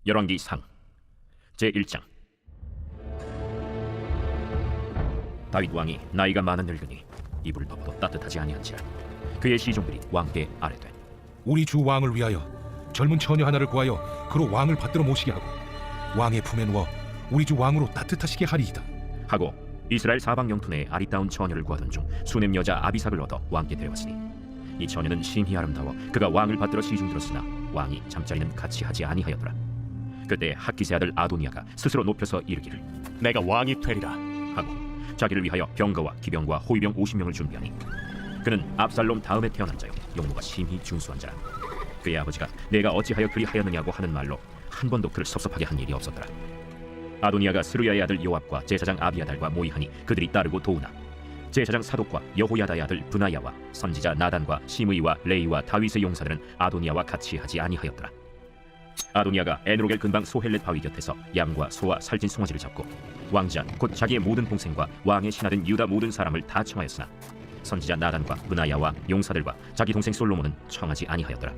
열왕기상 제1장. 다윗 왕이 나이가 많아 늙으니 이불을 덮어도 따뜻하지 아니한지라 그의 시종들이 왕께 아뢰되, 우리 주 왕을 위하여 젊은 처녀 하나를 구하여 그로 왕을 받들어 모시게 하고 왕의 품에 누워 우리 주 왕으로 따뜻하시게 하리이다 하고 이스라엘 사방 영토 내에 아리따운 처녀를 구하던 중 수넴 여자 아비삭을 얻어 왕께 데려왔으니 이 처녀는 심히 아름다워 그가 왕을 받들어 시중들었으나 왕이 잠자리는 같이 하지 아니하였더라. 그때 학기세 아들 아도니아가 스스로 높여서 이르기를, 내가 왕이 되리라 하고 자기를 위하여 병거와 기병과 호위병 50명을 준비하니 그는 압살롬 다음에 태어난 자요 용모가 심히 준수한 자라. 그의 아버지가 내가 어찌하여 그리하였느냐고 하는 말로 한 번도 그를 섭섭하게 한 일이 없었더라. 아도니아가 스루야의 아들 요압과 제사장 아비아달과 모이하니 그들이 따르고 도우나 제사장 사독과 여호야다의 아들 브나야와 선지자 나단과 시므이와 레이와 다윗의 용사들은 아도니아와 같이 하지 아니하였더라. 아도니아가 에누로겔 근방 소헬렛 바위 곁에서 양과 소와 살찐 송아지를 잡고 왕자 곧 자기의 모든 동생과 왕의 신하된 유다 모든 사람을 다 청하였으나 선지자 나단과 브나야와 용사들과 자기 동생 솔로몬은 청하지 아니하였더라.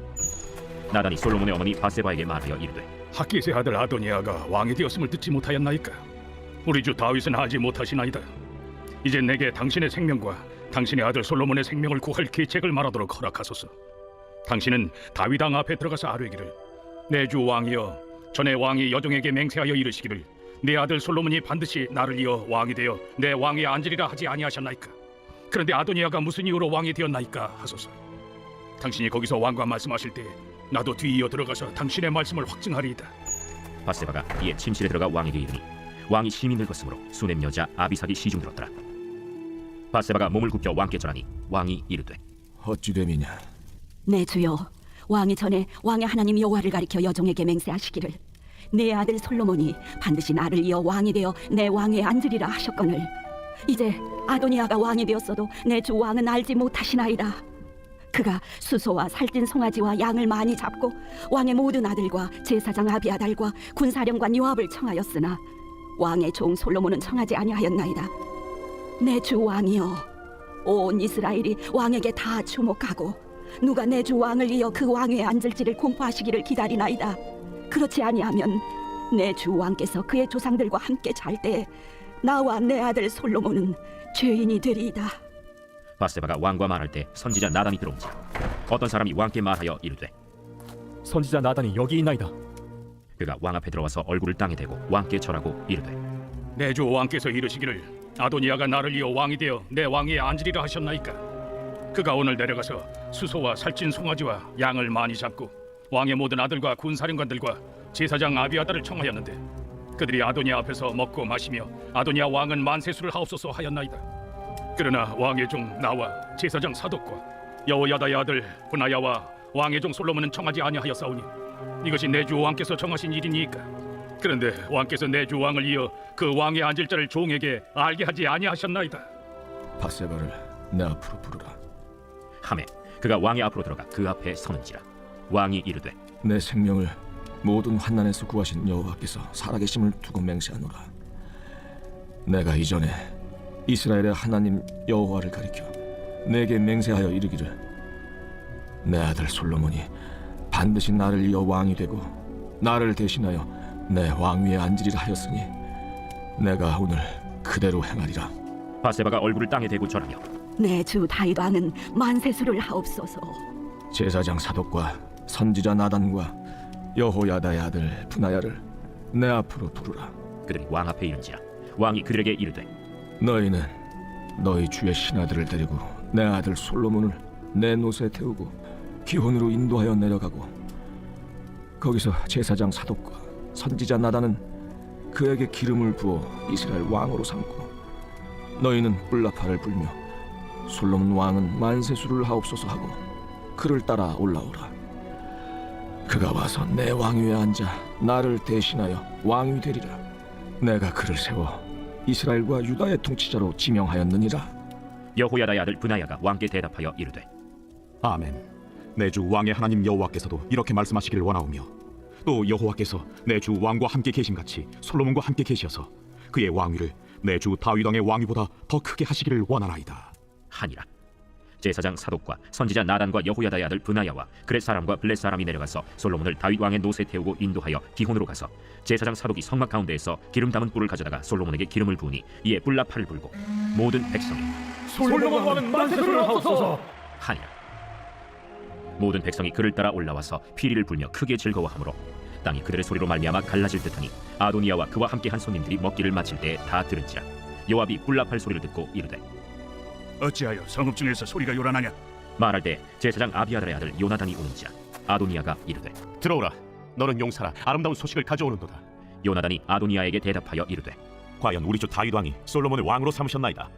나단이 솔로몬의 어머니 바세바에게 말하여 이르되, 학기세 아들 아도니아가 왕이 되었음을 듣지 못하였나이까? 우리 주 다윗은 하지 못하시나이다. 이제 내게 당신의 생명과 당신의 아들 솔로몬의 생명을 구할 계책을 말하도록 허락하소서. 당신은 다윗 왕 앞에 들어가서 아뢰기를, 내 주 왕이여, 전에 왕이 여종에게 맹세하여 이르시기를 내 아들 솔로몬이 반드시 나를 이어 왕이 되어 내 왕위에 앉으리라 하지 아니하셨나이까? 그런데 아도니아가 무슨 이유로 왕이 되었나이까 하소서. 당신이 거기서 왕과 말씀하실 때 나도 뒤이어 들어가서 당신의 말씀을 확증하리이다. 바세바가 이에 침실에 들어가 왕에게 이르니 왕이 심히 늙었으므로 수넴 여자 아비삭이 시중들었더라. 바세바가 몸을 굽혀 왕께 전하니 왕이 이르되, 어찌 됨이냐? 내 주여, 왕이 전에 왕의 하나님 여호와를 가리켜 여종에게 맹세하시기를 내 아들 솔로몬이 반드시 나를 이어 왕이 되어 내 왕위에 앉으리라 하셨거늘 이제 아도니아가 왕이 되었어도 내 주 왕은 알지 못하시나이다. 그가 수소와 살찐 송아지와 양을 많이 잡고 왕의 모든 아들과 제사장 아비아달과 군사령관 요압을 청하였으나 왕의 종 솔로몬은 청하지 아니하였나이다. 내 주 왕이여, 온 이스라엘이 왕에게 다 주목하고 누가 내 주 왕을 이어 그 왕위에 앉을지를 공포하시기를 기다리나이다. 그렇지 아니하면 내 주 왕께서 그의 조상들과 함께 잘 때 나와 내 아들 솔로몬은 죄인이 되리이다. 바세바가 왕과 말할 때 선지자 나단이 들어온지라 어떤 사람이 왕께 말하여 이르되, 선지자 나단이 여기 있나이다. 그가 왕 앞에 들어와서 얼굴을 땅에 대고 왕께 절하고 이르되, 내 주 왕께서 이르시기를 아도니아가 나를 이어 왕이 되어 내 왕위에 앉으리라 하셨나이까? 그가 오늘 내려가서 수소와 살찐 송아지와 양을 많이 잡고 왕의 모든 아들과 군사령관들과 제사장 아비아달을 청하였는데 그들이 아도니아 앞에서 먹고 마시며 아도니아 왕은 만세수를 하옵소서 하였나이다. 그러나 왕의 종 나와 제사장 사독과 여호야다의 아들 브나야와 왕의 종 솔로몬은 청하지 아니하였사오니 이것이 내 주 왕께서 정하신 일이니까. 그런데 왕께서 내 주 왕을 이어 그 왕에 앉을 자를 종에게 알게 하지 아니하셨나이다. 바세바를 내 앞으로 부르라. 하매 그가 왕의 앞으로 들어가 그 앞에 서는지라. 왕이 이르되, 내 생명을 모든 환난에서 구하신 여호와께서 살아계심을 두고 맹세하노라. 내가 이전에 이스라엘의 하나님 여호와를 가리켜 내게 맹세하여 이르기를 내 아들 솔로몬이 반드시 나를 이어 왕이 되고 나를 대신하여 내 왕위에 앉으리라 하였으니 내가 오늘 그대로 행하리라. 바세바가 얼굴을 땅에 대고 절하며 내 주 다윗 왕은 만세수를 하옵소서. 제사장 사독과 선지자 나단과 여호야다의 아들 브나야를 내 앞으로 부르라. 그들이 왕 앞에 이른지라. 왕이 그들에게 이르되, 너희는 너희 주의 신하들을 데리고 내 아들 솔로몬을 내 노새에 태우고 기혼으로 인도하여 내려가고 거기서 제사장 사독과 선지자 나단은 그에게 기름을 부어 이스라엘 왕으로 삼고 너희는 뿔나파를 불며 솔로몬 왕은 만세수를 하옵소서 하고 그를 따라 올라오라. 그가 와서 내 왕위에 앉아 나를 대신하여 왕이 되리라. 내가 그를 세워 이스라엘과 유다의 통치자로 지명하였느니라. 여호야다의 아들 브나야가 왕께 대답하여 이르되, 아멘. 내 주 왕의 하나님 여호와께서도 이렇게 말씀하시기를 원하오며 또 여호와께서 내 주 왕과 함께 계심같이 솔로몬과 함께 계시어서 그의 왕위를 내 주 다윗 왕의 왕위보다 더 크게 하시기를 원하나이다 하니라. 제사장 사독과 선지자 나단과 여호야다의 아들 브나야와 그렛 사람과 블렛 사람이 내려가서 솔로몬을 다윗 왕의 노새 태우고 인도하여 기혼으로 가서 제사장 사독이 성막 가운데에서 기름 담은 뿔을 가져다가 솔로몬에게 기름을 부으니 이에 뿔나팔을 불고 모든 백성이 솔로몬 왕은 만세를 하옵소서 하니라. 모든 백성이 그를 따라 올라와서 피리를 불며 크게 즐거워하므로 땅이 그들의 소리로 말미암아 갈라질 듯하니 아도니아와 그와 함께 한 손님들이 먹기를 마칠 때에 다 들은지라. 요압이 뿔나팔 소리를 듣고 이르되 어찌하여 성읍 중에서 소리가 요란하냐? 말할 때 제사장 아비아달의 아들 요나단이 오는지라. 아도니아가 이르되 들어오라. 너는 용사라. 아름다운 소식을 가져오는도다. 요나단이 아도니아에게 대답하여 이르되 과연 우리 주 다윗 왕이 솔로몬을 왕으로 삼으셨나이다.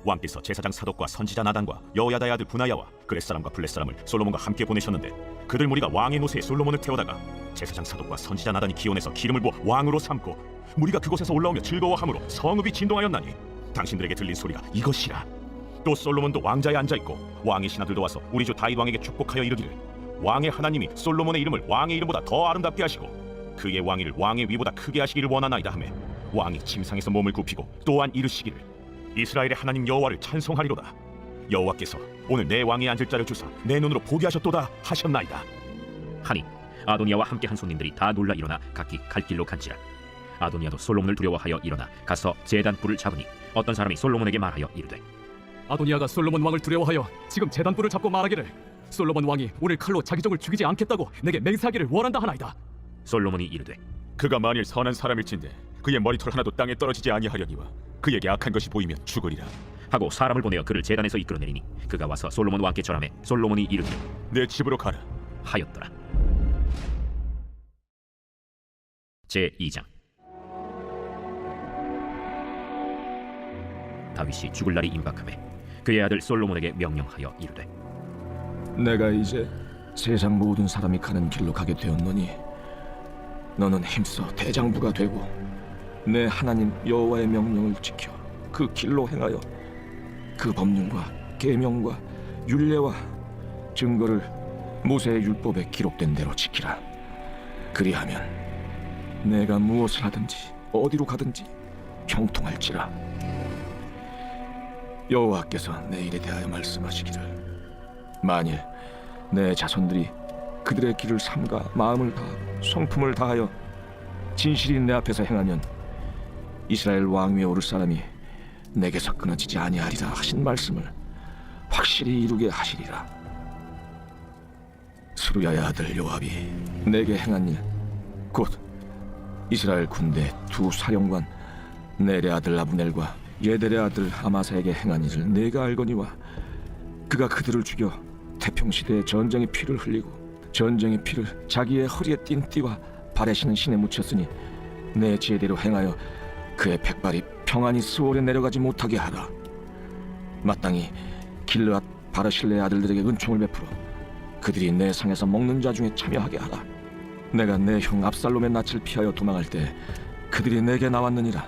왕께서 제사장 사독과 선지자 나단과 여호야다의 아들 브나야와 그렛 사람과 블렛 사람을 솔로몬과 함께 보내셨는데 그들 무리가 왕의 노새에 솔로몬을 태우다가 제사장 사독과 선지자 나단이 기온에서 기름을 부어 왕으로 삼고 무리가 그곳에서 올라오며 즐거워함으로 성읍이 진동하였나니 당신들에게 들린 소리가 이것이라. 또 솔로몬도 왕자에 앉아있고 왕의 신하들도 와서 우리 주 다윗 왕에게 축복하여 이르기를 왕의 하나님이 솔로몬의 이름을 왕의 이름보다 더 아름답게 하시고 그의 왕위를 왕의 위보다 크게 하시기를 원하나이다 하매 왕이 침상에서 몸을 굽히고 또한 이르시기를 이스라엘의 하나님 여호와를 찬송하리로다. 여호와께서 오늘 내 왕이 앉을 자를 주사 내 눈으로 보게 하셨도다 하셨나이다 하니 아도니아와 함께 한 손님들이 다 놀라 일어나 각기 갈 길로 간지라. 아도니아도 솔로몬을 두려워하여 일어나 가서 제단 뿔을 잡으니 어떤 사람이 솔로몬에게 말하여 이르되 아도니아가 솔로몬 왕을 두려워하여 지금 제단뿔을 잡고 말하기를 솔로몬 왕이 오늘 칼로 자기 종을 죽이지 않겠다고 내게 맹세하기를 원한다 하나이다. 솔로몬이 이르되 그가 만일 선한 사람일진데 그의 머리털 하나도 땅에 떨어지지 아니하려니와 그에게 악한 것이 보이면 죽으리라. 하고 사람을 보내어 그를 제단에서 이끌어내리니 그가 와서 솔로몬 왕께 절하매 솔로몬이 이르기를 내 집으로 가라. 하였더라. 제2장. 다윗이 죽을 날이 임박하매 그의 아들 솔로몬에게 명령하여 이르되 내가 이제 세상 모든 사람이 가는 길로 가게 되었노니 너는 힘써 대장부가 되고 내 하나님 여호와의 명령을 지켜 그 길로 행하여 그 법률과 계명과 율례와 증거를 모세의 율법에 기록된 대로 지키라. 그리하면 내가 무엇을 하든지 어디로 가든지 형통할지라. 여호와께서 내 일에 대하여 말씀하시기를 만일 내 자손들이 그들의 길을 삼가 마음을 다하고 성품을 다하여 진실이 내 앞에서 행하면 이스라엘 왕위에 오를 사람이 내게서 끊어지지 아니하리라 하신 말씀을 확실히 이루게 하시리라. 스루야의 아들 요압이 내게 행한 일 곧 이스라엘 군대 두 사령관 넬의 아들 아브넬과 예델의 아들 아마사에게 행한 일을 내가 알거니와 그가 그들을 죽여 태평시대에 전쟁의 피를 흘리고 전쟁의 피를 자기의 허리에 띤 띠와 발에 신은 신에 묻혔으니 내 지혜대로 행하여 그의 백발이 평안히 스올에 내려가지 못하게 하라. 마땅히 길르앗 바르실레의 아들들에게 은총을 베풀어 그들이 내 상에서 먹는 자 중에 참여하게 하라. 내가 내 형 압살롬의 낯을 피하여 도망할 때 그들이 내게 나왔느니라.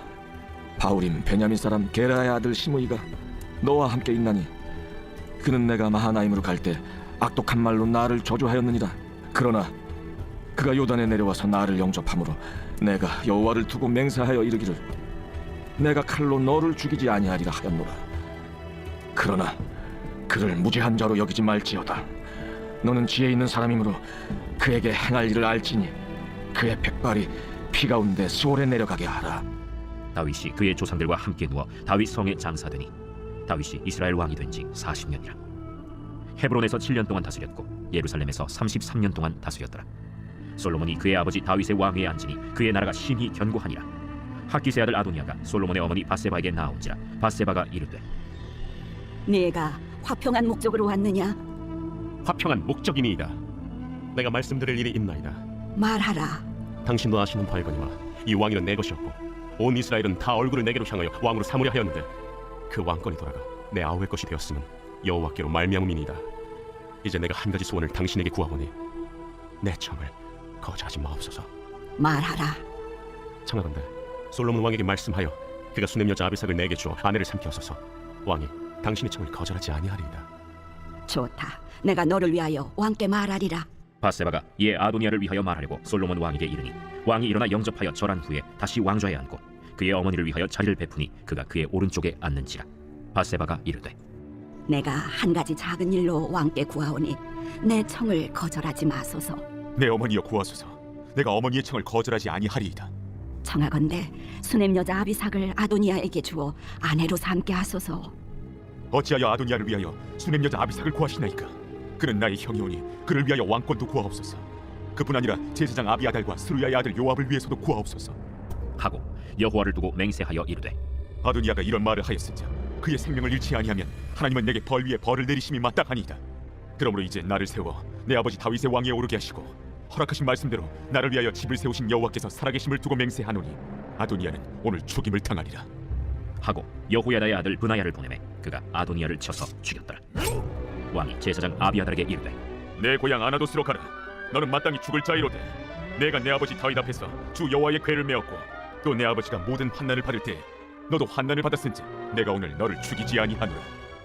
바울임 베냐민 사람 게라의 아들 시므이가 너와 함께 있나니 그는 내가 마하나임으로 갈 때 악독한 말로 나를 저주하였느니라. 그러나 그가 요단에 내려와서 나를 영접함으로 내가 여호와를 두고 맹세하여 이르기를 내가 칼로 너를 죽이지 아니하리라 하였노라. 그러나 그를 무죄한 자로 여기지 말지어다. 너는 지혜 있는 사람이므로 그에게 행할 일을 알지니 그의 백발이 피 가운데 수월에 내려가게 하라. 다윗이 그의 조상들과 함께 누워 다윗 성에 장사되니 다윗이 이스라엘 왕이 된 지 40년이라. 헤브론에서 7년 동안 다스렸고 예루살렘에서 33년 동안 다스렸더라. 솔로몬이 그의 아버지 다윗의 왕위에 앉으니 그의 나라가 심히 견고하니라. 학기세 아들 아도니아가 솔로몬의 어머니 바세바에게 나아온지라. 바세바가 이르되 네가 화평한 목적으로 왔느냐? 화평한 목적이니이다. 내가 말씀드릴 일이 있나이다. 말하라. 당신도 아시는 바이거니와 이 왕위는 내 것이었고 온 이스라엘은 다 얼굴을 내게로 향하여 왕으로 삼으려 하였는데 그 왕권이 돌아가 내 아우의 것이 되었음은 여호와께로 말미암음이니이다. 이제 내가 한 가지 소원을 당신에게 구하오니 내 청을 거절하지 마옵소서. 말하라. 청하건대 솔로몬 왕에게 말씀하여 그가 수냄 여자 아비삭을 내게 주어 아내를 삼게 하소서. 왕이 당신의 청을 거절하지 아니하리이다. 좋다. 내가 너를 위하여 왕께 말하리라. 바세바가 이에 아도니아를 위하여 말하려고 솔로몬 왕에게 이르니 왕이 일어나 영접하여 절한 후에 다시 왕좌에 앉고 그의 어머니를 위하여 자리를 베푸니 그가 그의 오른쪽에 앉는지라. 바세바가 이르되 내가 한 가지 작은 일로 왕께 구하오니 내 청을 거절하지 마소서. 내 어머니여 구하소서. 내가 어머니의 청을 거절하지 아니하리이다. 청하건대 수냄 여자 아비삭을 아도니아에게 주어 아내로 삼게 하소서. 어찌하여 아도니아를 위하여 수냄 여자 아비삭을 구하시나이까? 그는 나의 형이오니 그를 위하여 왕권도 구하옵소서. 그뿐 아니라 제사장 아비아달과 스루야의 아들 요압을 위해서도 구하옵소서. 하고 여호와를 두고 맹세하여 이르되 아도니아가 이런 말을 하였은즉 그의 생명을 잃지 아니하면 하나님은 내게 벌 위에 벌을 내리심이 마땅하니이다. 그러므로 이제 나를 세워 내 아버지 다윗의 왕위에 오르게 하시고 허락하신 말씀대로 나를 위하여 집을 세우신 여호와께서 살아계심을 두고 맹세하노니 아도니아는 오늘 죽임을 당하리라. 하고 여호야다의 아들 브나야를 보내매 그가 아도니아를 쳐서 죽였더라. 왕이 제사장 아비아달에게 이르되 내 고향 아나도스로 가라. 너는 마땅히 죽을 자이로되 내가 내 아버지 다윗 앞에서 주 여호와의 궤를 메었고 또 내 아버지가 모든 환난을 받을 때에 너도 환난을 받았은지 내가 오늘 너를 죽이지 아니하노라.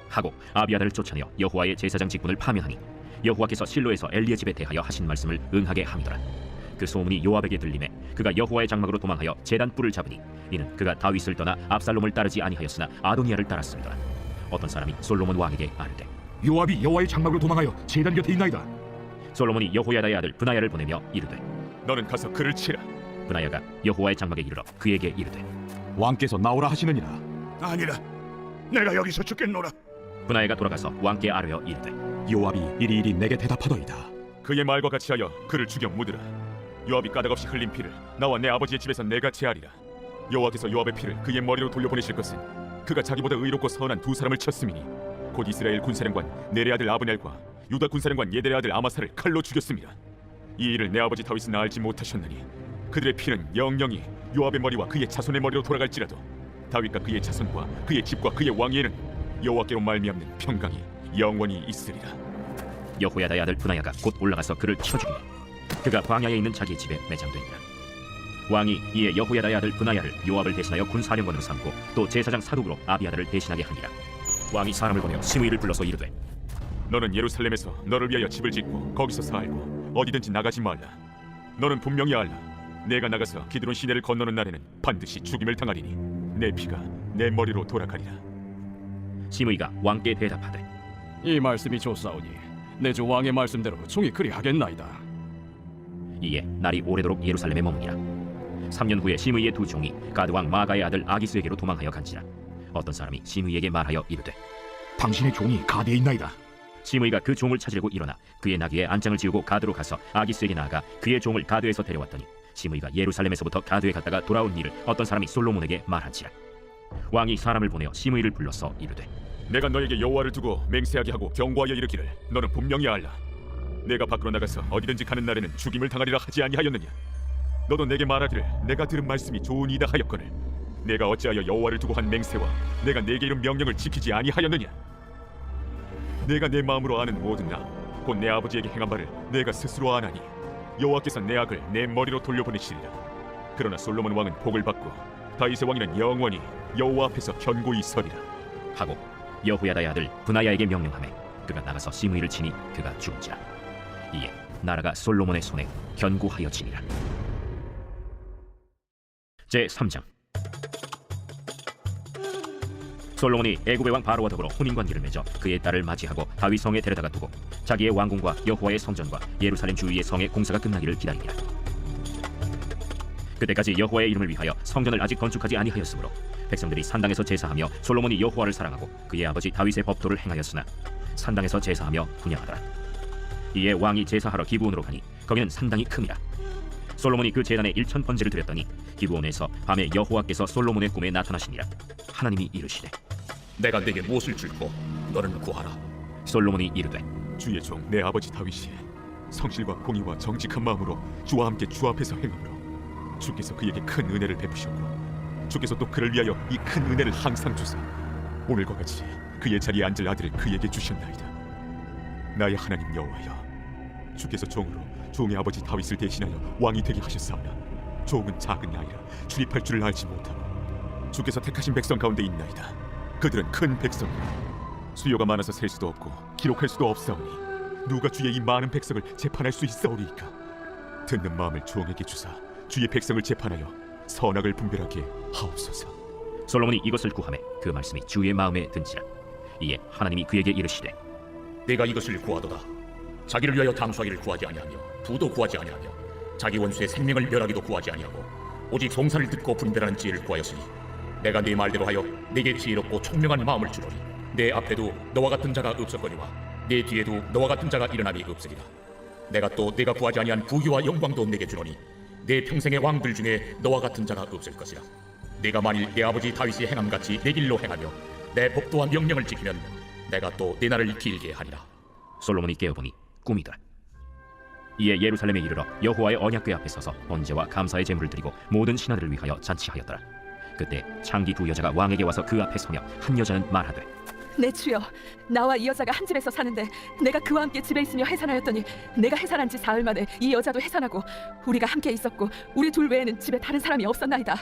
하고 아비아달을 쫓아내어 여호와의 제사장 직분을 파면하니 여호와께서 실로에서 엘리의 집에 대하여 하신 말씀을 응하게 함이더라. 그 소문이 요압에게 들리매 그가 여호와의 장막으로 도망하여 제단 뿔을 잡으니 이는 그가 다윗을 떠나 압살롬을 따르지 아니하였으나 아도니아를 따랐음이더라. 어떤 사람이 솔로몬 왕에게 아뢰되 요압이 여호와의 장막으로 도망하여 제단 곁에 있나이다. 솔로몬이 여호야다의 아들 브나야를 보내며 이르되 너는 가서 그를 치라. 브나야가 여호와의 장막에 이르러 그에게 이르되 왕께서 나오라 하시느니라. 아니라 내가 여기서 죽겠노라. 브나야가 돌아가서 왕께 아뢰어 이르되 요압이 이리이리 내게 대답하더이다. 그의 말과 같이 하여 그를 죽여 묻으라. 요압이 까닭없이 흘린 피를 나와 내 아버지의 집에서 내가 제하리라. 여호와께서 요압의 피를 그의 머리로 돌려보내실 것은 그가 자기보다 의롭고 선한 두 사람을 쳤음이니 곧 이스라엘 군사령관 네레 아들 아브넬과 유다 군사령관 예델의 아들 아마사를 칼로 죽였습니다. 이 일을 내 아버지 다윗은 알지 못하셨나니 그들의 피는 영영이 요압의 머리와 그의 자손의 머리로 돌아갈지라도 다윗과 그의 자손과 그의 집과 그의 왕위에는 여호와께로 말미암는 평강이 영원히 있으리라. 여호야다의 아들 브나야가 곧 올라가서 그를 쳐 죽이니 그가 광야에 있는 자기의 집에 매장되니라. 왕이 이에 여호야다의 아들 브나야를 요압을 대신하여 군사령관으로 삼고 또 제사장 사독으로 아비아달을 대신하게 하니라. 왕이 사람을 보내어 시므이를 불러서 이르되 너는 예루살렘에서 너를 위하여 집을 짓고 거기서 살고 어디든지 나가지 말라. 너는 분명히 알라. 내가 나가서 기드론 시내를 건너는 날에는 반드시 죽임을 당하리니 내 피가 내 머리로 돌아가리라. 시므이가 왕께 대답하되 이 말씀이 좋사오니 내 주 왕의 말씀대로 종이 그리하겠나이다. 이에 날이 오래도록 예루살렘에 머무니라. 3년 후에 시므이의 두 종이 가드 왕 마가의 아들 아기스에게로 도망하여 간지라. 어떤 사람이 시므이에게 말하여 이르되 당신의 종이 가대에 있나이다. 시므이가 그 종을 찾으려고 일어나 그의 나귀에 안장을 지우고 가드로 가서 아기스에게 나아가 그의 종을 가드에서 데려왔더니 시므이가 예루살렘에서부터 가드에 갔다가 돌아온 일을 어떤 사람이 솔로몬에게 말한지라. 왕이 사람을 보내어 시므이를 불러서 이르되 내가 너에게 여호와를 두고 맹세하게 하고 경고하여 이르기를 너는 분명히 알라. 내가 밖으로 나가서 어디든지 가는 날에는 죽임을 당하리라 하지 아니하였느냐. 너도 내게 말하기를 내가 들은 말씀이 좋으니이다 하였거늘 내가 어찌하여 여호와를 두고 한 맹세와 내가 내게 이룬 명령을 지키지 아니하였느냐. 내가 내 마음으로 아는 모든 나 곧 내 아버지에게 행한 바를 내가 스스로 아나니 여호와께서 내 악을 내 머리로 돌려보내시리라. 그러나 솔로몬 왕은 복을 받고 다윗의 왕위는 영원히 여호와 앞에서 견고히 서리라. 하고 여호야다의 아들 브나야에게 명령하매 그가 나가서 시므이를 치니 그가 죽은지라. 이에 나라가 솔로몬의 손에 견고하여지니라. 제 3장. 솔로몬이 애굽의 왕 바로와 더불어 혼인관계를 맺어 그의 딸을 맞이하고 다윗 성에 데려다가 두고 자기의 왕궁과 여호와의 성전과 예루살렘 주위의 성의 공사가 끝나기를 기다리니라. 그때까지 여호와의 이름을 위하여 성전을 아직 건축하지 아니하였으므로 백성들이 산당에서 제사하며 솔로몬이 여호와를 사랑하고 그의 아버지 다윗의 법도를 행하였으나 산당에서 제사하며 분향하더라. 이에 왕이 제사하러 기브온으로 가니 거기는 산당이 큼이라. 솔로몬이 그 제단에 1000번제를 드렸더니 기브온에서 밤에 여호와께서 솔로몬의 꿈에 나타나시니라. 하나님이 이르시되 내가 네게 무엇을 줄고 너는 구하라. 솔로몬이 이르되 주의 종 내 아버지 다윗이 성실과 공의와 정직한 마음으로 주와 함께 주 앞에서 행함으로 주께서 그에게 큰 은혜를 베푸셨고 주께서 또 그를 위하여 이 큰 은혜를 항상 주사 오늘과 같이 그의 자리에 앉을 아들을 그에게 주셨나이다. 나의 하나님 여호와여, 주께서 종으로 종의 아버지 다윗을 대신하여 왕이 되게 하셨사오나 종은 작은 아이라 출입할 줄을 알지 못하고 주께서 택하신 백성 가운데 있나이다. 그들은 큰 백성이라 수요가 많아서 셀 수도 없고 기록할 수도 없사오니 누가 주의 이 많은 백성을 재판할 수 있사오리이까. 듣는 마음을 종에게 주사 주의 백성을 재판하여 선악을 분별하게 하옵소서. 솔로몬이 이것을 구하매 그 말씀이 주의 마음에 든지라. 이에 하나님이 그에게 이르시되 내가 이것을 구하도다. 자기를 위하여 당수하기를 구하지 아니하며 부도 구하지 아니하며 자기 원수의 생명을 멸하기도 구하지 아니하고 오직 송사를 듣고 분별하는 지혜를 구하였으니 내가 네 말대로 하여 네게 지혜롭고 총명한 마음을 주노니 내 앞에도 너와 같은 자가 없었거니와 내 뒤에도 너와 같은 자가 일어남이 없으리라. 내가 또 내가 구하지 아니한 부귀와 영광도 내게 주노니 내 평생의 왕들 중에 너와 같은 자가 없을 것이라. 내가 만일 내 아버지 다윗이 행함같이 내 길로 행하며 내 법도와 명령을 지키면 내가 또 내 날을 길게 하리라. 솔로몬이 깨어보니 꿈이다. 이에 예루살렘에 이르러 여호와의 언약궤 앞에 서서 번제와 감사의 제물을 드리고 모든 신하들을 위하여 잔치하였더라. 그때 창기 두 여자가 왕에게 와서 그 앞에 서며 한 여자는 말하되 내 주여, 나와 이 여자가 한 집에서 사는데 내가 그와 함께 집에 있으며 해산하였더니 내가 해산한 지 사흘 만에 이 여자도 해산하고 우리가 함께 있었고 우리 둘 외에는 집에 다른 사람이 없었나이다.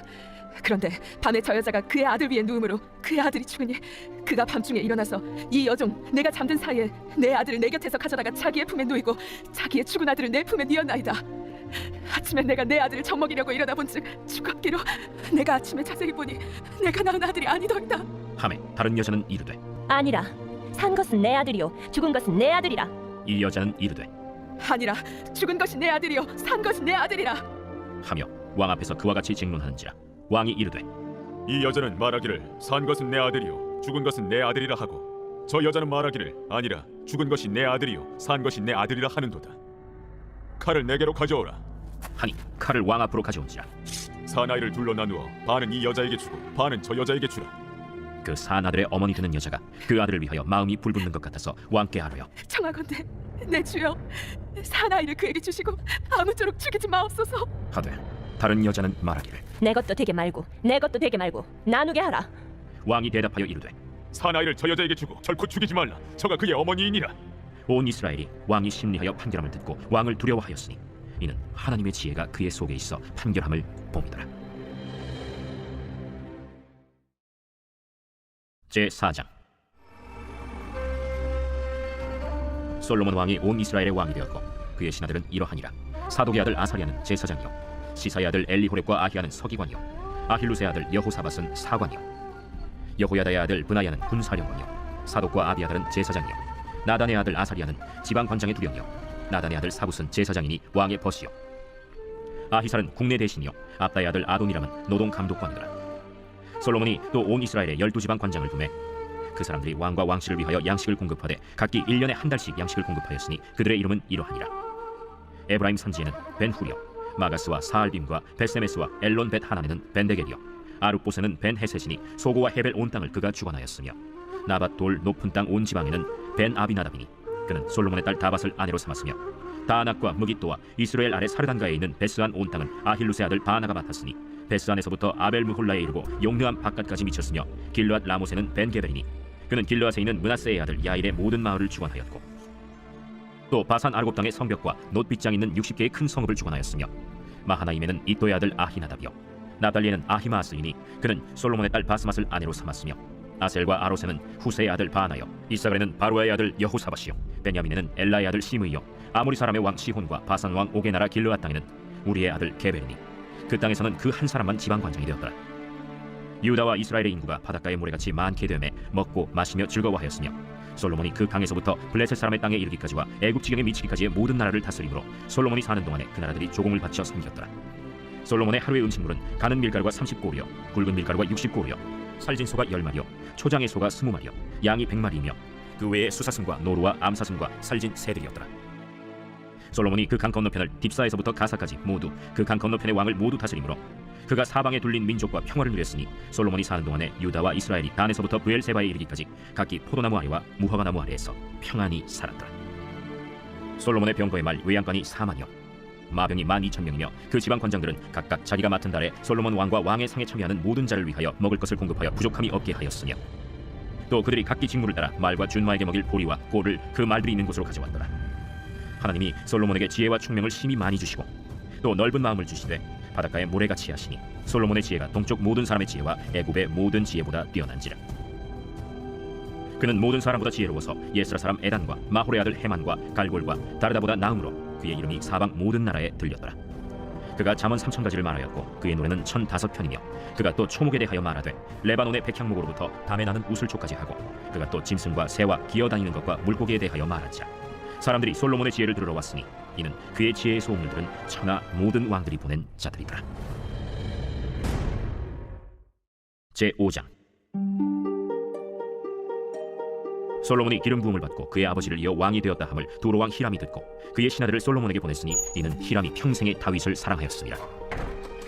그런데 밤에 저 여자가 그의 아들 위에 누움으로 그의 아들이 죽으니 그가 밤중에 일어나서 이 여종 내가 잠든 사이에 내 아들을 내 곁에서 가져다가 자기의 품에 누이고 자기의 죽은 아들을 내 품에 뉘었나이다. 아침에 내가 내 아들을 젖먹이려고 일어나 본즉 죽었기로 내가 아침에 자세히 보니 내가 낳은 아들이 아니더이다. 하매 다른 여자는 이르되 아니라 산 것은 내 아들이요 죽은 것은 내 아들이라. 이 여자는 이르되 아니라 죽은 것이 내 아들이요 산 것이 내 아들이라 하며 왕 앞에서 그와 같이 쟁론하는지라. 왕이 이르되 이 여자는 말하기를 산 것은 내 아들이요 죽은 것은 내 아들이라 하고 저 여자는 말하기를 아니라 죽은 것이 내 아들이요 산 것이 내 아들이라 하는도다. 칼을 내게로 가져오라 하니 칼을 왕 앞으로 가져온지라. 사나이를 둘러 나누어 반은 이 여자에게 주고 반은 저 여자에게 주라. 그 사나들의 어머니 되는 여자가 그 아들을 위하여 마음이 불붙는 것 같아서 왕께 아뢰어 청하건대 내 주여 사나이를 그에게 주시고 아무쪼록 죽이지 마옵소서. 하되 다른 여자는 말하기를 내 것도 되게 말고 내 것도 되게 말고 나누게 하라. 왕이 대답하여 이르되 사나이를 저 여자에게 주고 결코 죽이지 말라. 저가 그의 어머니이니라. 온 이스라엘이 왕이 심리하여 판결함을 듣고 왕을 두려워하였으니 이는 하나님의 지혜가 그의 속에 있어 판결함을 봄이더라. 제4장. 솔로몬 왕이 온 이스라엘의 왕이 되었고 그의 신하들은 이러하니라. 사독의 아들 아사리아는 제사장이요 시사의 아들 엘리호렙과 아히야는 서기관이요 아힐루스의 아들 여호사밧은 사관이요 여호야다의 아들 브나야는 군사령관이요 사독과 아비아달은 제사장이요 나단의 아들 아사리아는 지방관장의 두령이요 나단의 아들 사붓은 제사장이니 왕의 벗이요 아히살은 국내 대신이요 압다의 아들 아도니람은 노동감독관이더라. 솔로몬이 또 온 이스라엘의 12지방 관장을 두매 그 사람들이 왕과 왕실을 위하여 양식을 공급하되 각기 1년에 한 달씩 양식을 공급하였으니 그들의 이름은 이러하니라. 에브라임 산지에는 벤후리요 마가스와 사알빔과 벳세메스와 엘론 벳 하나네는 벤데겔이요 아룻보세는 벤 헤셋이니 소고와 헤벨 온 땅을 그가 주관하였으며 나밧 돌 높은 땅 온 지방에는 벤 아비나답이니 그는 솔로몬의 딸 다밧을 아내로 삼았으며 다낙과 무깃도와 이스라엘 아래 사르단가에 있는 베스안 온 땅은 아힐루스의 아들 바나가 맡았으니 베스안에서부터 아벨 무홀라에 이르고 용르암 바깥까지 미쳤으며 길르앗 라모세는 벤 게벨이니 그는 길르앗에 있는 므낫세의 아들 야일의 모든 마을을 주관하였고 또 바산 아르곱 땅의 성벽과 놋빗장 있는 60개의 큰 성읍을 주관하였으며 마하나임에는 이또의 아들 아히나답이요 나달리에는 아히마아스이니 그는 솔로몬의 딸 바스맛을 아내로 삼았으며 아셀과 아로세는 후세의 아들 바나요 이사갈에는 바루아의 아들 여호사밧이요 베냐민에는 엘라의 아들 시므이요 아모리 사람의 왕 시혼과 바산 왕 옥의 나라 길르앗 땅에는 우리의 아들 게벨이니 그 땅에서는 그 한 사람만 지방관장이 되었더라. 유다와 이스라엘의 인구가 바닷가의 모래같이 많게 되매 먹고 마시며 즐거워하였으며 솔로몬이 그 강에서부터 블레셋 사람의 땅에 이르기까지와 애굽 지경에 미치기까지의 모든 나라를 다스림으로 솔로몬이 사는 동안에 그 나라들이 조공을 바쳐 섬겼더라. 솔로몬의 하루의 음식물은 가는 밀가루가 30고리요 굵은 밀가루가 60고리요 살진 소가 10마리요 초장의 소가 20마리요 양이 100마리이며 그 외에 수사슴과 노루와 암사슴과 살진 새들이었더라. 솔로몬이 그 강 건너편을 딥사에서부터 가사까지 모두 그 강 건너편의 왕을 모두 다스림으로 그가 사방에 둘린 민족과 평화를 누렸으니 솔로몬이 사는 동안에 유다와 이스라엘이 단에서부터 브엘세바에 이르기까지 각기 포도나무 아래와 무화과 나무 아래에서 평안히 살았더라. 솔로몬의 병거의 말 외양간이 4만이요 마병이 12,000명이며 그 지방 관장들은 각각 자기가 맡은 달에 솔로몬 왕과 왕의 상에 참여하는 모든 자를 위하여 먹을 것을 공급하여 부족함이 없게 하였으며 또 그들이 각기 직무를 따라 말과 준마에게 먹일 보리와 꼴을 그 말들이 있는 곳으로 가져왔더라. 하나님이 솔로몬에게 지혜와 총명을 심히 많이 주시고 또 넓은 마음을 주시되 바닷가에 모래같이 하시니 솔로몬의 지혜가 동쪽 모든 사람의 지혜와 애굽의 모든 지혜보다 뛰어난지라. 그는 모든 사람보다 지혜로워서 예스라 사람 에단과 마홀의 아들 헤만과 갈골과 다르다보다 나음으로 그의 이름이 사방 모든 나라에 들렸더라. 그가 잠언 3,000가지를 말하였고 그의 노래는 1,005편이며 그가 또 초목에 대하여 말하되 레바논의 백향목으로부터 담에 나는 우슬초까지 하고 그가 또 짐승과 새와 기어다니는 것과 물고기에 대하여 말하자. 사람들이 솔로몬의 지혜를 들으러 왔으니 이는 그의 지혜의 소문을 들은 천하 모든 왕들이 보낸 자들이더라. 제5장. 솔로몬이 기름 부음을 받고 그의 아버지를 이어 왕이 되었다 함을 두로 왕 히람이 듣고 그의 신하들을 솔로몬에게 보냈으니 이는 히람이 평생에 다윗을 사랑하였습니다.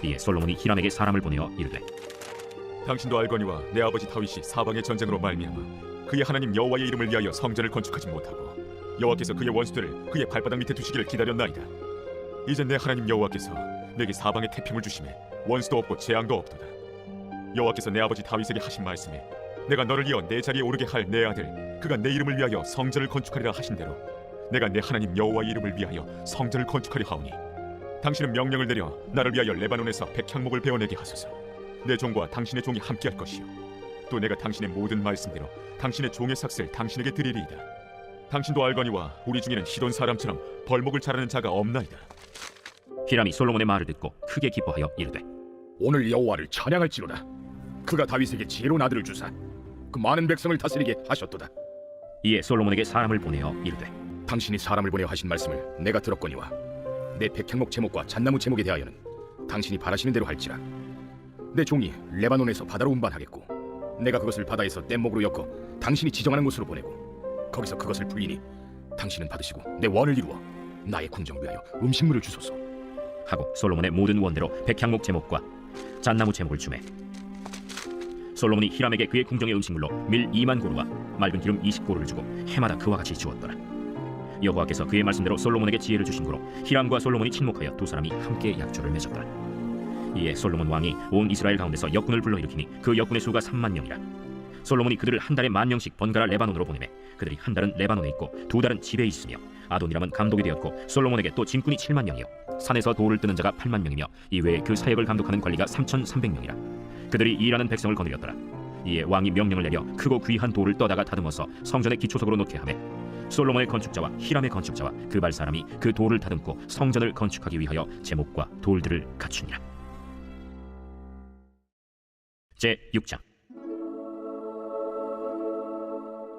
이에 솔로몬이 히람에게 사람을 보내어 이르되 당신도 알거니와 내 아버지 다윗이 사방의 전쟁으로 말미암아 그의 하나님 여호와의 이름을 위하여 성전을 건축하지 못하고 여호와께서 그의 원수들을 그의 발바닥 밑에 두시기를 기다렸나이다. 이제 내 하나님 여호와께서 내게 사방의 태평을 주심에 원수도 없고 재앙도 없도다. 여호와께서 내 아버지 다윗에게 하신 말씀에 내가 너를 이어 내 자리에 오르게 할 내 아들 그가 내 이름을 위하여 성전을 건축하리라 하신 대로 내가 내 하나님 여호와의 이름을 위하여 성전을 건축하려 하오니 당신은 명령을 내려 나를 위하여 레바논에서 백향목을 베어내게 하소서. 내 종과 당신의 종이 함께할 것이요 또 내가 당신의 모든 말씀대로 당신의 종의 삭슬 당신에게 드리리이다. 당신도 알거니와 우리 중에는 시돈 사람처럼 벌목을 잘하는 자가 없나이다. 히람이 솔로몬의 말을 듣고 크게 기뻐하여 이르되 오늘 여호와를 찬양할지로다. 그가 다윗에게 지혜로운 아들을 주사 그 많은 백성을 다스리게 하셨도다. 이에 솔로몬에게 사람을 보내어 이르되 당신이 사람을 보내어 하신 말씀을 내가 들었거니와 내 백향목 제목과 잣나무 제목에 대하여는 당신이 바라시는 대로 할지라. 내 종이 레바논에서 바다로 운반하겠고 내가 그것을 바다에서 뗏목으로 엮어 당신이 지정하는 곳으로 보내고 거기서 그것을 불리니 당신은 받으시고 내 원을 이루어 나의 궁정을 위하여 음식물을 주소서 하고 솔로몬의 모든 원대로 백향목 제목과 잣나무 제목을 주매 솔로몬이 히람에게 그의 궁정의 음식물로 밀 2만 고루와 맑은 기름 20고루를 주고 해마다 그와 같이 주었더라. 여호와께서 그의 말씀대로 솔로몬에게 지혜를 주신 고로 히람과 솔로몬이 친목하여 두 사람이 함께 약조를 맺었더라. 이에 솔로몬 왕이 온 이스라엘 가운데서 역군을 불러일으키니 그 역군의 수가 3만 명이라. 솔로몬이 그들을 한 달에 10,000명씩 번갈아 레바논으로 보내매 그들이 한 달은 레바논에 있고 두 달은 집에 있으며 아도니람은 감독이 되었고 솔로몬에게 또 진군이 7만 명이요 산에서 돌을 뜨는 자가 8만 명이며 이외에 그 사역을 감독하는 관리가 3,300명이라. 그들이 일하는 백성을 거느렸더라. 이에 왕이 명령을 내려 크고 귀한 돌을 떠다가 다듬어서 성전의 기초석으로 놓게 하매 솔로몬의 건축자와 히람의 건축자와 그 발 사람이 그 돌을 다듬고 성전을 건축하기 위하여 제목과 돌들을 갖추니라. 제6장.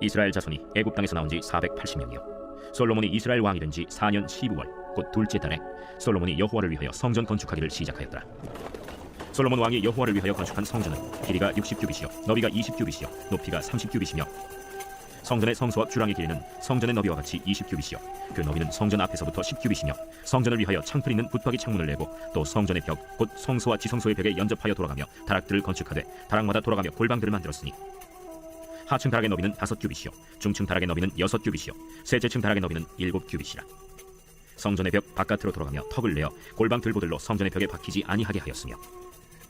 이스라엘 자손이 애굽 땅에서 나온 지 480년이요 솔로몬이 이스라엘 왕이 된 지 4년 12월 곧 둘째 달에 솔로몬이 여호와를 위하여 성전 건축하기를 시작하였더라. 솔로몬 왕이 여호와를 위하여 건축한 성전은 길이가 60규빗이요 너비가 20규빗이요 높이가 30규빗이며 성전의 성소와 주랑의 길이는 성전의 너비와 같이 20규빗이요 그 너비는 성전 앞에서부터 10규빗이며 성전을 위하여 창틀 있는 붙박이 창문을 내고 또 성전의 벽 곧 성소와 지성소의 벽에 연접하여 돌아가며 다락들을 건축하되 다락마다 돌아가며 골방들을 만들었으니 하층 다락의 너비는 5규빗이요 중층 다락의 너비는 6규빗이요 셋째층 다락의 너비는 7규빗이라. 성전의 벽 바깥으로 돌아가며 턱을 내어 골방 들보들로 성전의 벽에 박히지 아니하게 하였으며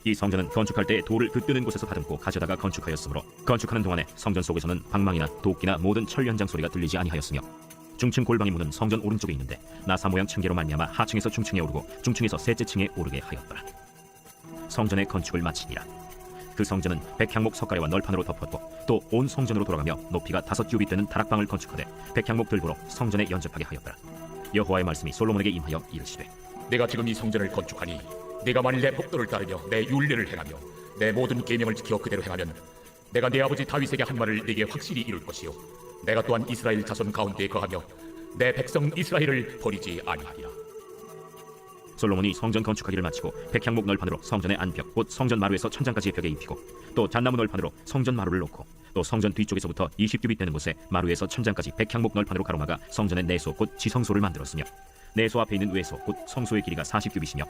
이 성전은 건축할 때 돌을 그 뜨는 곳에서 다듬고 가져다가 건축하였으므로 건축하는 동안에 성전 속에서는 방망이나 도끼나 모든 철 현장 소리가 들리지 아니하였으며 중층 골방의 문은 성전 오른쪽에 있는데 나사 모양 층계로 말미암아 하층에서 중층에 오르고 중층에서 셋째 층에 오르게 하였더라. 성전의 건축을 마치니라. 그 성전은 백향목 석가래와 널판으로 덮었고 또 온 성전으로 돌아가며 높이가 5규빗 되는 다락방을 건축하되 백향목 들보로 성전에 연접하게 하였더라. 여호와의 말씀이 솔로몬에게 임하여 이르시되 내가 지금 이 성전을 건축하니 네가 만일 내 법도를 따르며 내 율례를 행하며 내 모든 계명을 지켜 그대로 행하면 내가 내 아버지 다윗에게 한 말을 네게 확실히 이룰 것이요 내가 또한 이스라엘 자손 가운데에 거하며 내 백성 이스라엘을 버리지 아니하리라. 솔로몬이 성전 건축하기를 마치고 백향목 널판으로 성전의 안벽 곧 성전 마루에서 천장까지의 벽에 입히고 또 잣나무 널판으로 성전 마루를 놓고 또 성전 뒤쪽에서부터 20규빗 되는 곳에 마루에서 천장까지 백향목 널판으로 가로막아 성전의 내소 곧 지성소를 만들었으며 내소 앞에 있는 외소 곧 성소의 길이가 40규빗이며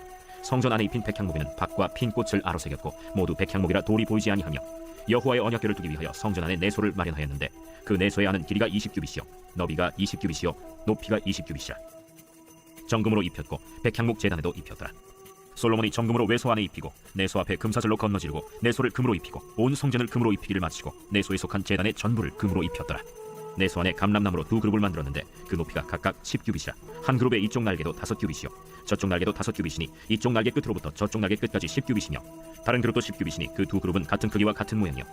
성전 안에 입힌 백향목에는 박과 핀 꽃을 아로 새겼고 모두 백향목이라 돌이 보이지 아니하며 여호와의 언약궤를 두기 위하여 성전 안에 내소를 마련하였는데 그 내소의 안은 길이가 20규빗이요 너비가 20규빗이요 높이가 20규빗이라. 정금으로 입혔고 백향목 제단에도 입혔더라. 솔로몬이 정금으로 외소 안에 입히고 내소 앞에 금사슬로 건너지르고 내소를 금으로 입히고 온 성전을 금으로 입히기를 마치고 내소에 속한 제단의 전부를 금으로 입혔더라. 내소 안에 감람나무로 두 그룹을 만들었는데 그 높이가 각각 10규빗이라. 한 그룹의 이쪽 날개도 5규빗이요 저쪽 날개도 5규빗이니 이쪽 날개 끝으로부터 저쪽 날개 끝까지 10규빗이며 다른 그룹도 10규빗이니 그 두 그룹은 같은 크기와 같은 모양이요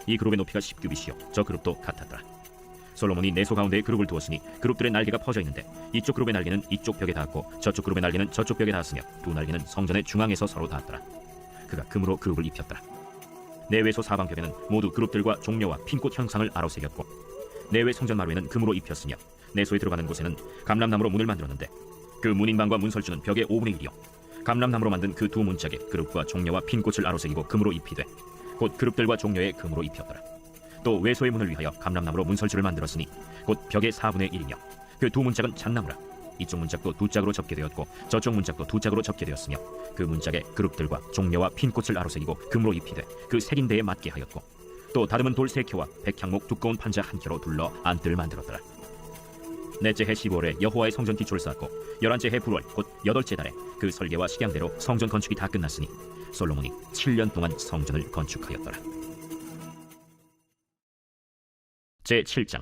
이 그룹의 높이가 10규빗이요 저 그룹도 같았더라. 솔로몬이 내소 가운데에 그룹을 두었으니 그룹들의 날개가 퍼져 있는데 이쪽 그룹의 날개는 이쪽 벽에 닿았고 저쪽 그룹의 날개는 저쪽 벽에 닿았으며 두 날개는 성전의 중앙에서 서로 닿았더라. 그가 금으로 그룹을 입혔더라. 내외소 사방벽에는 모두 그룹들과 종려와 핀꽃 형상을 아로새겼고 내외 성전 마루에는 금으로 입혔으며 내소에 들어가는 곳에는 감람나무로 문을 만들었는데 그 문인방과 문설주는 벽의 5분의 1이요 감람나무로 만든 그 두 문짝에 그룹과 종려와 핀꽃을 아로새기고 금으로 입히되 곧 그룹들과 종려에 금으로 입혔더라. 또 외소의 문을 위하여 감람나무로 문설주를 만들었으니 곧 벽의 4분의 1이며 그 두 문짝은 잣나무라. 이쪽 문짝도 두 짝으로 접게 되었고 저쪽 문짝도 두 짝으로 접게 되었으며 그 문짝에 그룹들과 종려와 핀꽃을 아로새기고 금으로 입히되 그 색인대에 맞게 하였고 또 다듬은 돌 3켜와 백향목 두꺼운 판자 1켜로 둘러 안뜰을 만들었더라. 넷째 해 15월에 여호와의 성전 기초를 쌓았고 11째 해 9월 곧 8째 달에 그 설계와 식양대로 성전 건축이 다 끝났으니 솔로몬이 7년 동안 성전을 건축하였더라. 제7장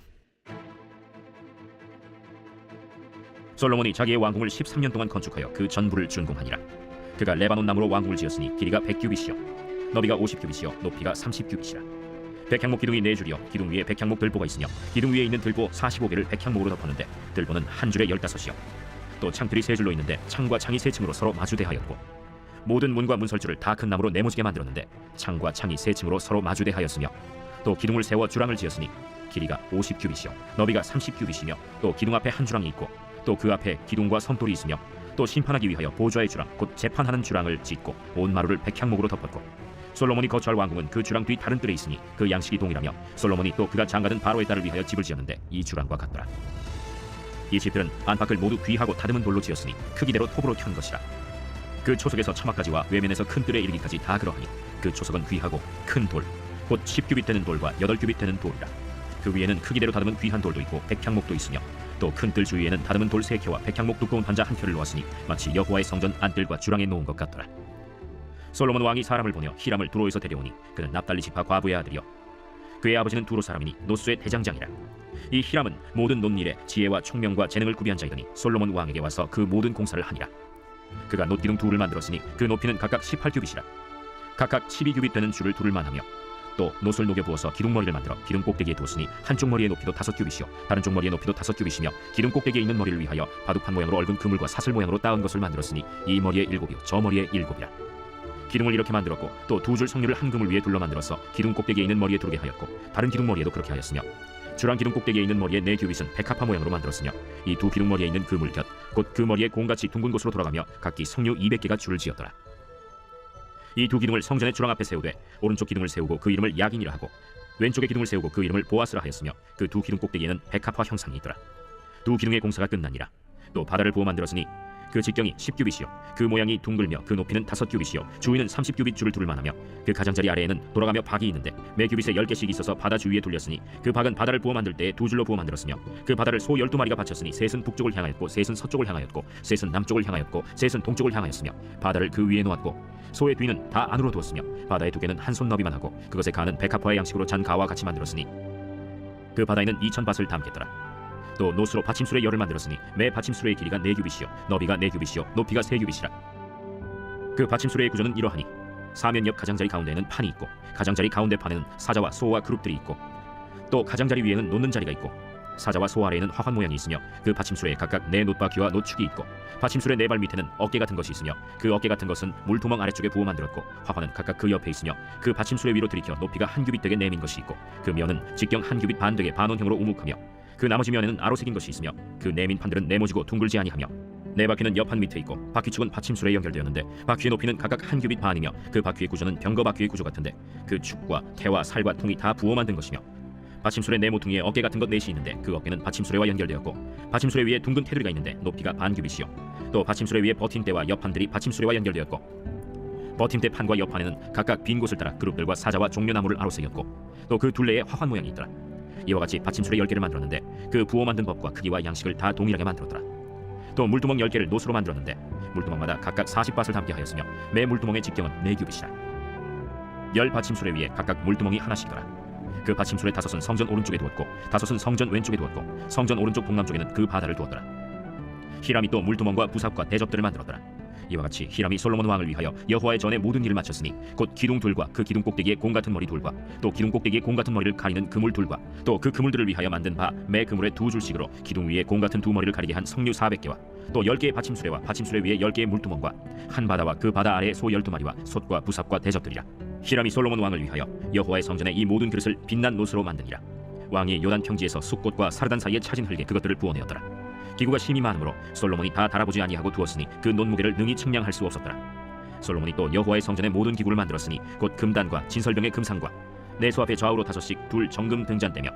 솔로몬이 자기의 왕궁을 13년 동안 건축하여 그 전부를 준공하니라. 그가 레바논 나무로 왕궁을 지었으니 길이가 100규빗이요 너비가 50규빗이요 높이가 30규빗이라. 백향목 기둥이 4줄이요 기둥 위에 백향목 들보가 있으며 기둥 위에 있는 들보 45개를 백향목으로 덮었는데 들보는 한 줄에 15이요 또 창틀이 3줄로 있는데 창과 창이 3층으로 서로 마주대하였고 모든 문과 문설주를 다 큰 나무로 네모지게 만들었는데 창과 창이 3층으로 서로 마주대하였으며 또 기둥을 세워 주랑을 지었으니 길이가 50규빗이요 너비가 30규빗이며 또 기둥 앞에 한 주랑이 있고 또 그 앞에 기둥과 섬돌이 있으며 또 심판하기 위하여 보좌의 주랑 곧 재판하는 주랑을 짓고 온 마루를 백향목으로 덮었고 솔로몬이 거처할 왕궁은 그 주랑 뒤 다른 뜰에 있으니 그 양식이 동일하며 솔로몬이 또 그가 장가든 바로의 딸을 위하여 집을 지었는데 이 주랑과 같더라. 이 집들은 안팎을 모두 귀하고 다듬은 돌로 지었으니 크기대로 톱으로 켠 것이라. 그 초석에서 처막까지와 외면에서 큰 뜰에 이르기까지 다 그러하니 그 초석은 귀하고 큰 돌 곧 10규빗 되는 돌과 8규빗 되는 돌이라. 그 위에는 크기대로 다듬은 귀한 돌도 있고 백향목도 있으며 또 큰 뜰 주위에는 다듬은 돌 3켜와 백향목 두꺼운 판자 1켜를 놓았으니 마치 여호와의 성전 안뜰과 주랑에 놓은 것 같더라. 솔로몬 왕이 사람을 보내어 히람을 두로에서 데려오니 그는 납달리 지파 과부의 아들이요 그의 아버지는 두로 사람이니 노스의 대장장이라. 이 히람은 모든 논일에 지혜와 총명과 재능을 구비한 자이더니 솔로몬 왕에게 와서 그 모든 공사를 하니라. 그가 놋기둥 둘을 만들었으니 그 높이는 각각 18규빗이라. 각각 12규빗 되는 줄을 둘을 만하며 또 놋을 녹여 부어서 기둥머리를 만들어 기둥 꼭대기에 두었으니 한쪽 머리의 높이도 5규빗이요 다른 쪽 머리의 높이도 5규빗이며 기둥 꼭대기에 있는 머리를 위하여 바둑판 모양으로 얽은 그물과 사슬 모양으로 따은 것을 만들었으니 이 머리에 7이요 저 머리에 7이라. 기둥을 이렇게 만들었고 또 2줄 석류를 한 그물 위에 둘러 만들어서 기둥 꼭대기에 있는 머리에 두르게 하였고 다른 기둥 머리에도 그렇게 하였으며 주랑 기둥 꼭대기에 있는 머리에 4규빗은 백합화 모양으로 만들었으며 이 두 기둥 머리에 있는 그물 곁 곧 그 머리에 공같이 둥근 곳으로 돌아가며 각기 석류 200개가 줄을 지었더라. 이 두 기둥을 성전의 주랑 앞에 세우되 오른쪽 기둥을 세우고 그 이름을 야긴이라 하고 왼쪽의 기둥을 세우고 그 이름을 보아스라 하였으며 그 두 기둥 꼭대기에는 백합화 형상이 있더라. 두 기둥의 공사가 끝나니라. 또 바다를 부어 만들었으니 그 직경이 10규빗이요 그 모양이 둥글며 그 높이는 5규빗이요 주위는 30규빗 줄을 두를 만하며 그 가장자리 아래에는 돌아가며 박이 있는데 매 규빗에 10개씩 있어서 바다 주위에 둘렸으니 그 박은 바다를 부어 만들 때에 2줄로 부어 만들었으며 그 바다를 소 12마리가 바쳤으니 셋은 북쪽을 향하였고 셋은 서쪽을 향하였고 셋은 남쪽을 향하였고 셋은 동쪽을 향하였으며 바다를 그 위에 놓았고 소의 뒤는 다 안으로 두었으며 바다의 두께는 한 손 너비만 하고 그것의 간은 백합화의 양식으로 잔 가와 같이 만들었으니 그 바다에는 2000밭을 담겠더라. 또 노스로 받침술의 열을 만들었으니 매 받침술의 길이가 4규빗이요 너비가 4규빗이요 높이가 3규빗이라. 그 받침술의 구조는 이러하니 사면 옆 가장자리 가운데에는 판이 있고 가장자리 가운데 판에는 사자와 소와 그룹들이 있고 또 가장자리 위에는 놓는 자리가 있고 사자와 소 아래에는 화환 모양이 있으며 그 받침술에 각각 4놋바퀴와 놋축이 있고 받침술의 4발 밑에는 어깨 같은 것이 있으며 그 어깨 같은 것은 물두멍 아래쪽에 부어 만들었고 화환은 각각 그 옆에 있으며 그 받침술의 위로 들이켜 높이가 한 규빗 되게 내민 것이 있고 그 면은 직경 한 규빗 반 되게 반원형으로 우묵하며 그 나머지 면에는 아로새긴 것이 있으며 그 내민 판들은 네모지고 둥글지 아니하며 4바퀴는 옆판 밑에 있고 바퀴축은 받침술에 연결되었는데 바퀴의 높이는 각각 한 규빗 반이며 그 바퀴의 구조는 병거 바퀴의 구조 같은데 그 축과 태와 살과 통이 다 부어 만든 것이며 받침술의 네 모퉁이에 어깨 같은 것 4이 있는데 그 어깨는 받침술에와 연결되었고 받침술의 위에 둥근 테두리가 있는데 높이가 반 규빗이요 또 받침술의 위에 버팀대와 옆판들이 받침술에와 연결되었고 버팀대 판과 옆판에는 각각 빈 곳을 따라 그룹들과 사자와 종려나무를 아로새겼고 또 그 둘레에 화환 모양이 있더라. 이와 같이 받침술의 10개를 만들었는데 그 부어 만든 법과 크기와 양식을 다 동일하게 만들었더라. 또 물두멍 10개를 노스로 만들었는데 물두멍마다 각각 40밭을 담게 하였으며 매 물두멍의 직경은 4규빗이라. 10 받침술의 위에 각각 물두멍이 하나씩이더라. 그 받침술의 5은 성전 오른쪽에 두었고 5은 성전 왼쪽에 두었고 성전 오른쪽 동남쪽에는 그 바다를 두었더라. 히람이 또 물두멍과 부삽과 대접들을 만들었더라. 이와 같이 히람이 솔로몬 왕을 위하여 여호와의 전에 모든 일을 마쳤으니 곧 기둥 둘과 그 기둥 꼭대기에 공 같은 머리 둘과 또 기둥 꼭대기에 공 같은 머리를 가리는 그물 둘과 또 그 그물들을 위하여 만든 바 매 그물에 2줄씩으로 기둥 위에 공 같은 두 머리를 가리게 한 석류 400개와 또 10개의 받침수레와 받침수레 위에 10개의 물두멍과 한 바다와 그 바다 아래에 소 12마리와 솥과 부삽과 대접들이라. 히람이 솔로몬 왕을 위하여 여호와의 성전에 이 모든 그릇을 빛난 노스로 만드니라. 왕이 요단 평지에서 숫꽃과 사르단 사이에 차진 흙에 그것들을 부어내었더라. 기구가 심히 많으므로 솔로몬이 다 달아보지 아니하고 두었으니 그 논무게를 능히 측량할 수 없었더라. 솔로몬이 또 여호와의 성전에 모든 기구를 만들었으니 곧 금단과 진설병의 금상과 내소 앞에 좌우로 5씩 둘 정금 등잔대며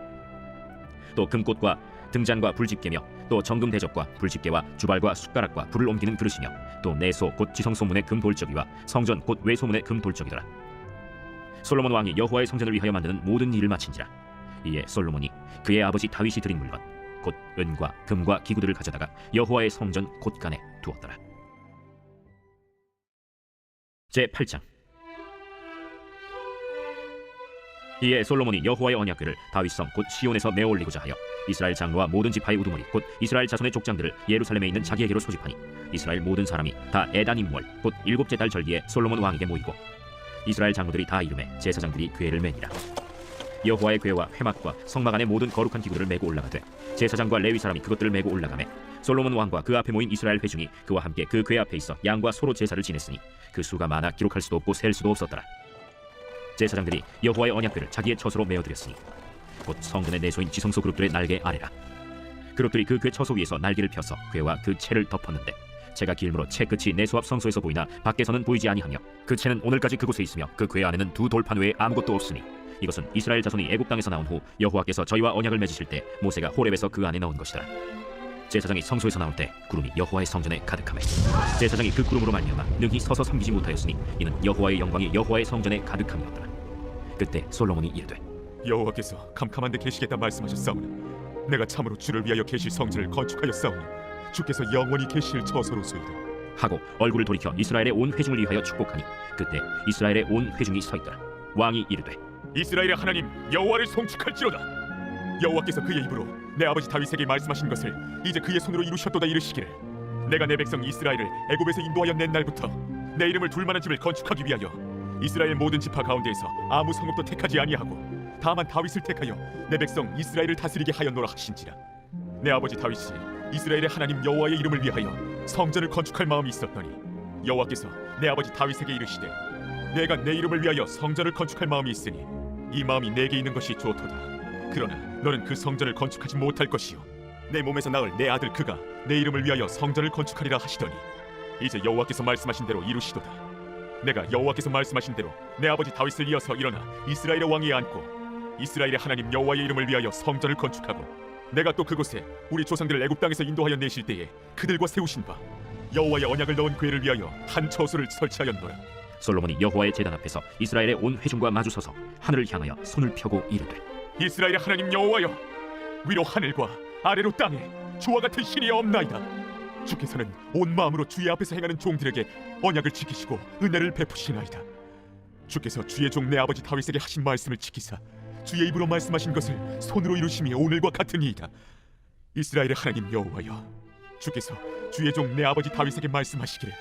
또 금꽃과 등잔과 불집게며 또 정금 대접과 불집게와 주발과 숟가락과 불을 옮기는 그릇이며 또 내소 곧 지성소문의 금 돌적이와 성전 곧 외소문의 금 돌적이더라. 솔로몬 왕이 여호와의 성전을 위하여 만드는 모든 일을 마친지라. 이에 솔로몬이 그의 아버지 다윗이 드린 물건 곧 은과 금과 기구들을 가져다가 여호와의 성전 곳간에 두었더라. 제8장. 이에 솔로몬이 여호와의 언약궤를 다윗성 곧 시온에서 메어 올리고자 하여 이스라엘 장로와 모든 지파의 우두머리 곧 이스라엘 자손의 족장들을 예루살렘에 있는 자기에게로 소집하니 이스라엘 모든 사람이 다 에단임월 곧 7째 달 절기에 솔로몬 왕에게 모이고 이스라엘 장로들이 다 이름에 제사장들이 궤를 매니라. 여호와의 궤와 회막과 성막 안의 모든 거룩한 기구들을 메고 올라가되 제사장과 레위 사람이 그것들을 메고 올라가매 솔로몬 왕과 그 앞에 모인 이스라엘 회중이 그와 함께 그 궤 앞에 있어 양과 소로 제사를 지냈으니 그 수가 많아 기록할 수도 없고 셀 수도 없었더라. 제사장들이 여호와의 언약궤를 자기의 처소로 메어드렸으니 곧 성전의 내소인 지성소 그룹들의 날개 아래라. 그룹들이 그 궤 처소 위에서 날개를 펴서 궤와 그 채를 덮었는데 채가 길므로 채 끝이 내소 앞 성소에서 보이나 밖에서는 보이지 아니하며 그 채는 오늘까지 그곳에 있으며 그 궤 안에는 두 돌판 외에 아무것도 없으니 이것은 이스라엘 자손이 애굽 땅에서 나온 후 여호와께서 저희와 언약을 맺으실 때 모세가 호렙에서 그 안에 넣은 것이라. 제사장이 성소에서 나올 때 구름이 여호와의 성전에 가득하매 제사장이 그 구름으로 말미암아 능히 서서 섬기지 못하였으니 이는 여호와의 영광이 여호와의 성전에 가득함이었더라. 그때 솔로몬이 이르되 여호와께서 캄캄한데 계시겠다 말씀하셨사오나 내가 참으로 주를 위하여 계실 성전을 건축하였사오니 주께서 영원히 계실 처소로소이다 하고 얼굴을 돌이켜 이스라엘의 온 회중을 위하여 축복하니 그때 이스라엘의 온 회중이 서 있더라. 왕이 이르되 이스라엘의 하나님 여호와를 송축할지로다. 여호와께서 그의 입으로 내 아버지 다윗에게 말씀하신 것을 이제 그의 손으로 이루셨도다 이르시기를 내가 내 백성 이스라엘을 애굽에서 인도하여 낸 날부터 내 이름을 둘 만한 집을 건축하기 위하여 이스라엘 모든 지파 가운데에서 아무 성읍도 택하지 아니하고 다만 다윗을 택하여 내 백성 이스라엘을 다스리게 하였노라 하신지라. 내 아버지 다윗이 이스라엘의 하나님 여호와의 이름을 위하여 성전을 건축할 마음이 있었더니 여호와께서 내 아버지 다윗에게 이르시되 내가 내 이름을 위하여 성전을 건축할 마음이 있으니 이 마음이 내게 있는 것이 좋도다. 그러나 너는 그 성전을 건축하지 못할 것이요 내 몸에서 낳을 내 아들 그가 내 이름을 위하여 성전을 건축하리라 하시더니 이제 여호와께서 말씀하신 대로 이루시도다. 내가 여호와께서 말씀하신 대로 내 아버지 다윗을 이어서 일어나 이스라엘의 왕위에 앉고 이스라엘의 하나님 여호와의 이름을 위하여 성전을 건축하고 내가 또 그곳에 우리 조상들을 애굽 땅에서 인도하여 내실 때에 그들과 세우신 바 여호와의 언약을 넣은 궤를 위하여 한 처소를 설치하였노라. 솔로몬이 여호와의 제단 앞에서 이스라엘의 온 회중과 마주서서 하늘을 향하여 손을 펴고 이르되 이스라엘의 하나님 여호와여 위로 하늘과 아래로 땅에 주와 같은 신이 없나이다. 주께서는 온 마음으로 주의 앞에서 행하는 종들에게 언약을 지키시고 은혜를 베푸시나이다. 주께서 주의 종 내 아버지 다윗에게 하신 말씀을 지키사 주의 입으로 말씀하신 것을 손으로 이루심이 오늘과 같으니이다. 이스라엘의 하나님 여호와여 주께서 주의 종 내 아버지 다윗에게 말씀하시기를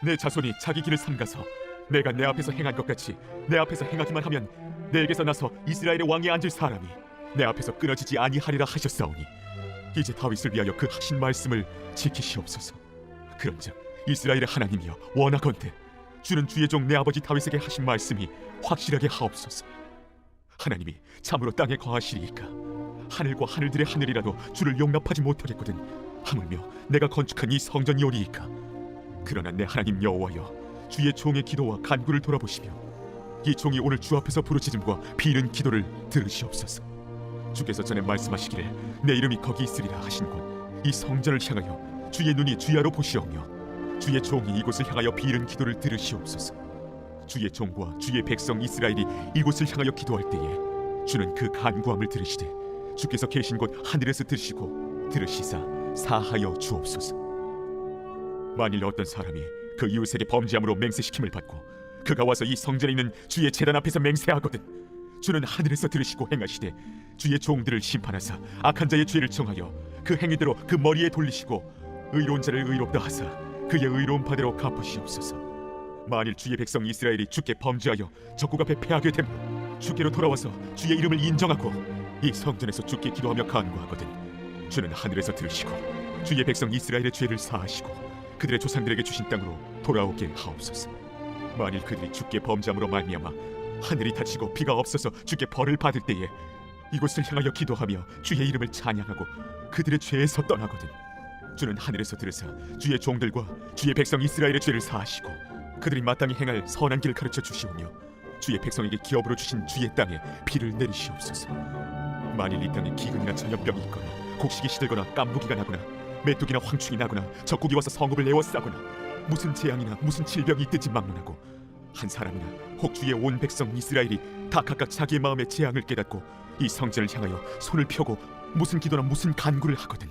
내 자손이 자기 길을 삼가서 내가 내 앞에서 행한 것 같이 내 앞에서 행하기만 하면 내게서 나서 이스라엘의 왕에 앉을 사람이 내 앞에서 끊어지지 아니하리라 하셨사오니 이제 다윗을 위하여 그 하신 말씀을 지키시옵소서. 그런즉 이스라엘의 하나님이여 원하건대 주는 주의 종 내 아버지 다윗에게 하신 말씀이 확실하게 하옵소서. 하나님이 참으로 땅에 거하시리이까 하늘과 하늘들의 하늘이라도 주를 용납하지 못하겠거든 하물며 내가 건축한 이 성전이오리이까. 그러나 내 하나님 여호와여 주의 종의 기도와 간구를 돌아보시며 이 종이 오늘 주 앞에서 부르짖음과 비는 기도를 들으시옵소서. 주께서 전에 말씀하시기를 내 이름이 거기 있으리라 하신 곳 이 성전을 향하여 주의 눈이 주야로 보시오며 주의 종이 이곳을 향하여 비는 기도를 들으시옵소서. 주의 종과 주의 백성 이스라엘이 이곳을 향하여 기도할 때에 주는 그 간구함을 들으시되 주께서 계신 곳 하늘에서 들으시고 들으시사 사하여 주옵소서. 만일 어떤 사람이 그 이웃에게 범죄함으로 맹세시킴을 받고 그가 와서 이 성전에 있는 주의 제단 앞에서 맹세하거든 주는 하늘에서 들으시고 행하시되 주의 종들을 심판하사 악한 자의 죄를 정하여 그 행위대로 그 머리에 돌리시고 의로운 자를 의롭다 하사 그의 의로운 바대로 갚으시옵소서. 만일 주의 백성 이스라엘이 주께 범죄하여 적국 앞에 패하게 되면 주께로 돌아와서 주의 이름을 인정하고 이 성전에서 주께 기도하며 간구하거든 주는 하늘에서 들으시고 주의 백성 이스라엘의 죄를 사하시고 그들의 조상들에게 주신 땅으로 돌아오게 하옵소서. 만일 그들이 주께 범죄함으로 말미암아 하늘이 닫히고 비가 없어서 주께 벌을 받을 때에 이곳을 향하여 기도하며 주의 이름을 찬양하고 그들의 죄에서 떠나거든 주는 하늘에서 들으사 주의 종들과 주의 백성 이스라엘의 죄를 사하시고 그들이 마땅히 행할 선한 길을 가르쳐 주시오며 주의 백성에게 기업으로 주신 주의 땅에 비를 내리시옵소서. 만일 이 땅에 기근이나 전염병이 있거나 곡식이 시들거나 깐부기가 나거나 메뚜기나 황충이 나거나 적국이 와서 성읍을 에워싸거나 무슨 재앙이나 무슨 질병이 있든지 막론하고 한 사람이나 혹 주의 온 백성 이스라엘이 다 각각 자기의 마음의 재앙을 깨닫고 이 성전을 향하여 손을 펴고 무슨 기도나 무슨 간구를 하거든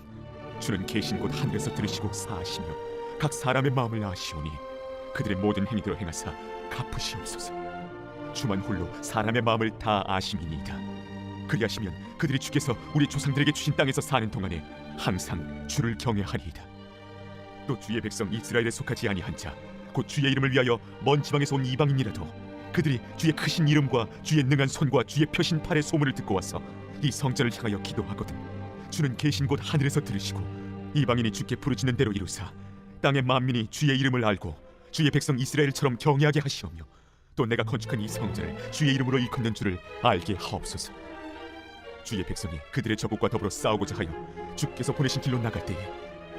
주는 계신 곳 하늘에서 들으시고 사하시며 각 사람의 마음을 아시오니 그들의 모든 행위대로 행하사 갚으시옵소서. 주만 홀로 사람의 마음을 다 아심이니이다. 그리하시면 그들이 주께서 우리 조상들에게 주신 땅에서 사는 동안에 항상 주를 경외하리이다. 또 주의 백성 이스라엘에 속하지 아니한 자 곧 주의 이름을 위하여 먼 지방에서 온 이방인이라도 그들이 주의 크신 이름과 주의 능한 손과 주의 펴신 팔의 소문을 듣고 와서 이 성전을 향하여 기도하거든 주는 계신 곳 하늘에서 들으시고 이방인이 주께 부르짖는 대로 이루사 땅의 만민이 주의 이름을 알고 주의 백성 이스라엘처럼 경외하게 하시오며 또 내가 건축한 이 성전을 주의 이름으로 일컫는 줄을 알게 하옵소서. 주의 백성이 그들의 적국과 더불어 싸우고자 하여 주께서 보내신 길로 나갈 때에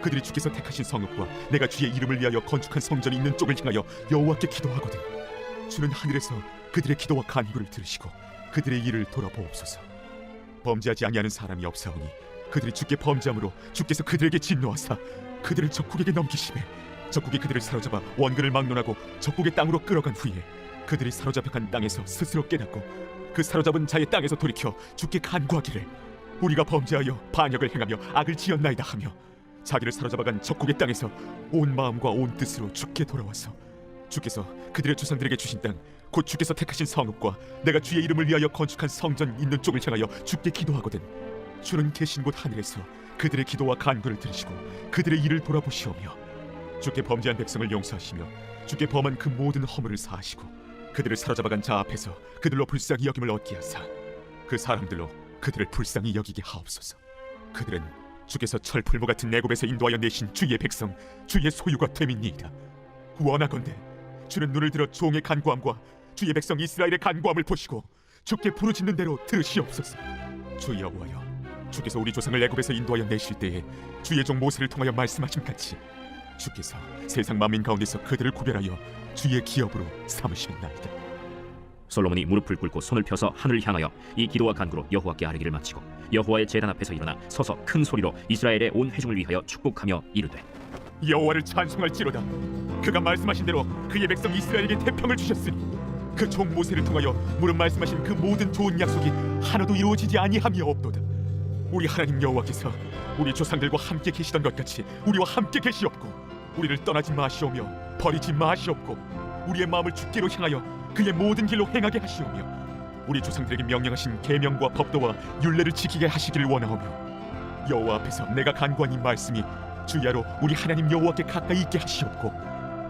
그들이 주께서 택하신 성읍과 내가 주의 이름을 위하여 건축한 성전이 있는 쪽을 향하여 여호와께 기도하거든 주는 하늘에서 그들의 기도와 간구를 들으시고 그들의 일을 돌아보옵소서. 범죄하지 아니하는 사람이 없사오니 그들이 주께 범죄함으로 주께서 그들에게 진노하사 그들을 적국에게 넘기시매 적국이 그들을 사로잡아 원근을 막론하고 적국의 땅으로 끌어간 후에 그들이 사로잡혀간 땅에서 스스로 깨닫고 그 사로잡은 자의 땅에서 돌이켜 주께 간구하기를 우리가 범죄하여 반역을 행하며 악을 지었나이다 하며 자기를 사로잡아간 적국의 땅에서 온 마음과 온 뜻으로 주께 돌아와서 주께서 그들의 조상들에게 주신 땅 곧 주께서 택하신 성읍과 내가 주의 이름을 위하여 건축한 성전 있는 쪽을 향하여 주께 기도하거든 주는 계신 곳 하늘에서 그들의 기도와 간구를 들으시고 그들의 일을 돌아보시오며 주께 범죄한 백성을 용서하시며 주께 범한 그 모든 허물을 사하시고 그들을 사로잡아간 자 앞에서 그들로 불쌍히 여김을 얻게 하사 그 사람들로 그들을 불쌍히 여기게 하옵소서. 그들은 주께서 철풀무 같은 애굽에서 인도하여 내신 주의 백성 주의 소유가 됨이니이다. 원하건대 주는 눈을 들어 종의 간구함과 주의 백성 이스라엘의 간구함을 보시고 주께 부르짖는 대로 들으시옵소서. 주 여호와여 주께서 우리 조상을 애굽에서 인도하여 내실 때에 주의 종 모세를 통하여 말씀하신 같이 주께서 세상 만민 가운데서 그들을 구별하여 주의 기업으로 삼으셨나이다. 솔로몬이 무릎을 꿇고 손을 펴서 하늘을 향하여 이 기도와 간구로 여호와께 아뢰기를 마치고 여호와의 제단 앞에서 일어나 서서 큰 소리로 이스라엘의 온 회중을 위하여 축복하며 이르되 여호와를 찬송할지로다. 그가 말씀하신 대로 그의 백성 이스라엘에게 태평을 주셨으니 그 종 모세를 통하여 무릇 말씀하신 그 모든 좋은 약속이 하나도 이루어지지 아니함이 없도다. 우리 하나님 여호와께서 우리 조상들과 함께 계시던 것 같이 우리와 함께 계시옵고 우리를 떠나지 마시오며 버리지 마시옵고 우리의 마음을 주께로 향하여 그의 모든 길로 행하게 하시오며 우리 조상들에게 명령하신 계명과 법도와 율례를 지키게 하시기를 원하오며 여호와 앞에서 내가 간구한 이 말씀이 주야로 우리 하나님 여호와께 가까이 있게 하시옵고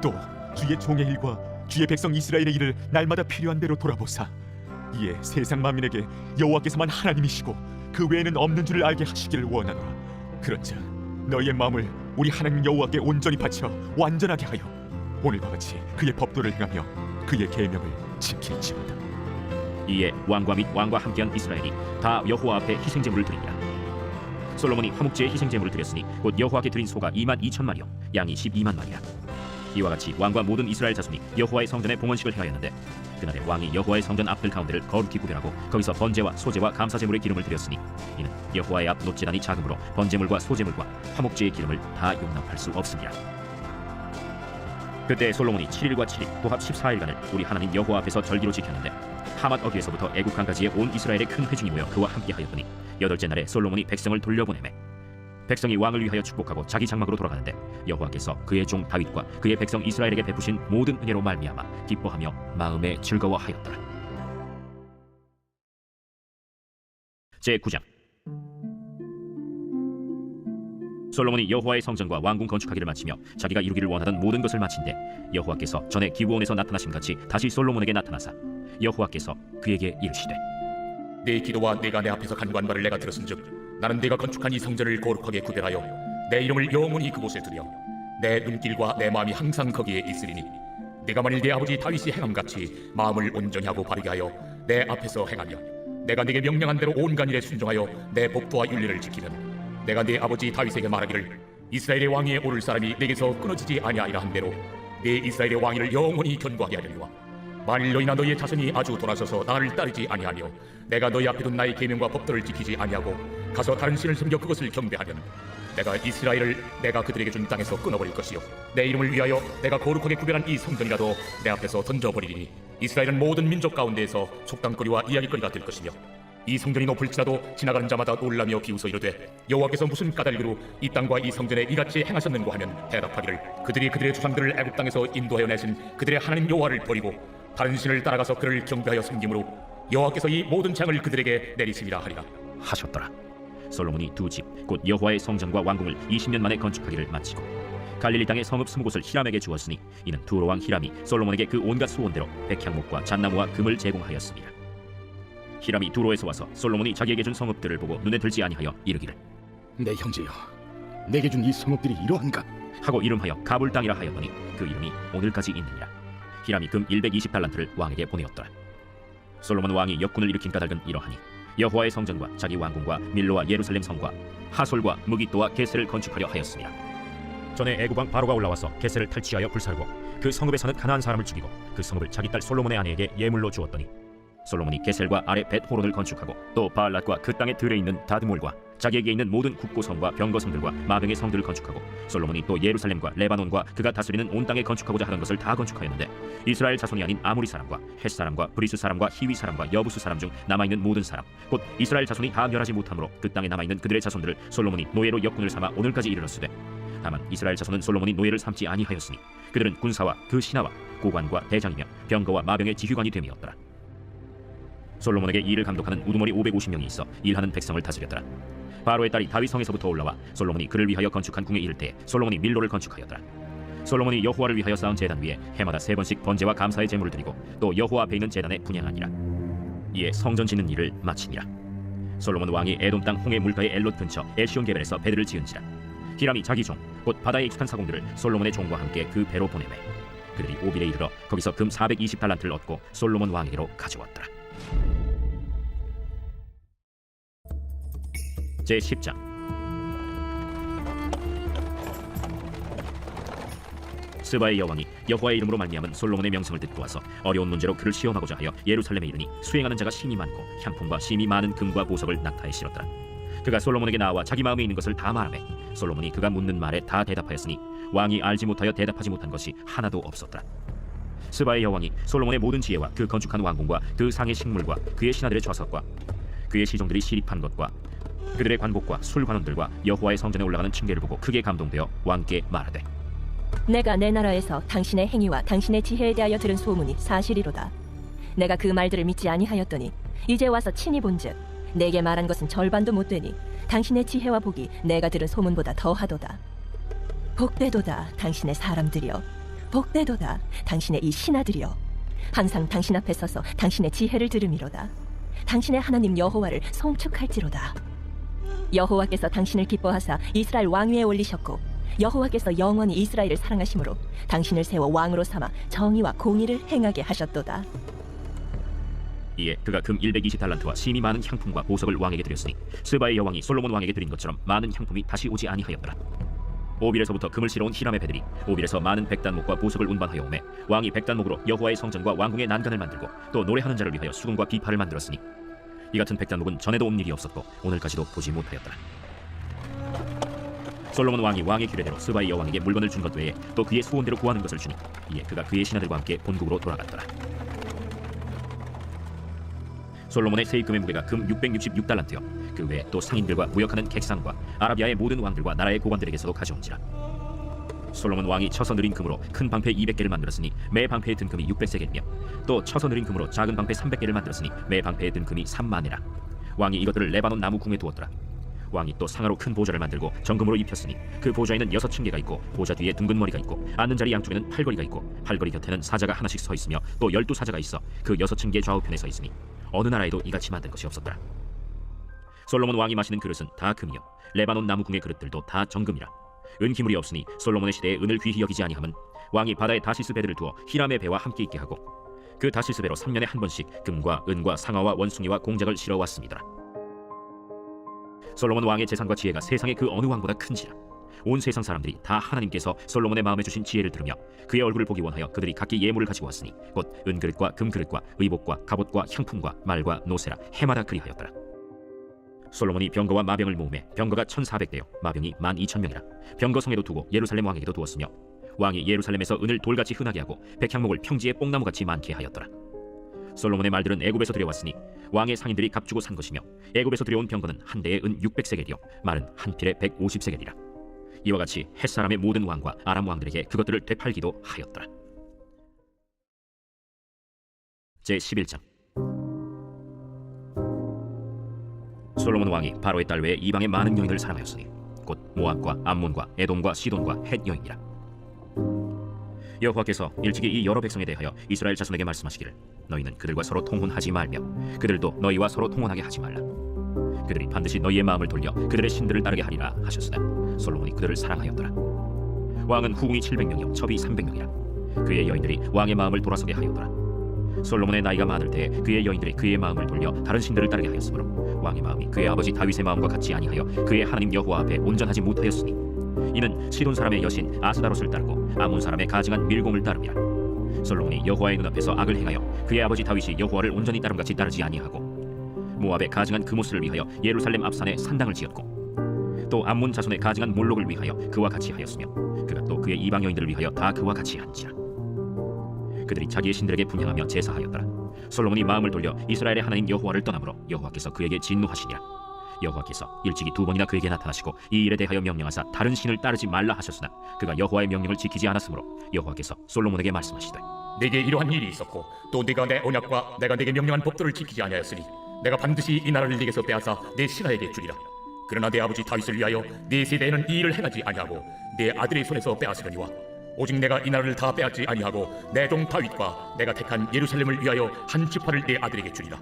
또 주의 종의 일과 주의 백성 이스라엘의 일을 날마다 필요한 대로 돌아보사 이에 세상 만민에게 여호와께서만 하나님이시고 그 외에는 없는 줄을 알게 하시기를 원하노라. 그런즉 너희의 마음을 우리 하나님 여호와께 온전히 바쳐 완전하게 하여 오늘과 같이 그의 법도를 행하며 그의 계명을 지킬지어다. 이에 왕과 및 왕과 함께한 이스라엘이 다 여호와 앞에 희생제물을 드리니라. 솔로몬이 화목제의 희생제물을 드렸으니 곧 여호와께 드린 소가 22,000마리요 양이 12만 마리라. 이와 같이 왕과 모든 이스라엘 자손이 여호와의 성전에 봉헌식을 행하였는데 그날에 왕이 여호와의 성전 앞들 가운데를 거룩히 구별하고 거기서 번제와 소제와 감사제물의 기름을 드렸으니 이는 여호와의 앞 놋제단이 작음으로 번제물과 소제물과 화목제의 기름을 다 용납할 수 없습니다. 그때 솔로몬이 7일과 7일 도합 14일간을 우리 하나님 여호와 앞에서 절기로 지켰는데 하맛 어귀에서부터 애국 강까지의 온 이스라엘의 큰 회중이 모여 그와 함께하였더니 8째 날에 솔로몬이 백성을 돌려보내매 백성이 왕을 위하여 축복하고 자기 장막으로 돌아가는데 여호와께서 그의 종 다윗과 그의 백성 이스라엘에게 베푸신 모든 은혜로 말미암아 기뻐하며 마음에 즐거워하였더라. 제 9장 솔로몬이 여호와의 성전과 왕궁 건축하기를 마치며 자기가 이루기를 원하던 모든 것을 마친데 여호와께서 전에 기브온에서 나타나심 같이 다시 솔로몬에게 나타나사 여호와께서 그에게 이르시되 네 기도와 네가 내 앞에서 간구한 바를 내가 들었은즉 나는 네가 건축한 이 성전을 거룩하게 구별하여 내 이름을 영원히 그곳에 두려 내 눈길과 내 마음이 항상 거기에 있으리니 네가 만일 네 아버지 다윗이 행함같이 마음을 온전히 하고 바르게 하여 내 앞에서 행하며 내가 네게 명령한 대로 온갖 일에 순종하여 내 법도와 윤리를 지키면 내가 네 아버지 다윗에게 말하기를 이스라엘의 왕위에 오를 사람이 네게서 끊어지지 아니하리라 한 대로 네 이스라엘의 왕위를 영원히 견고하게 하려니와 만일 너희나 너희의 자손이 아주 돌아서서 나를 따르지 아니하며 내가 너희 앞에 둔 나의 계명과 법도를 지키지 아니하고 가서 다른 신을 섬겨 그것을 경배하면 내가 이스라엘을 내가 그들에게 준 땅에서 끊어버릴 것이요 내 이름을 위하여 내가 거룩하게 구별한 이 성전이라도 내 앞에서 던져버리리니 이스라엘은 모든 민족 가운데에서 속담거리와 이야기거리가 될 것이며 이 성전이 높을지라도 지나가는 자마다 놀라며 비웃어 이르되 여호와께서 무슨 까닭으로 이 땅과 이 성전에 이같이 행하셨는고 하면 대답하기를 그들이 그들의 조상들을 애굽 땅에서 인도하여 내신 그들의 하나님 여호와를 버리고 다른 신을 따라가서 그를 경배하여 섬김으로 여호와께서 이 모든 재앙을 그들에게 내리심이라 하리라 하셨더라. 솔로몬이 두 집 곧 여호와의 성전과 왕궁을 20년 만에 건축하기를 마치고 갈릴리 땅의 성읍 20곳을 히람에게 주었으니 이는 두로 왕 히람이 솔로몬에게 그 온갖 수원대로 백향목과 잣나무와 금을 제공하였습니다. 히람이 두로에서 와서 솔로몬이 자기에게 준 성읍들을 보고 눈에 들지 아니하여 이르기를 내 형제여, 내게 준 이 성읍들이 이러한가? 하고 이름하여 가불 땅이라 하였더니 그 이름이 오늘까지 있느니라. 히람이 금 120달란트를 왕에게 보내었더라. 솔로몬 왕이 역군을 일으킨 까닭은 이러하니 여호와의 성전과 자기 왕궁과 밀로와 예루살렘 성과 하솔과 무깃도와 게셀을 건축하려 하였습니다. 전에 애굽 왕 바로가 올라와서 게셀을 탈취하여 불살고 그 성읍에 사는 가나안 사람을 죽이고 그 성읍을 자기 딸 솔로몬의 아내에게 예물로 주었더니 솔로몬이 게셀과 아래 벳호론을 건축하고 또 바알랏과 그 땅에 들에 있는 다드몰과 자기에게 있는 모든 국고성과 병거성들과 마병의 성들을 건축하고 솔로몬이 또 예루살렘과 레바논과 그가 다스리는 온 땅에 건축하고자 하던 것을 다 건축하였는데 이스라엘 자손이 아닌 아무리 사람과 헷 사람과 브리스 사람과 히위 사람과 여부수 사람 중 남아있는 모든 사람 곧 이스라엘 자손이 다 멸하지 못함으로 그 땅에 남아있는 그들의 자손들을 솔로몬이 노예로 역군을 삼아 오늘까지 이르렀으되 다만 이스라엘 자손은 솔로몬이 노예를 삼지 아니하였으니 그들은 군사와 그 신하와 고관과 대장이며 병거와 마병의 지휘관이 됨이었더라. 솔로몬에게 일을 감독하는 우두머리 550명이 있어 일하는 백성을 다스렸더라. 바로의 딸이 다윗 성에서부터 올라와 솔로몬이 그를 위하여 건축한 궁에 이를 때에 솔로몬이 밀로를 건축하였더라. 솔로몬이 여호와를 위하여 쌓은 제단 위에 해마다 3번씩 번제와 감사의 제물을 드리고 또 여호와 앞에 있는 제단에 분향하니라. 이에 성전 짓는 일을 마치니라. 솔로몬 왕이 에돔 땅 홍해 물가의 엘롯 근처 에시온게벨에서 배들을 지은지라. 히람이 자기 종 곧 바다에 익숙한 사공들을 솔로몬의 종과 함께 그 배로 보내매 그들이 오빌에 이르러 거기서 금 420달란트를 얻고 솔로몬 왕에게로 가져왔더라. 제10장 스바의 여왕이 여호와의 이름으로 말미암은 솔로몬의 명성을 듣고 와서 어려운 문제로 그를 시험하고자 하여 예루살렘에 이르니 수행하는 자가 심히 많고 향품과 심히 많은 금과 보석을 낙타에 실었더라. 그가 솔로몬에게 나와 자기 마음에 있는 것을 다 말하매 솔로몬이 그가 묻는 말에 다 대답하였으니 왕이 알지 못하여 대답하지 못한 것이 하나도 없었더라. 스바의 여왕이 솔로몬의 모든 지혜와 그 건축한 왕궁과 그 상의 식물과 그의 신하들의 좌석과 그의 시종들이 시립한 것과 그들의 관복과 술관원들과 여호와의 성전에 올라가는 층계를 보고 크게 감동되어 왕께 말하되 내가 내 나라에서 당신의 행위와 당신의 지혜에 대하여 들은 소문이 사실이로다. 내가 그 말들을 믿지 아니하였더니 이제 와서 친히 본즉 내게 말한 것은 절반도 못되니 당신의 지혜와 복이 내가 들은 소문보다 더하도다. 복되도다 당신의 사람들이여, 복되도다 당신의 이 신하들이여. 항상 당신 앞에 서서 당신의 지혜를 들음이로다. 당신의 하나님 여호와를 송축할지로다. 여호와께서 당신을 기뻐하사 이스라엘 왕위에 올리셨고 여호와께서 영원히 이스라엘을 사랑하심으로 당신을 세워 왕으로 삼아 정의와 공의를 행하게 하셨도다. 이에 그가 금 120달란트와 심히 많은 향품과 보석을 왕에게 드렸으니 스바의 여왕이 솔로몬 왕에게 드린 것처럼 많은 향품이 다시 오지 아니하였더라. 오빌에서부터 금을 실어온 히람의 배들이 오빌에서 많은 백단목과 보석을 운반하여 오매 왕이 백단목으로 여호와의 성전과 왕궁의 난간을 만들고 또 노래하는 자를 위하여 수금과 비파를 만들었으니 이 같은 백단목은 전에도 온 일이 없었고 오늘까지도 보지 못하였더라. 솔로몬 왕이 왕의 규례대로 스바의 여왕에게 물건을 준 것 외에 또 그의 소원대로 구하는 것을 주니 이에 그가 그의 신하들과 함께 본국으로 돌아갔더라. 솔로몬의 세입금의 무게가 금 666달란트여 그 외에 또 상인들과 무역하는 객상과 아라비아의 모든 왕들과 나라의 고관들에게서도 가져온지라. 솔로몬 왕이 쳐서 느린 금으로 큰 방패 200개를 만들었으니 매 방패에 든 금이 600세겔이며 또 쳐서 느린 금으로 작은 방패 300개를 만들었으니 매 방패에 든 금이 3만회라. 왕이 이것들을 레바논 나무 궁에 두었더라. 왕이 또 상하로 큰 보좌를 만들고 정금으로 입혔으니 그 보좌에는 6층계가 있고 보좌 뒤에 둥근 머리가 있고 앉는 자리 양쪽에는 팔걸이가 있고 팔걸이 곁에는 사자가 하나씩 서 있으며 또 12사자가 있어 그 6층계 좌우편에 서 있으니 어느 나라에도 이같이 만든 것이 없었더라. 솔로몬 왕이 마시는 그릇은 다 금이요 레바논 나무궁의 그릇들도 다 정금이라. 은기물이 없으니 솔로몬의 시대에 은을 귀히 여기지 아니함은 왕이 바다에 다시스 배들을 두어 히람의 배와 함께 있게 하고 그 다시스 배로 3년에 한 번씩 금과 은과 상아와 원숭이와 공작을 실어 왔습니다. 솔로몬 왕의 재산과 지혜가 세상의 그 어느 왕보다 큰지라. 온 세상 사람들이 다 하나님께서 솔로몬의 마음에 주신 지혜를 들으며 그의 얼굴을 보기 원하여 그들이 각기 예물을 가지고 왔으니 곧 은그릇과 금그릇과 의복과 갑옷과 향품과 말과 노새라 해마다 그리하였더라. 솔로몬이 병거와 마병을 모으매 병거가 1,400대요 마병이 12,000명이라. 병거성에도 두고 예루살렘 왕에게도 두었으며 왕이 예루살렘에서 은을 돌같이 흔하게 하고 백향목을 평지에 뽕나무같이 많게 하였더라. 솔로몬의 말들은 애굽에서 들여왔으니 왕의 상인들이 값주고 산 것이며 애굽에서 들여온 병거는 한 대에 은 600세겔이요 말은 한 필에 150세겔이라. 이와 같이 헷사람의 모든 왕과 아람 왕들에게 그것들을 되팔기도 하였더라. 제11장. 솔로몬 왕이 바로의 딸 외에 이방의 많은 여인을 사랑하였으니 곧 모압과 암몬과 에돔과 시돈과 헷 여인이라. 여호와께서 일찍이 이 여러 백성에 대하여 이스라엘 자손에게 말씀하시기를 너희는 그들과 서로 통혼하지 말며 그들도 너희와 서로 통혼하게 하지 말라. 그들이 반드시 너희의 마음을 돌려 그들의 신들을 따르게 하리라 하셨으나 솔로몬이 그들을 사랑하였더라. 왕은 후궁이 700명이요 첩이 300명이라. 그의 여인들이 왕의 마음을 돌아서게 하였더라. 솔로몬의 나이가 많을 때에 그의 여인들이 그의 마음을 돌려 다른 신들을 따르게 하였으므로 왕의 마음이 그의 아버지 다윗의 마음과 같지 아니하여 그의 하나님 여호와 앞에 온전하지 못하였으니 이는 시돈 사람의 여신 아스다롯을 따르고 아몬 사람의 가증한 밀공을 따름이라. 솔로몬이 여호와의 눈앞에서 악을 행하여 그의 아버지 다윗이 여호와를 온전히 따름같이 따르지 아니하고 모압의 가증한 그모스를 위하여 예루살렘 앞산에 산당을 지었고 또 암몬 자손의 가증한 몰록을 위하여 그와 같이 하였으며 그가 또 그의 이방 여인들을 위하여 다 그와 같이 한지라. 그들이 자기의 신들에게 분향하며 제사하였더라. 솔로몬이 마음을 돌려 이스라엘의 하나님 여호와를 떠나므로 여호와께서 그에게 진노하시니라. 여호와께서 일찍이 2번이나 그에게 나타나시고 이 일에 대하여 명령하사 다른 신을 따르지 말라 하셨으나 그가 여호와의 명령을 지키지 않았으므로 여호와께서 솔로몬에게 말씀하시되 내게 이러한 일이 있었고 또 네가 내 언약과 내가 네게 명령한 법도를 지키지 아니하였으니 내가 반드시 이 나라를 네게서 빼앗아 내 신하에게 주리라. 그러나 내 아버지 다윗을 위하여 네 세대에는 이 일을 행하지 아니하고 내 아들의 손에서 빼앗으려니와 오직 내가 이 나라를 다 빼앗지 아니하고 내 종 다윗과 내가 택한 예루살렘을 위하여 한 지파를 내 아들에게 주리라.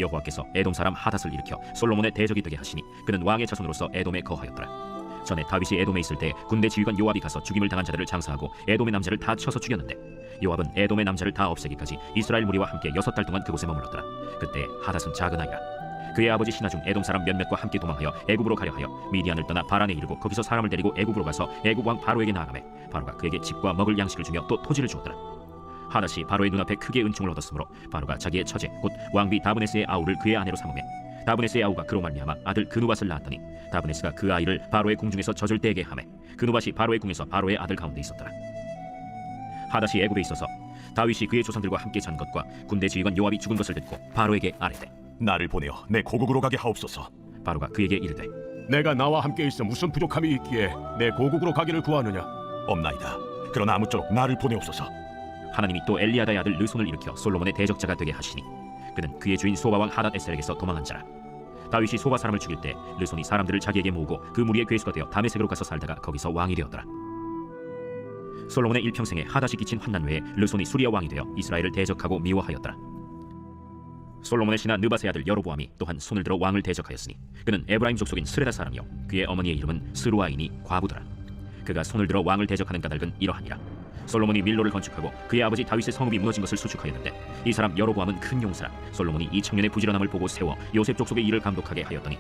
여호와께서 에돔 사람 하닷을 일으켜 솔로몬의 대적이 되게 하시니 그는 왕의 자손으로서 에돔에 거하였더라. 전에 다윗이 에돔에 있을 때 군대 지휘관 요압이 가서 죽임을 당한 자들을 장사하고 에돔의 남자를 다 쳐서 죽였는데 요압은 에돔의 남자를 다 없애기까지 이스라엘 무리와 함께 6달 동안 그곳에 머물렀더라. 그때 하닷은 작은 아이라. 그의 아버지 신하 중 에돔 사람 몇몇과 함께 도망하여 애굽으로 가려 하여 미디안을 떠나 바란에 이르고 거기서 사람을 데리고 애굽으로 가서 애굽 왕 바로에게 나아가매 바로가 그에게 집과 먹을 양식을 주며 또 토지를 주었더라. 하닷이 바로의 눈앞에 크게 은총을 얻었으므로 바로가 자기의 처제 곧 왕비 다브네스의 아우를 그의 아내로 삼으매 다브네스의 아우가 그로 말미암아 아들 그누밧을 낳았더니 다브네스가 그 아이를 바로의 궁중에서 젖을 떼게 하매 그누밧이 바로의 궁에서 바로의 아들 가운데 있었더라. 하닷이 애굽에 있어서 다윗이 그의 조상들과 함께 잔 것과 군대 지휘관 요압이 죽은 것을 듣고 바로에게 아뢰되 나를 보내어 내 고국으로 가게 하옵소서. 바로가 그에게 이르되 내가 나와 함께 있어 무슨 부족함이 있기에 내 고국으로 가기를 구하느냐? 없나이다. 그러나 아무쪼록 나를 보내옵소서. 하나님이 또 엘리야다의 아들 르손을 일으켜 솔로몬의 대적자가 되게 하시니 그는 그의 주인 소바왕 하닷 에셀에게서 도망한 자라. 다윗이 소바 사람을 죽일 때 르손이 사람들을 자기에게 모으고 그 무리의 괴수가 되어 다메섹으로 가서 살다가 거기서 왕이 되었더라. 솔로몬의 일평생에 하닷이 끼친 환난 외에 르손이 수리아 왕이 되어 이스라엘을 대적하고 미워하였더라. 솔로몬의 신하 느밧의 아들 여로보암이 또한 손을 들어 왕을 대적하였으니 그는 에브라임 족속인 스레다 사람이요 그의 어머니의 이름은 스루아이니 과부더라. 그가 손을 들어 왕을 대적하는 까닭은 이러하니라. 솔로몬이 밀로를 건축하고 그의 아버지 다윗의 성읍이 무너진 것을 수축하였는데 이 사람 여로보암은 큰 용사라. 솔로몬이 이 청년의 부지런함을 보고 세워 요셉 족속의 일을 감독하게 하였더니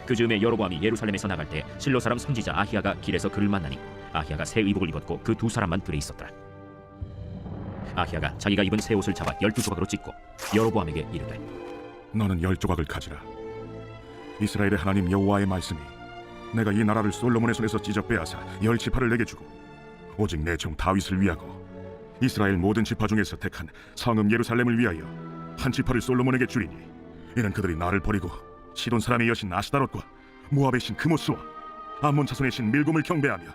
그 즈음에 여로보암이 예루살렘에서 나갈 때 실로 사람 선지자 아히야가 길에서 그를 만나니 아히야가 새 의복을 입었고 그 두 사람만 들에 있었더라. 아히야가 자기가 입은 새 옷을 잡아 12조각으로 찢고 여로보암에게 이르되 너는 10조각을 가지라. 이스라엘의 하나님 여호와의 말씀이 내가 이 나라를 솔로몬의 손에서 찢어 빼앗아 10지파를 내게 주고 오직 내 종 다윗을 위하고 이스라엘 모든 지파 중에서 택한 성읍 예루살렘을 위하여 한 지파를 솔로몬에게 주리니 이는 그들이 나를 버리고 시돈 사람의 여신 아스다롯과 모압의 신 그모스와 암몬 자손의 신 밀곰을 경배하며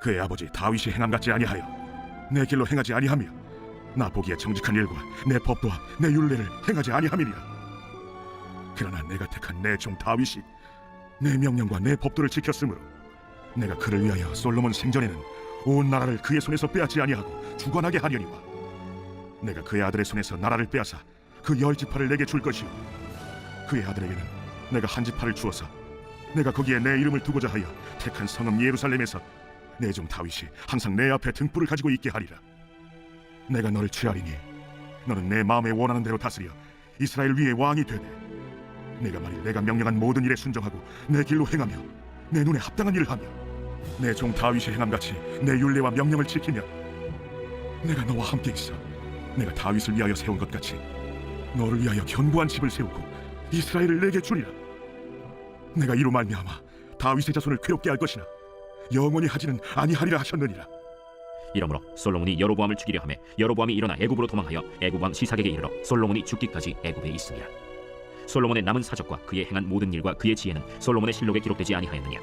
그의 아버지 다윗이 행함 같지 아니하여 내 길로 행하지 아니하며 나 보기에 정직한 일과 내 법도와 내 율례를 행하지 아니함이니라. 그러나 내가 택한 내 종 다윗이 내 명령과 내 법도를 지켰으므로 내가 그를 위하여 솔로몬 생전에는 온 나라를 그의 손에서 빼앗지 아니하고 주관하게 하려니와 내가 그의 아들의 손에서 나라를 빼앗아 그 10지파를 내게 줄 것이요 그의 아들에게는 내가 한 지파를 주어서 내가 거기에 내 이름을 두고자 하여 택한 성읍 예루살렘에서 내 종 다윗이 항상 내 앞에 등불을 가지고 있게 하리라. 내가 너를 취하리니 너는 내 마음에 원하는 대로 다스려 이스라엘 위에 왕이 되되 내가 만일 내가 명령한 모든 일에 순종하고 내 길로 행하며 내 눈에 합당한 일을 하며 내 종 다윗이 행함같이 내 율례와 명령을 지키며 내가 너와 함께 있어 내가 다윗을 위하여 세운 것 같이 너를 위하여 견고한 집을 세우고 이스라엘을 내게 주리라. 내가 이로 말미암아 다윗의 자손을 괴롭게 할 것이나 영원히 하지는 아니하리라 하셨느니라. 이러므로 솔로몬이 여로보암을 죽이려 하매 여로보암이 일어나 애굽으로 도망하여 애굽 왕 시삭에게 이르러 솔로몬이 죽기까지 애굽에 있으니라. 솔로몬의 남은 사적과 그의 행한 모든 일과 그의 지혜는 솔로몬의 실록에 기록되지 아니하였느냐.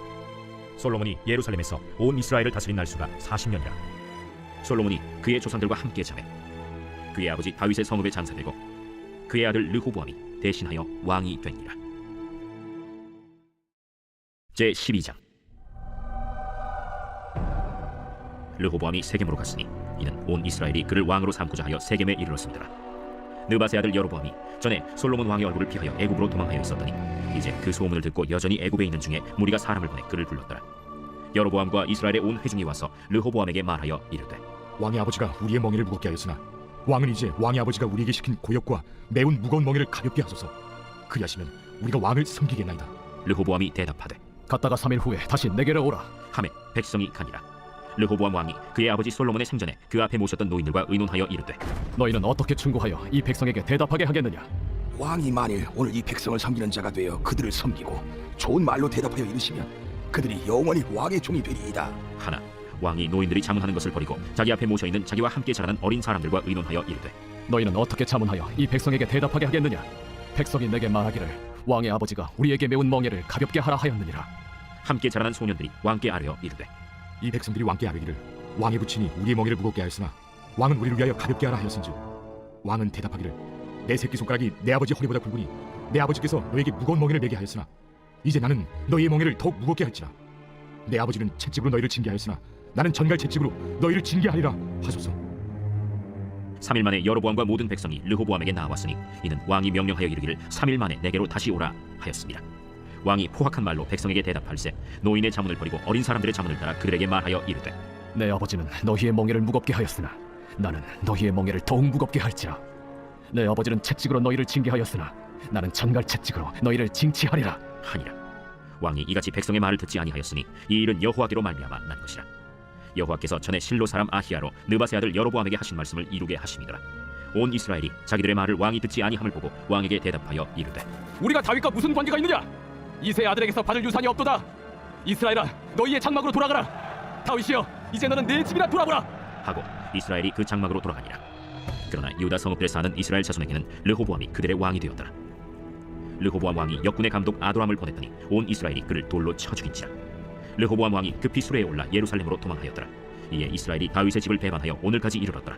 솔로몬이 예루살렘에서 온 이스라엘을 다스린 날수가 40년이라. 솔로몬이 그의 조상들과 함께 자매 그의 아버지 다윗의 성읍에 장사되고 그의 아들 르호보암이 대신하여 왕이 되니라. 제 12장. 르호보암이 세겜으로 갔으니 이는 온 이스라엘이 그를 왕으로 삼고자 하여 세겜에 이르렀습니다. 느밧의 아들 여로보암이 전에 솔로몬 왕의 얼굴을 피하여 애굽으로 도망하여 있었더니 이제 그 소문을 듣고 여전히 애굽에 있는 중에 무리가 사람을 보내 그를 불렀더라. 여로보암과 이스라엘의 온 회중이 와서 르호보암에게 말하여 이르되 왕의 아버지가 우리의 멍에를 무겁게 하였으나 왕은 이제 왕의 아버지가 우리에게 시킨 고역과 매운 무거운 멍에를 가볍게 하소서. 그리하시면 우리가 왕을 섬기겠나이다. 르호보암이 대답하되 갔다가 3일 후에 다시 내게로 오라. 하매 백성이 가니라. 르호보암 왕이 그의 아버지 솔로몬의 생전에 그 앞에 모셨던 노인들과 의논하여 이르되 너희는 어떻게 충고하여 이 백성에게 대답하게 하겠느냐? 왕이 만일 오늘 이 백성을 섬기는 자가 되어 그들을 섬기고 좋은 말로 대답하여 이르시면 그들이 영원히 왕의 종이 되리이다. 하나 왕이 노인들이 자문하는 것을 버리고 자기 앞에 모셔 있는 자기와 함께 자라는 어린 사람들과 의논하여 이르되 너희는 어떻게 자문하여 이 백성에게 대답하게 하겠느냐? 백성이 내게 말하기를 왕의 아버지가 우리에게 매운 멍에를 가볍게 하라 하였느니라. 함께 자라난 소년들이 왕께 아뢰어 이르되 이 백성들이 왕께 아뢰기를 왕의 부친이 우리의 멍에를 무겁게 하였으나 왕은 우리를 위하여 가볍게 하라 하였은즉 왕은 대답하기를 내 새끼손가락이 내 아버지 허리보다 굵으니 내 아버지께서 너에게 무거운 멍에를 매게 하였으나 이제 나는 너희의 멍에를 더욱 무겁게 할지라. 내 아버지는 채찍으로 너희를 징계하였으나 나는 전갈 채찍으로 너희를 징계하리라 하소서. 3일 만에 여로보암과 모든 백성이 르호보암에게 나왔으니 이는 왕이 명령하여 이르기를 3일 만에 내게로 다시 오라 하였습니다. 왕이 포악한 말로 백성에게 대답할세 노인의 자문을 버리고 어린 사람들의 자문을 따라 그들에게 말하여 이르되 내 아버지는 너희의 멍에를 무겁게 하였으나 나는 너희의 멍에를 더욱 무겁게 할지라. 내 아버지는 채찍으로 너희를 징계하였으나 나는 전갈 채찍으로 너희를 징치하리라 하니라. 왕이 이같이 백성의 말을 듣지 아니하였으니 이 일은 여호와께로 말미암아 난 것이라. 여호와께서 전에 실로 사람 아히야로 느밧의 아들 여로보암에게 하신 말씀을 이루게 하심이더라. 온 이스라엘이 자기들의 말을 왕이 듣지 아니함을 보고 왕에게 대답하여 이르되 우리가 다윗과 무슨 관계가 있느냐? 이세 아들에게서 받을 유산이 없도다. 이스라엘아 너희의 장막으로 돌아가라. 다윗이여 이제 너는 내 집이나 돌아보라 하고 이스라엘이 그 장막으로 돌아가니라. 그러나 유다 성읍들에 사는 이스라엘 자손에게는 르호보암이 그들의 왕이 되었더라. 르호보암 왕이 역군의 감독 아도람을 보냈더니 온 이스라엘이 그를 돌로 쳐 죽인지라. 르호보암 왕이 급히 수레에 올라 예루살렘으로 도망하였더라. 이에 이스라엘이 다윗의 집을 배반하여 오늘까지 이르렀더라.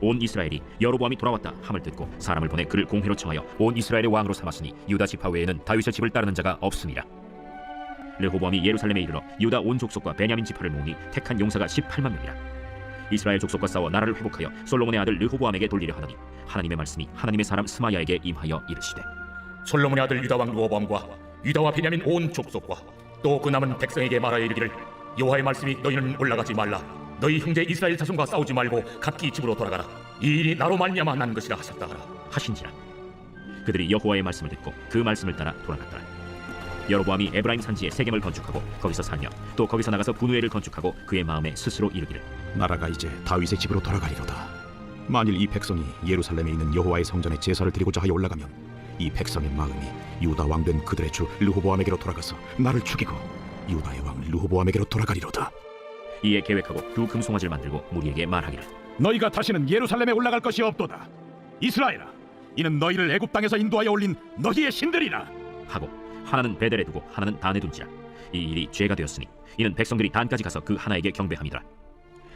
온 이스라엘이 여로보암이 돌아왔다 함을 듣고 사람을 보내 그를 공회로 청하여 온 이스라엘의 왕으로 삼았으니 유다 지파 외에는 다윗의 집을 따르는 자가 없으니라. 르호보암이 예루살렘에 이르러 유다 온 족속과 베냐민 지파를 모으니 택한 용사가 18만 명이라. 이스라엘 족속과 싸워 나라를 회복하여 솔로몬의 아들 르호보암에게 돌리려 하더니 하나님의 말씀이 하나님의 사람 스마야에게 임하여 이르시되 솔로몬의 아들 유다 왕 르호보암과 유다와 베냐민 온 족속과 또 그 남은 백성에게 말하여 이르기를 여호와의 말씀이 너희는 올라가지 말라. 너희 형제 이스라엘 자손과 싸우지 말고 각기 집으로 돌아가라. 이 일이 나로 말미암아 난 것이라 하셨다 하라 하신지라. 그들이 여호와의 말씀을 듣고 그 말씀을 따라 돌아갔더라. 여로보암이 에브라임 산지에 세겜을 건축하고 거기서 살며 또 거기서 나가서 분우엘을 건축하고 그의 마음에 스스로 이르기를 나라가 이제 다윗의 집으로 돌아가리로다. 만일 이 백성이 예루살렘에 있는 여호와의 성전에 제사를 드리고자 하여 올라가면 이 백성의 마음이 유다 왕 된 그들의 주 르호보암에게로 돌아가서 나를 죽이고 유다의 왕 르호보암에게로 돌아가리로다. 이에 계획하고 두 금송아지를 만들고 무리에게 말하기를 너희가 다시는 예루살렘에 올라갈 것이 없도다. 이스라엘아, 이는 너희를 애굽 땅에서 인도하여 올린 너희의 신들이라 하고 하나는 베델에 두고 하나는 단에 둔지라. 이 일이 죄가 되었으니 이는 백성들이 단까지 가서 그 하나에게 경배함이더라.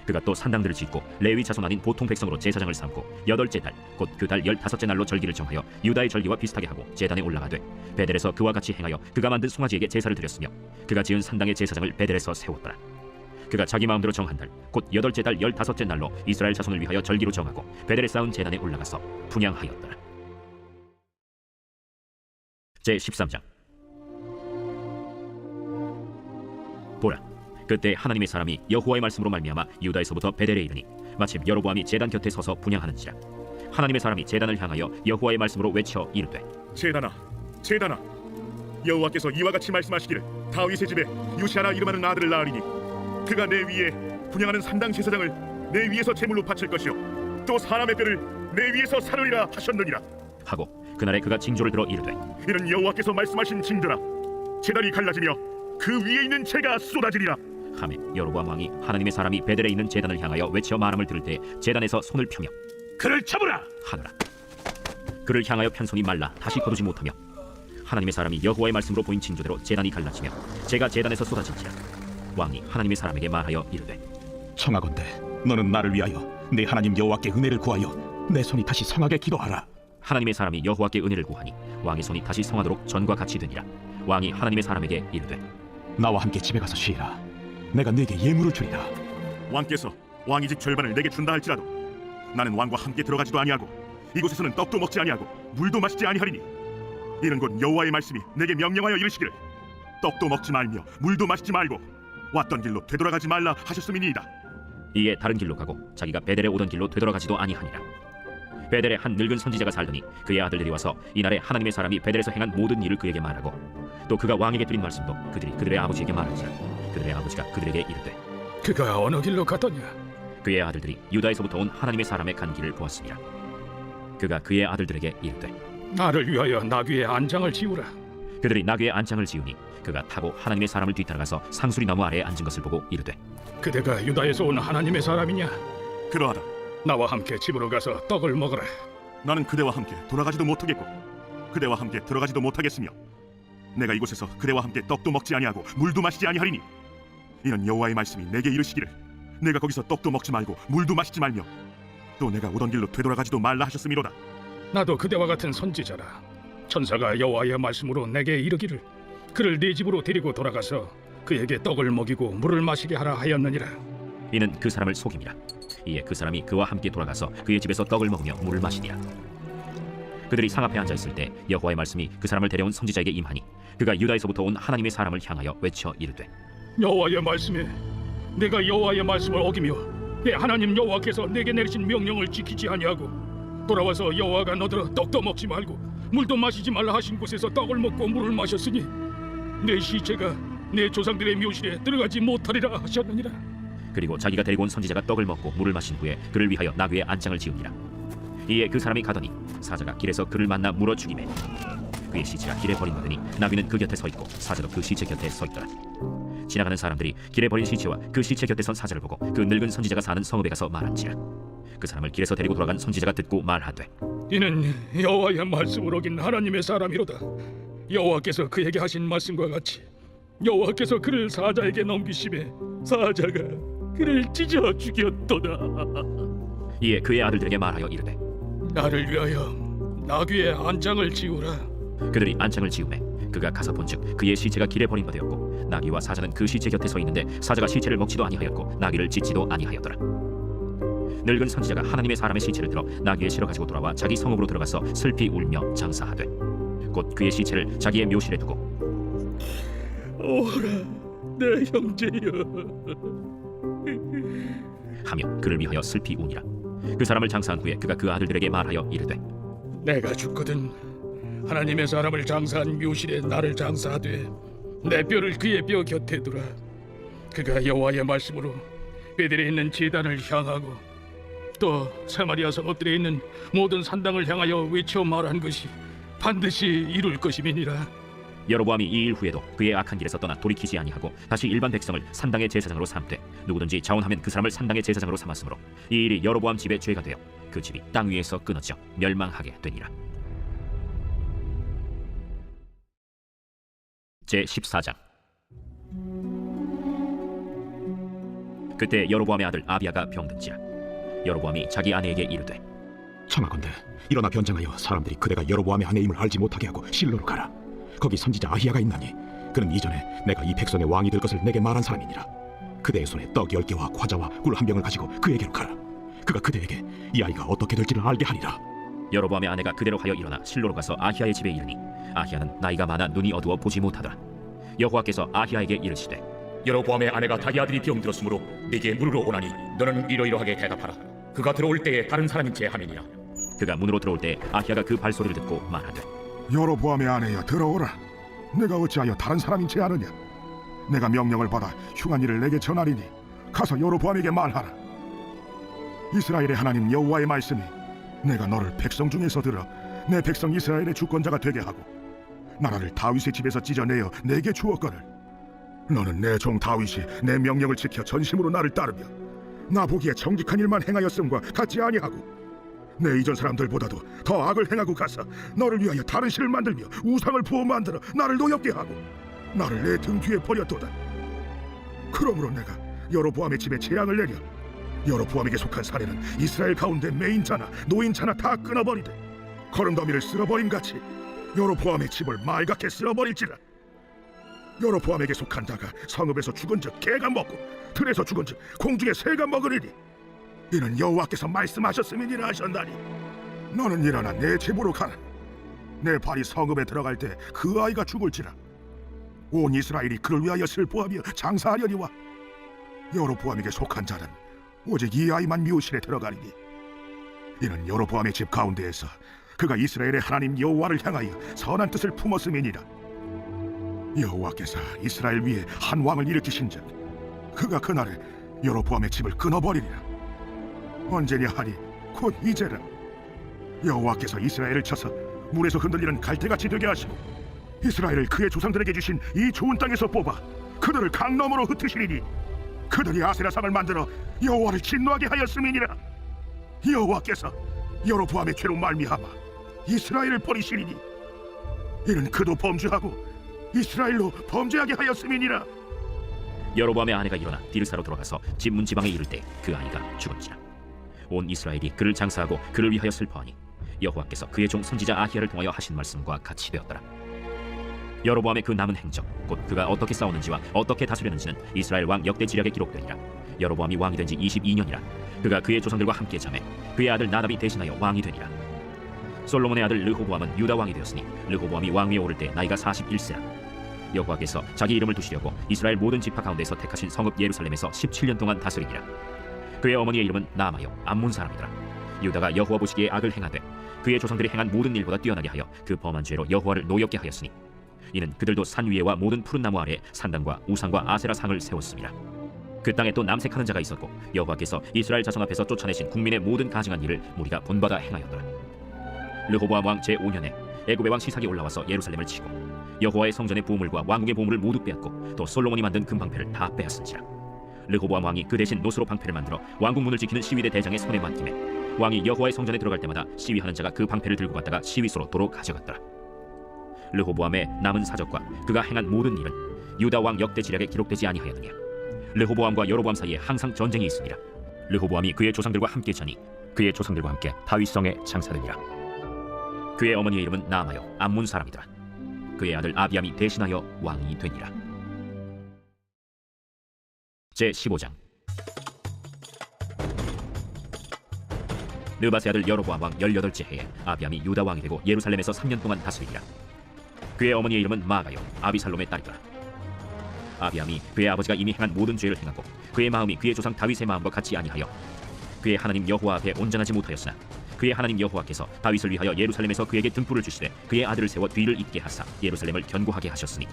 그가 또 산당들을 짓고 레위 자손 아닌 보통 백성으로 제사장을 삼고 8째 달 곧 그 달 15째 날로 절기를 정하여 유다의 절기와 비슷하게 하고 제단에 올라가되 베델에서 그와 같이 행하여 그가 만든 송아지에게 제사를 드렸으며 그가 지은 산당의 제사장을 베델에서 세웠더라. 그가 자기 마음대로 정한 달 곧 8째 달 15째 날로 이스라엘 자손을 위하여 절기로 정하고 베델에 쌓은 제단에 올라가서 분향하였더라. 제13장. 보라, 그때 하나님의 사람이 여호와의 말씀으로 말미암아 유다에서부터 베델에 이르니 마침 여로보암이 제단 곁에 서서 분향하는지라. 하나님의 사람이 제단을 향하여 여호와의 말씀으로 외쳐 이르되 제단아, 제단아, 여호와께서 이와 같이 말씀하시기를 다윗의 집에 요시아라 이름하는 아들을 낳으리니 그가 내 위에 분향하는 산당 제사장을 내 위에서 제물로 바칠 것이요 또 사람의 뼈를 내 위에서 사르리라 하셨느니라 하고 그날에 그가 징조를 들어 이르되 이는 여호와께서 말씀하신 징조라. 제단이 갈라지며 그 위에 있는 재가 쏟아지리라 하매 여로보암 왕이 하나님의 사람이 베델에 있는 제단을 향하여 외쳐 말함을 들을 때 제단에서 손을 펴며 그를 잡으라 하느라. 그를 향하여 편 손이 말라 다시 거두지 못하며 하나님의 사람이 여호와의 말씀으로 보인 징조대로 제단이 갈라지며 재가 제단에서 쏟아진지라. 왕이 하나님의 사람에게 말하여 이르되 청하건대 너는 나를 위하여 내 하나님 여호와께 은혜를 구하여 내 손이 다시 성하게 기도하라. 하나님의 사람이 여호와께 은혜를 구하니 왕의 손이 다시 성하도록 전과 같이 되니라. 왕이 하나님의 사람에게 이르되 나와 함께 집에 가서 쉬라. 내가 네게 예물을 주리라. 왕께서 왕의 집 절반을 내게 준다 할지라도 나는 왕과 함께 들어가지도 아니하고 이곳에서는 떡도 먹지 아니하고 물도 마시지 아니하리니 이는 곧 여호와의 말씀이 내게 명령하여 이르시기를 떡도 먹지 말며 물도 마시지 말고 왔던 길로 되돌아가지 말라 하셨음이니이다. 이에 다른 길로 가고 자기가 베델에 오던 길로 되돌아가지도 아니하니라. 베델에 한 늙은 선지자가 살더니 그의 아들들이 와서 이날에 하나님의 사람이 베델에서 행한 모든 일을 그에게 말하고 또 그가 왕에게 드린 말씀도 그들이 그들의 아버지에게 말하니라. 그들의 아버지가 그들에게 이르되 그가 어느 길로 가더냐 그의 아들들이 유다에서부터 온 하나님의 사람의 간 길을 보았습니다. 그가 그의 아들들에게 이르되 나를 위하여 나귀의 안장을 지우라 그들이 나귀의 안장을 지으니 그가 타고 하나님의 사람을 뒤따라가서 상수리 나무 아래에 앉은 것을 보고 이르되 그대가 유다에서 온 하나님의 사람이냐 그러하다. 나와 함께 집으로 가서 떡을 먹으라 나는 그대와 함께 돌아가지도 못하겠고 그대와 함께 들어가지도 못하겠으며 내가 이곳에서 그대와 함께 떡도 먹지 아니하고 물도 마시지 아니하리니 이는 여호와의 말씀이 내게 이르시기를 내가 거기서 떡도 먹지 말고 물도 마시지 말며 또 내가 오던 길로 되돌아가지도 말라 하셨음이로다. 나도 그대와 같은 선지자라 천사가 여호와의 말씀으로 내게 이르기를 그를 네 집으로 데리고 돌아가서 그에게 떡을 먹이고 물을 마시게 하라 하였느니라. 이는 그 사람을 속임이라. 이에 그 사람이 그와 함께 돌아가서 그의 집에서 떡을 먹으며 물을 마시니라. 그들이 상 앞에 앉아 있을 때 여호와의 말씀이 그 사람을 데려온 선지자에게 임하니 그가 유다에서부터 온 하나님의 사람을 향하여 외쳐 이르되 여호와의 말씀에 내가 여호와의 말씀을 어기며 내 하나님 여호와께서 내게 내리신 명령을 지키지 아니하고 돌아와서 여호와가 너더러 떡도 먹지 말고 물도 마시지 말라 하신 곳에서 떡을 먹고 물을 마셨으니 내 시체가 내 조상들의 묘실에 들어가지 못하리라 하셨느니라. 그리고 자기가 데리고 온 선지자가 떡을 먹고 물을 마신 후에 그를 위하여 나귀의 안장을 지으니라. 이에 그 사람이 가더니 사자가 길에서 그를 만나 물어 죽이매 그의 시체가 길에 버림받으니 나귀는 그 곁에 서 있고 사자도 그 시체 곁에 서 있더라. 지나가는 사람들이 길에 버린 시체와 그 시체 곁에 선 사자를 보고 그 늙은 선지자가 사는 성읍에 가서 말한지라. 그 사람을 길에서 데리고 돌아간 선지자가 듣고 말하되 이는 여호와의 말씀을 어긴 하나님의 사람이로다. 여호와께서 그에게 하신 말씀과 같이 여호와께서 그를 사자에게 넘기심에 사자가 그를 찢어 죽였도다. 이에 그의 아들들에게 말하여 이르되 나를 위하여 나귀의 안장을 지우라. 그들이 안장을 지우매 그가 가서 본즉 그의 시체가 길에 버림받았고 나귀와 사자는 그 시체 곁에 서 있는데 사자가 시체를 먹지도 아니하였고 나귀를 찢지도 아니하였더라. 늙은 선지자가 하나님의 사람의 시체를 들어 나귀에 실어 가지고 돌아와 자기 성읍으로 들어가서 슬피 울며 장사하되 곧 그의 시체를 자기의 묘실에 두고 오라 내 형제여 하며 그를 위하여 슬피 우니라. 그 사람을 장사한 후에 그가 그 아들들에게 말하여 이르되 내가 죽거든 하나님의 사람을 장사한 묘실에 나를 장사하되 내 뼈를 그의 뼈 곁에 두라. 그가 여호와의 말씀으로 베델에 있는 제단을 향하고 또 사마리아 성읍들에 있는 모든 산당을 향하여 외쳐 말한 것이 반드시 이룰 것임이니라. 여로보암이 이 일 후에도 그의 악한 길에서 떠나 돌이키지 아니하고 다시 일반 백성을 산당의 제사장으로 삼되 누구든지 자원하면 그 사람을 산당의 제사장으로 삼았으므로 이 일이 여로보암 집의 죄가 되어 그 집이 땅 위에서 끊어져 멸망하게 되니라. 제14장. 그때 여로보암의 아들 아비야가 병든지라. 여로보암이 자기 아내에게 이르되 청하건대 일어나 변장하여 사람들이 그대가 여로보암의 아내임을 알지 못하게 하고 실로로 가라. 거기 선지자 아히야가 있나니 그는 이전에 내가 이 백성의 왕이 될 것을 내게 말한 사람이니라. 그대의 손에 떡 10개와 과자와 꿀 1병을 가지고 그에게로 가라. 그가 그대에게 이 아이가 어떻게 될지를 알게 하리라. 여로보암의 아내가 그대로 하여 일어나 실로로 가서 아히야의 집에 이르니 아히야는 나이가 많아 눈이 어두워 보지 못하더라. 여호와께서 아히야에게 이르시되 여로보암의 아내가 자기 아들이 병들었으므로 네게 물으러 오나니 너는 이러이러하게 대답하라. 그가 들어올 때에 다른 사람인지 하느니라. 그가 문으로 들어올 때 아히야가 그 발소리를 듣고 말하되 여로보암의 아내여 들어오라. 내가 어찌하여 다른 사람인 채 아느냐? 내가 명령을 받아 흉한 일을 내게 전하리니 가서 여로보암에게 말하라. 이스라엘의 하나님 여호와의 말씀이 내가 너를 백성 중에서 들어 내 백성 이스라엘의 주권자가 되게 하고 나라를 다윗의 집에서 찢어내어 내게 주었거늘 너는 내 종 다윗이 내 명령을 지켜 전심으로 나를 따르며 나 보기에 정직한 일만 행하였음과 같지 아니하고 내 이전 사람들보다도 더 악을 행하고 가서 너를 위하여 다른 신을 만들며 우상을 부어 만들어 나를 노엽게 하고 나를 내 등 뒤에 버렸도다. 그러므로 내가 여로보암의 집에 재앙을 내려 여로보암에게 속한 사례는 이스라엘 가운데 매인자나 노인자나 다 끊어버리되 거름더미를 쓸어버림같이 여로보암의 집을 말갛게 쓸어버릴지라. 여로보암에게 속한 자가 성읍에서 죽은즉 개가 먹고 들에서 죽은즉 공중의 새가 먹으리니 이는 여호와께서 말씀하셨음이니라 하셨나니 너는 일어나 내 집으로 가라. 내 발이 성읍에 들어갈 때 그 아이가 죽을지라. 온 이스라엘이 그를 위하여 슬퍼하며 장사하려니와 여로보암에게 속한 자는 오직 이 아이만 묘실에 들어가리니 이는 여로보암의 집 가운데에서 그가 이스라엘의 하나님 여호와를 향하여 선한 뜻을 품었음이니라. 여호와께서 이스라엘 위에 한 왕을 일으키신즉 그가 그날에 여로보암의 집을 끊어버리리라. 언제냐 하니 곧 이제라. 여호와께서 이스라엘을 쳐서 물에서 흔들리는 갈대같이 되게 하시고 이스라엘을 그의 조상들에게 주신 이 좋은 땅에서 뽑아 그들을 강 너머로 흩으시리니 그들이 아세라상을 만들어 여호와를 진노하게 하였음이니라. 여호와께서 여로보암의 죄로 말미암아 이스라엘을 버리시리니 이는 그도 범죄하고 이스라엘로 범죄하게 하였음이니라. 여로보암의 아내가 일어나 디르사로 돌아가서 집 문지방에 이를 때 그 아이가 죽었지라. 온 이스라엘이 그를 장사하고 그를 위하여 슬퍼하니 여호와께서 그의 종 선지자 아히야를 통하여 하신 말씀과 같이 되었더라. 여로보암의 그 남은 행적 곧 그가 어떻게 싸우는지와 어떻게 다스렸는지는 이스라엘 왕 역대 지략에 기록되니라. 여로보암이 왕이 된 지 22년이라. 그가 그의 조상들과 함께 잠에 그의 아들 나답이 대신하여 왕이 되니라. 솔로몬의 아들 르호보암은 유다 왕이 되었으니 르호보암이 왕위에 오를 때 나이가 41세라. 여호와께서 자기 이름을 두시려고 이스라엘 모든 지파 가운데서 택하신 성읍 예루살렘에서 17년 동안 다스리니라. 그의 어머니의 이름은 나아마요 암몬 사람이더라. 유다가 여호와 보시기에 악을 행하되 그의 조상들이 행한 모든 일보다 뛰어나게 하여 그 범한 죄로 여호와를 노엽게 하였으니 이는 그들도 산 위에와 모든 푸른 나무 아래에 산당과 우상과 아세라 상을 세웠습니다. 그 땅에 또 남색하는 자가 있었고 여호와께서 이스라엘 자손 앞에서 쫓아내신 국민의 모든 가증한 일을 무리가 본받아 행하였더라. 르호보암 왕 제5년에 애굽의 왕 시삭이 올라와서 예루살렘을 치고 여호와의 성전의 보물과 왕궁의 보물을 모두 빼앗고 또 솔로몬이 만든 금방패를 다 빼앗은지라. 르호보암 왕이 그 대신 노스로 방패를 만들어 왕궁 문을 지키는 시위대 대장의 손에 맡기매 왕이 여호와의 성전에 들어갈 때마다 시위하는 자가 그 방패를 들고 갔다가 시위소로 도로 가져갔더라. 르호보암의 남은 사적과 그가 행한 모든 일은 유다 왕 역대 지략에 기록되지 아니하였느냐. 르호보암과 여로보암 사이에 항상 전쟁이 있으니라. 르호보암이 그의 조상들과 함께 자니 그의 조상들과 함께 다윗성에 장사되니라. 그의 어머니의 이름은 나아마요 암몬 사람이더라. 그의 아들 아비암이 대신하여 왕이 되니라. 제15장. 느바세 아들 여로보암 왕 18째 해에 아비암이 유다 왕이 되고 예루살렘에서 3년 동안 다스리니라. 그의 어머니의 이름은 마아가요 아비살롬의 딸이더라. 아비암이 그의 아버지가 이미 행한 모든 죄를 행하고 그의 마음이 그의 조상 다윗의 마음과 같지 아니하여 그의 하나님 여호와 앞에 온전하지 못하였으나 그의 하나님 여호와께서 다윗을 위하여 예루살렘에서 그에게 등불을 주시되 그의 아들을 세워 뒤를 잇게 하사 예루살렘을 견고하게 하셨으니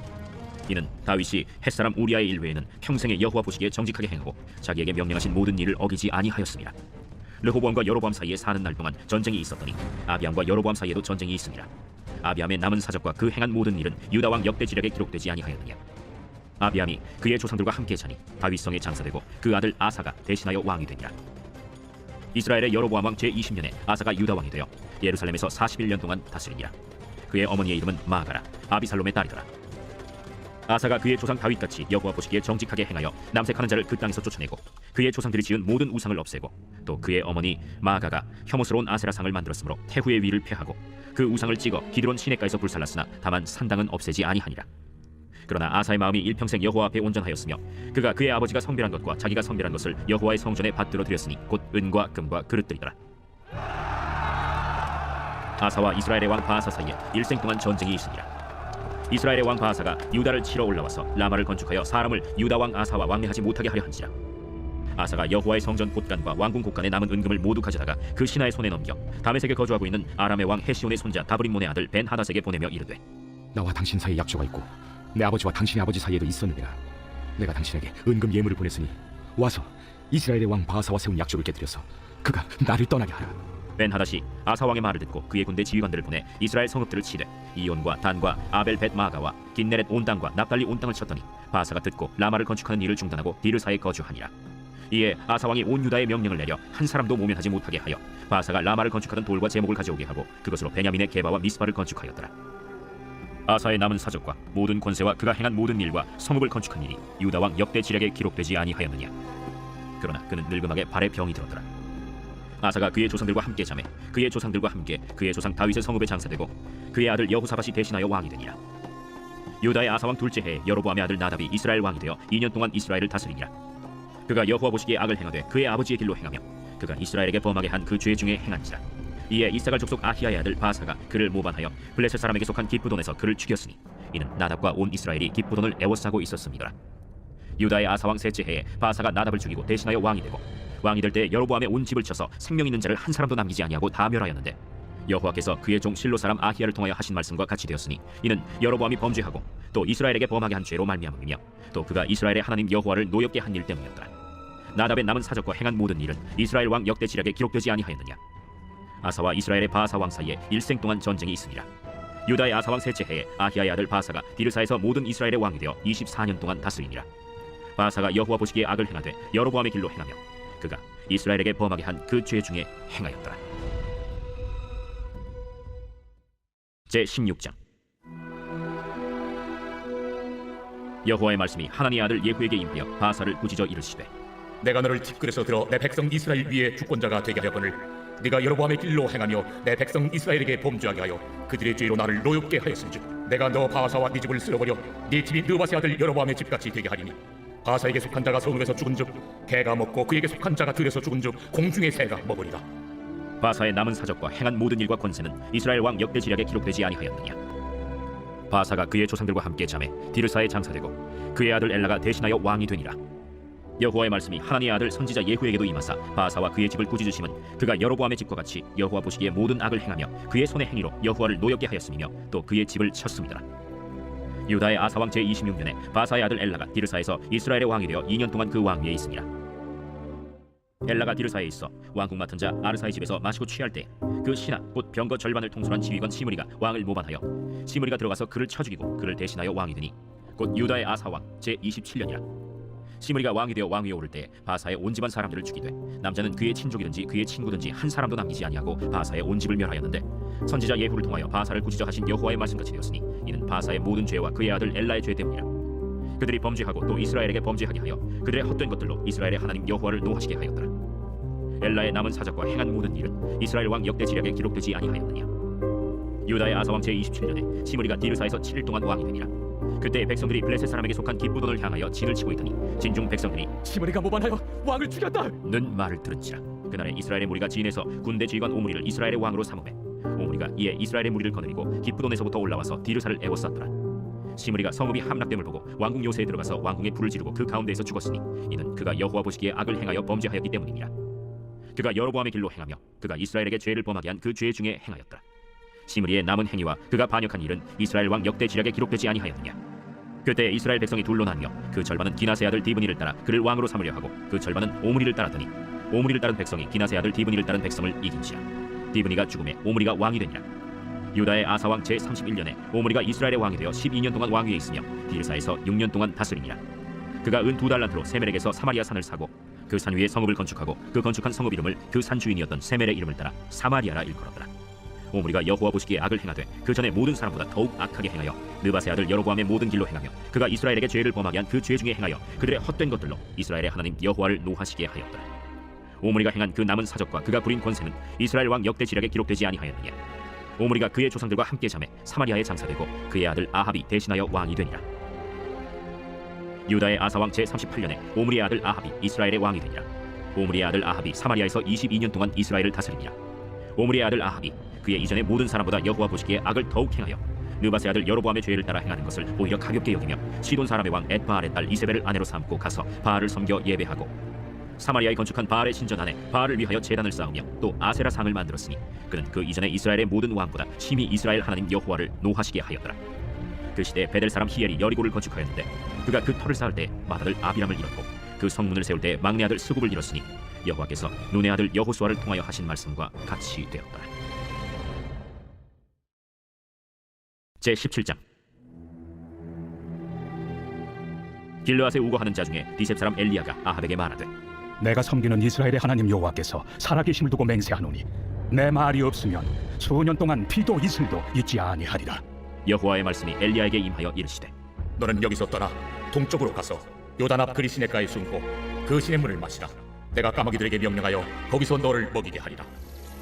이는 다윗이 햇사람 우리아의 일 외에는 평생에 여호와 보시기에 정직하게 행하고 자기에게 명령하신 모든 일을 어기지 아니하였습니다. 르호보암과 여로보암 사이에 사는 날 동안 전쟁이 있었더니 아비암과 여로보암 사이에도 전쟁이 있습니다. 아비암의 남은 사적과 그 행한 모든 일은 유다 왕 역대 지략에 기록되지 아니하였느냐. 아비암이 그의 조상들과 함께 자니 다윗성에 장사되고 그 아들 아사가 대신하여 왕이 되니라. 이스라엘의 여로보암 왕 제20년에 아사가 유다 왕이 되어 예루살렘에서 41년 동안 다스리니라. 그의 어머니의 이름은 마아가라 아비살롬의 딸이더라. 아사가 그의 조상 다윗같이 여호와 보시기에 정직하게 행하여 남색하는 자를 그 땅에서 쫓아내고 그의 조상들이 지은 모든 우상을 없애고 또 그의 어머니 마아가가 혐오스러운 아세라상을 만들었으므로 태후의 위를 폐하고 그 우상을 찍어 기드론 시내가에서 불살랐으나 다만 산당은 없애지 아니하니라. 그러나 아사의 마음이 일평생 여호와 앞에 온전하였으며 그가 그의 아버지가 성별한 것과 자기가 성별한 것을 여호와의 성전에 받들어 드렸으니 곧 은과 금과 그릇들이더라. 아사와 이스라엘의 왕 바아사 사이에 일생 동안 전쟁이 있으니라. 이스라엘의 왕 바아사가 유다를 치러 올라와서 라마를 건축하여 사람을 유다 왕 아사와 왕래하지 못하게 하려 한지라. 아사가 여호와의 성전 곳간과 왕궁 곳간에 남은 은금을 모두 가져다가 그 신하의 손에 넘겨 다메섹에 거주하고 있는 아람의 왕 헤시온의 손자 다브림몬의 아들 벤 하닷에게 보내며 이르되 나와 당신 사이에 약조가 있고 내 아버지와 당신의 아버지 사이에도 있었느니라. 내가 당신에게 은금 예물을 보냈으니 와서 이스라엘의 왕 바하사와 세운 약조를 깨뜨려서 그가 나를 떠나게 하라. 벤 하닷이 아사 왕의 말을 듣고 그의 군대 지휘관들을 보내 이스라엘 성읍들을 치되 이온과 단과 아벨 벳 마가와 긴네렛 온 땅과 납달리 온 땅을 쳤더니 바하사가 듣고 라마를 건축하는 일을 중단하고 디르사에 거주하니라. 이에 아사 왕이 온 유다에 명령을 내려 한 사람도 모면하지 못하게 하여 바하사가 라마를 건축하던 돌과 제목을 가져오게 하고 그것으로 베냐민의 게바와 미스바를 건축하였더라. 아사의 남은 사적과 모든 권세와 그가 행한 모든 일과 성읍을 건축한 일이 유다 왕 역대 지략에 기록되지 아니하였느냐. 그러나 그는 늙음하게 발에 병이 들었더라. 아사가 그의 조상들과 함께 자매 그의 조상들과 함께 그의 조상 다윗의 성읍에 장사되고 그의 아들 여호사밧이 대신하여 왕이 되니라. 유다의 아사 왕 둘째 해에 여로보암의 아들 나답이 이스라엘 왕이 되어 2년 동안 이스라엘을 다스리니라. 그가 여호와 보시기에 악을 행하되 그의 아버지의 길로 행하며 그가 이스라엘에게 범하게 한 그 죄 중에 행한지라. 이에 이사갈 족속 아히야의 아들 바사가 그를 모반하여 블레셋 사람에게 속한 기브돈에서 그를 죽였으니 이는 나답과 온 이스라엘이 기브돈을 애워싸고 있었음이더라. 유다의 아사 왕 셋째 해에 바사가 나답을 죽이고 대신하여 왕이 되고 왕이 될 때 여로보암의 온 집을 쳐서 생명 있는 자를 한 사람도 남기지 아니하고 다 멸하였는데 여호와께서 그의 종 실로 사람 아히야를 통하여 하신 말씀과 같이 되었으니 이는 여로보암이 범죄하고 또 이스라엘에게 범하게 한 죄로 말미암음이며 또 그가 이스라엘의 하나님 여호와를 노엽게 한 일 때문이었더라. 나답의 남은 사적과 행한 모든 일은 이스라엘 왕 역대 지략에 기록되지 아니하였느냐. 아사와 이스라엘의 바하사 왕 사이에 일생 동안 전쟁이 있으니라. 유다의 아사 왕 셋째 해에 아히야의 아들 바사가 디르사에서 모든 이스라엘의 왕이 되어 24년 동안 다스리니라. 바사가 여호와 보시기에 악을 행하되 여로보암의 길로 행하며 그가 이스라엘에게 범하게 한 그 죄 중에 행하였더라. 제16장. 여호와의 말씀이 하나님의 아들 예후에게 임하여 바사를 꾸짖어 이르시되 내가 너를 티끌에서 들어 내 백성 이스라엘 위에 주권자가 되게 하였거늘 네가 여로보암의 길로 행하며 내 백성 이스라엘에게 범죄하게 하여 그들의 죄로 나를 노엽게 하였은즉 내가 너 바사와 네 집을 쓸어버려 네 집이 느바세 아들 여로보암의 집같이 되게 하리니 바사에게 속한 자가 성읍에서 죽은즉 개가 먹고 그에게 속한 자가 들에서 죽은즉 공중의 새가 먹으리라. 바사의 남은 사적과 행한 모든 일과 권세는 이스라엘 왕 역대 지략에 기록되지 아니하였느냐. 바사가 그의 조상들과 함께 자매 디르사에 장사되고 그의 아들 엘라가 대신하여 왕이 되니라. 여호와의 말씀이 하나님의 아들 선지자 예후에게도 임하사 바사와 그의 집을 꾸짖으심은 그가 여로보암의 집과 같이 여호와 보시기에 모든 악을 행하며 그의 손의 행위로 여호와를 노엽게 하였음이며 또 그의 집을 쳤음이더라. 유다의 아사 왕 제26년에 바사의 아들 엘라가 디르사에서 이스라엘의 왕이 되어 2년 동안 그 왕위에 있으니라. 엘라가 디르사에 있어 왕궁 맡은 자 아르사의 집에서 마시고 취할 때 그 신하 곧 병거 절반을 통솔한 지휘관 시므리가 왕을 모반하여 시므리가 들어가서 그를 쳐 죽이고 그를 대신하여 왕이 되니 곧 유다의 아사 왕 제27년이라. 시므리가 왕이 되어 왕위에 오를 때 바사의 온 집안 사람들을 죽이되 남자는 그의 친족이든지 그의 친구든지 한 사람도 남기지 아니하고 바사의 온 집을 멸하였는데 선지자 예후를 통하여 바사를 꾸짖어 하신 여호와의 말씀같이 되었으니 이는 바사의 모든 죄와 그의 아들 엘라의 죄 때문이라. 그들이 범죄하고 또 이스라엘에게 범죄하게 하여 그들의 헛된 것들로 이스라엘의 하나님 여호와를 노하시게 하였더라. 엘라의 남은 사적과 행한 모든 일은 이스라엘 왕 역대 지략에 기록되지 아니하였느냐. 유다의 아사 왕 제27년에 시므리가 디르사에서 7일 동안 왕이 되니라. 그때 백성들이 블레셋 사람에게 속한 기브돈을 향하여 진을 치고 있더니 진중 백성들이 시므리가 모반하여 왕을 죽였다 는 말을 들은지라. 그날에 이스라엘의 무리가 진에서 군대 지휘관 오므리를 이스라엘의 왕으로 삼음해 오므리가 이에 이스라엘의 무리를 거느리고 기브돈에서부터 올라와서 디르사를 애워쌌더라. 시므리가 성읍이 함락됨을 보고 왕궁 요새에 들어가서 왕궁에 불을 지르고 그 가운데에서 죽었으니 이는 그가 여호와 보시기에 악을 행하여 범죄하였기 때문이니라. 그가 여로보암의 길로 행하며 그가 이스라엘에게 죄를 범하게 한 그 죄 중에 행하였더라. 시므리의 남은 행위와 그가 반역한 일은 이스라엘 왕 역대 지략에 기록되지 아니하였느냐. 그때 이스라엘 백성이 둘로 나뉘어 그 절반은 기나세 아들 디브니를 따라 그를 왕으로 삼으려 하고 그 절반은 오므리를 따랐더니 오므리를 따른 백성이 기나세 아들 디브니를 따른 백성을 이긴지라. 디브니가 죽음에 오므리가 왕이 되니라. 유다의 아사 왕 제31년에 오므리가 이스라엘의 왕이 되어 12년 동안 왕위에 있으며 디르사에서 6년 동안 다스리니라. 그가 은 2달란트로 세멜에게서 사마리아 산을 사고 그 산 위에 성읍을 건축하고 그 건축한 성읍 이름을 그 산 주인이었던 세멜의 이름을 따라 사마리아라 일컬었더라. 오므리가 여호와 보시기에 악을 행하되 그 전에 모든 사람보다 더욱 악하게 행하여 느밧의 아들 여로보암의 모든 길로 행하며 그가 이스라엘에게 죄를 범하게 한 그 죄 중에 행하여 그들의 헛된 것들로 이스라엘의 하나님 여호와를 노하시게 하였더라. 오므리가 행한 그 남은 사적과 그가 부린 권세는 이스라엘 왕 역대 지략에 기록되지 아니하였느냐. 오므리가 그의 조상들과 함께 잠에 사마리아에 장사되고 그의 아들 아합이 대신하여 왕이 되니라. 유다의 아사왕 제38년에 오므리의 아들 아합이 이스라엘의 왕이 되니라. 오므리의 아들 아합이 사마리아에서 22년 동안 이스라엘을 다스리니라. 오므리의 아들 아합이 그의 이전의 모든 사람보다 여호와 보시기에 악을 더욱 행하여 느밧의 아들 여로보암의 죄를 따라 행하는 것을 오히려 가볍게 여기며 시돈 사람의 왕 엣바알의 딸 이세벨을 아내로 삼고 가서 바알을 섬겨 예배하고 사마리아에 건축한 바알의 신전 안에 바알을 위하여 제단을 쌓으며 또 아세라 상을 만들었으니 그는 그 이전에 이스라엘의 모든 왕보다 심히 이스라엘 하나님 여호와를 노하시게 하였더라. 그 시대에 베델 사람 히엘이 여리고를 건축하였는데 그가 그 터를 쌓을 때 맏아들 아비람을 잃었고 그 성문을 세울 때 막내 아들 스굽을 잃었으니 여호와께서 눈의 아들 여호수아를 통하여 하신 말씀과 같이 되었더라. 제17장 길르앗에 우거하는 자 중에 디셉 사람 엘리야가 아합에게 말하되 내가 섬기는 이스라엘의 하나님 여호와께서 살아계심을 두고 맹세하노니 내 말이 없으면 수년 동안 비도 이슬도 있지 아니하리라. 여호와의 말씀이 엘리야에게 임하여 이르시되 너는 여기서 떠나 동쪽으로 가서 요단 앞 그리 시냇가에 숨고 그 시냇물을 마시라. 내가 까마귀들에게 명령하여 거기서 너를 먹이게 하리라.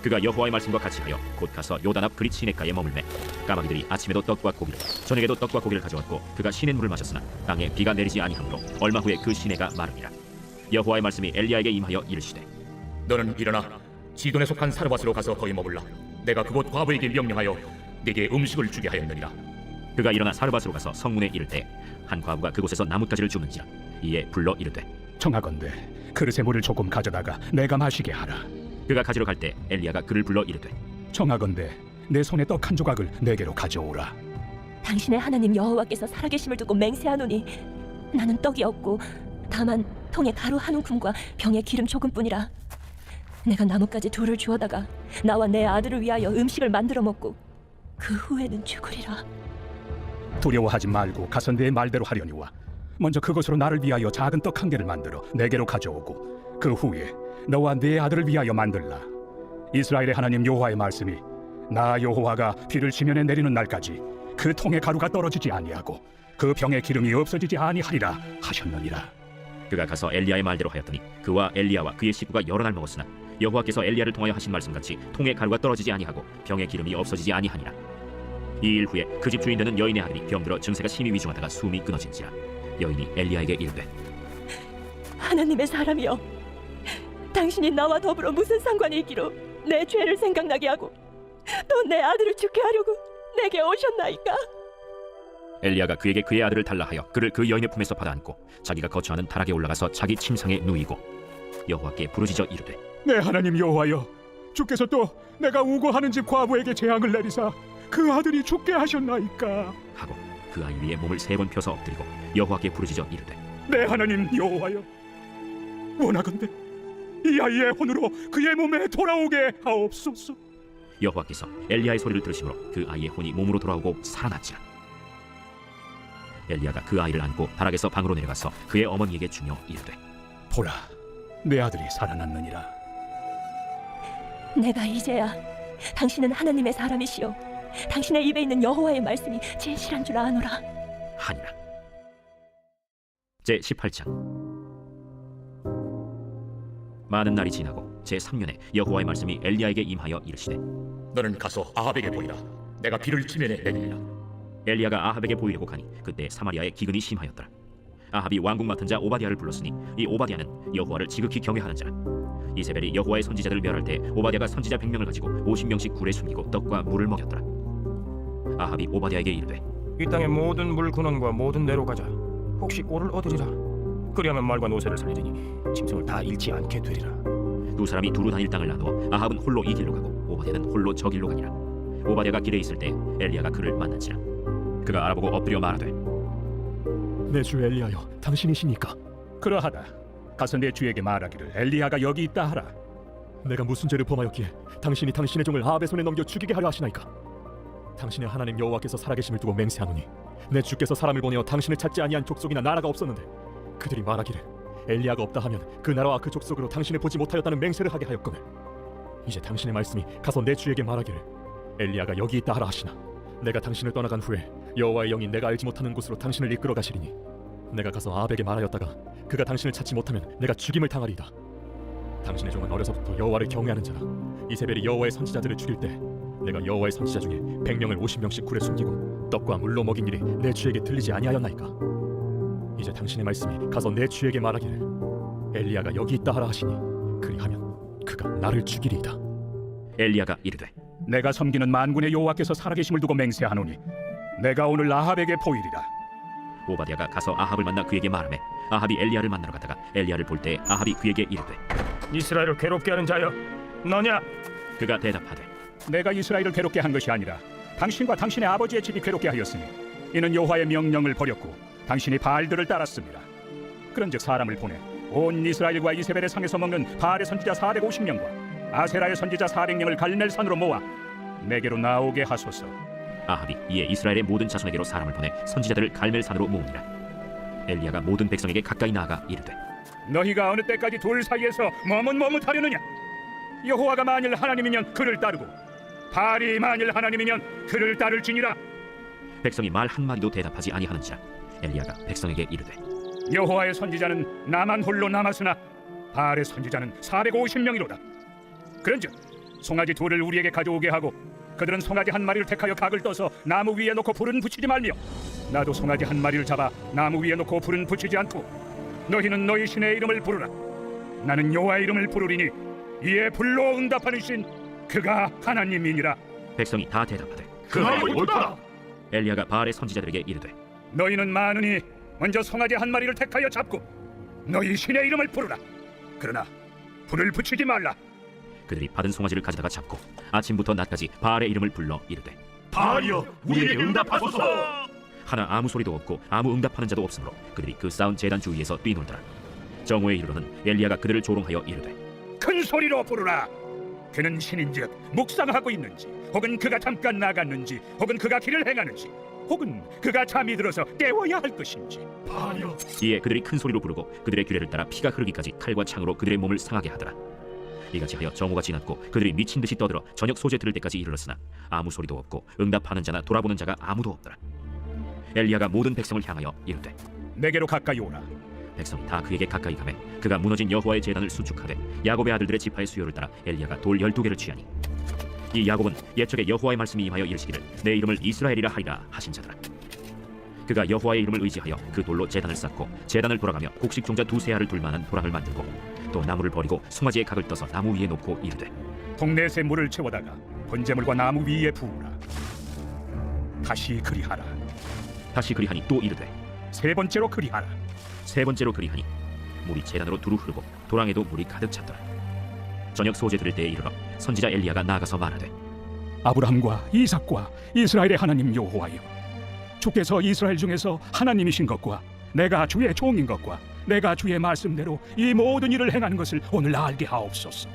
그가 여호와의 말씀과 같이 하여 곧 가서 요단 앞 그릿 시냇가에 머물매 까마귀들이 아침에도 떡과 고기를 저녁에도 떡과 고기를 가져왔고 그가 시냇물을 마셨으나 땅에 비가 내리지 아니하므로 얼마 후에 그 시내가 마르니라. 여호와의 말씀이 엘리야에게 임하여 이르시되 너는 일어나 시돈에 속한 사르밧으로 가서 거기 머물라. 내가 그곳 과부에게 명령하여 네게 음식을 주게 하였느니라. 그가 일어나 사르밧으로 가서 성문에 이를 때 한 과부가 그곳에서 나뭇가지를 줍는지라. 이에 불러 이르되 청하건대 그릇에 물을 조금 가져다가 내가 마시게 하라. 그가 가지러 갈 때 엘리야가 그를 불러 이르되 청하건대 내 손에 떡 한 조각을 내게로 가져오라. 당신의 하나님 여호와께서 살아계심을 두고 맹세하노니 나는 떡이 없고 다만 통에 가루 한 움큼과 병에 기름 조금뿐이라. 내가 나뭇가지 둘을 주워다가 나와 내 아들을 위하여 음식을 만들어 먹고 그 후에는 죽으리라. 두려워하지 말고 가서 내 말대로 하려니와 먼저 그것으로 나를 위하여 작은 떡 한 개를 만들어 내게로 가져오고 그 후에 너와 네 아들을 위하여 만들라. 이스라엘의 하나님 여호와의 말씀이 나 여호와가 비를 지면에 내리는 날까지 그 통에 가루가 떨어지지 아니하고 그 병에 기름이 없어지지 아니하리라 하셨느니라. 그가 가서 엘리야의 말대로 하였더니 그와 엘리야와 그의 식구가 여러 날 먹었으나 여호와께서 엘리야를 통하여 하신 말씀같이 통에 가루가 떨어지지 아니하고 병에 기름이 없어지지 아니하니라. 이 일 후에 그 집 주인 되는 여인의 아들이 병들어 증세가 심히 위중하다가 숨이 끊어진지라. 여인이 엘리야에게 이르되 하나님의 사람이여, 당신이 나와 더불어 무슨 상관이 있기로 내 죄를 생각나게 하고 또 내 아들을 죽게 하려고 내게 오셨나이까? 엘리야가 그에게 그의 아들을 달라 하여 그를 그 여인의 품에서 받아안고 자기가 거처하는 다락에 올라가서 자기 침상에 누이고 여호와께 부르짖어 이르되 내 하나님 여호와여, 주께서 또 내가 우고하는 집 과부에게 재앙을 내리사 그 아들이 죽게 하셨나이까? 하고 그 아이 위에 몸을 3번 펴서 엎드리고 여호와께 부르짖어 이르되 내 하나님 여호와여, 원하건대 이 아이의 혼으로 그의 몸에 돌아오게 하옵소서. 여호와께서 엘리야의 소리를 들으심으로 그 아이의 혼이 몸으로 돌아오고 살아났지라. 엘리야가 그 아이를 안고 다락에서 방으로 내려가서 그의 어머니에게 주며 이르되 보라, 내 아들이 살아났느니라. 내가 이제야 당신은 하나님의 사람이시오, 당신의 입에 있는 여호와의 말씀이 진실한 줄 아노라 하니라. 제18장 많은 날이 지나고 제3년에 여호와의 말씀이 엘리야에게 임하여 이르시되 너는 가서 아합에게 보이라. 내가 비를 지면에 내리리라. 엘리야가 아합에게 보이려고 가니 그때 사마리아에 기근이 심하였더라. 아합이 왕궁 맡은 자 오바댜를 불렀으니 이 오바댜는 여호와를 지극히 경외하는 자라. 이세벨이 여호와의 선지자들을 멸할 때 오바댜가 선지자 100명을 가지고 50명씩 굴에 숨기고 떡과 물을 먹였더라. 아합이 오바댜에게 이르되 이 땅의 모든 물 근원과 모든 내로 가자. 혹시 꼴을 얻으리라. 그리하면 말과 노새를 살리리니 짐승을 다 잃지 않게 되리라. 두 사람이 두루 다닐 땅을 나누어 아합은 홀로 이 길로 가고 오바댜는 홀로 저 길로 가니라. 오바댜가 길에 있을 때 엘리야가 그를 만난지라. 그가 알아보고 엎드려 말하되 내 주 엘리야여, 당신이시니까? 그러하다. 가서 내 주에게 말하기를 엘리야가 여기 있다 하라. 내가 무슨 죄를 범하였기에 당신이 당신의 종을 아합의 손에 넘겨 죽이게 하려 하시나이까? 당신의 하나님 여호와께서 살아계심을 두고 맹세하노니 내 주께서 사람을 보내어 당신을 찾지 아니한 족속이나 나라가 없었는데 그들이 말하기를 엘리야가 없다 하면 그 나라와 그 족속으로 당신을 보지 못하였다는 맹세를 하게 하였거늘 이제 당신의 말씀이 가서 내 주에게 말하기를 엘리야가 여기 있다 하라 하시나 내가 당신을 떠나간 후에 여호와의 영이 내가 알지 못하는 곳으로 당신을 이끌어 가시리니 내가 가서 아합에게 말하였다가 그가 당신을 찾지 못하면 내가 죽임을 당하리이다. 당신의 종은 어려서부터 여호와를 경외하는 자라. 이세벨이 여호와의 선지자들을 죽일 때 내가 여호와의 선지자 중에 100명을 50명씩 굴에 숨기고 떡과 물로 먹인 일이 내 주에게 들리지 아니하였나이까. 이제 당신의 말씀이 가서 내 주에게 말하기를 엘리야가 여기 있다 하라 하시니 그리하면 그가 나를 죽이리이다. 엘리야가 이르되 내가 섬기는 만군의 여호와께서 살아계심을 두고 맹세하노니 내가 오늘 아합에게 보이리라. 오바댜가 가서 아합을 만나 그에게 말하매 아합이 엘리야를 만나러 갔다가 엘리야를 볼 때 아합이 그에게 이르되 이스라엘을 괴롭게 하는 자여 너냐? 그가 대답하되 내가 이스라엘을 괴롭게 한 것이 아니라 당신과 당신의 아버지의 집이 괴롭게 하였으니 이는 여호와의 명령을 버렸고 당신이 바알들을 따랐습니다. 그런즉 사람을 보내 온 이스라엘과 이세벨의 상에서 먹는 바알의 선지자 450명과 아세라의 선지자 400명을 갈멜산으로 모아 내게로 나오게 하소서. 아합이 이에 이스라엘의 모든 자손에게로 사람을 보내 선지자들을 갈멜산으로 모으니라. 엘리야가 모든 백성에게 가까이 나아가 이르되 너희가 어느 때까지 둘 사이에서 머뭇머뭇하려느냐? 여호와가 만일 하나님이면 그를 따르고 바알이 만일 하나님이면 그를 따를지니라. 백성이 말 한마디도 대답하지 아니하는지라. 엘리야가 백성에게 이르되 여호와의 선지자는 나만 홀로 남았으나 바알의 선지자는 450명이로다. 그런즉 송아지 둘을 우리에게 가져오게 하고 그들은 송아지 한 마리를 택하여 각을 떠서 나무 위에 놓고 불은 붙이지 말며 나도 송아지 한 마리를 잡아 나무 위에 놓고 불은 붙이지 않고 너희는 너희 신의 이름을 부르라. 나는 여호와의 이름을 부르리니 이에 불로 응답하는 신 그가 하나님이니라. 백성이 다 대답하되 그 말이 옳다. 엘리야가 바알의 선지자들에게 이르되 너희는 많으니 먼저 송아지 한 마리를 택하여 잡고 너희 신의 이름을 부르라. 그러나 불을 붙이지 말라. 그들이 받은 송아지를 가져다가 잡고 아침부터 낮까지 바알의 이름을 불러 이르되 바알이여 우리에게 응답하소서. 하나 아무 소리도 없고 아무 응답하는 자도 없으므로 그들이 그 쌓은 제단 주위에서 뛰놀더라. 정오에 이르러는 엘리야가 그들을 조롱하여 이르되 큰 소리로 부르라. 그는 신인즉 묵상하고 있는지 혹은 그가 잠깐 나갔는지 혹은 그가 길을 행하는지 혹은 그가 잠이 들어서 깨워야 할 것인지. 바알이여. 이에 그들이 큰 소리로 부르고 그들의 규례를 따라 피가 흐르기까지 칼과 창으로 그들의 몸을 상하게 하더라. 이같이 하여 정오가 지났고 그들이 미친 듯이 떠들어 저녁 소재 들을 때까지 이르렀으나 아무 소리도 없고 응답하는 자나 돌아보는 자가 아무도 없더라. 엘리야가 모든 백성을 향하여 이르되 내게로 가까이 오라. 백성이 다 그에게 가까이 가매 그가 무너진 여호와의 제단을 수축하되 야곱의 아들들의 지파의 수요를 따라 엘리야가 돌 12개를 취하니 이 야곱은 옛적에 여호와의 말씀이 임하여 이르시기를 내 이름을 이스라엘이라 하리라 하신 자더라. 그가 여호와의 이름을 의지하여 그 돌로 제단을 쌓고 제단을 돌아가며 곡식 종자 2세 알을 둘 만한 도랑을 만들고 또 나무를 버리고 송아지의 각을 떠서 나무 위에 놓고 이르되 동네에서 물을 채워다가 번제물과 나무 위에 부으라. 다시 그리하라. 다시 그리하니 또 이르되 세 번째로 그리하라. 세 번째로 그리하니 물이 제단으로 두루 흐르고 도랑에도 물이 가득 찼더라. 저녁 소재 들을 때에 이르러 선지자 엘리야가 나아가서 말하되 아브라함과 이삭과 이스라엘의 하나님 여호와여, 주께서 이스라엘 중에서 하나님이신 것과 내가 주의 종인 것과 내가 주의 말씀대로 이 모든 일을 행하는 것을 오늘 알게 하옵소서.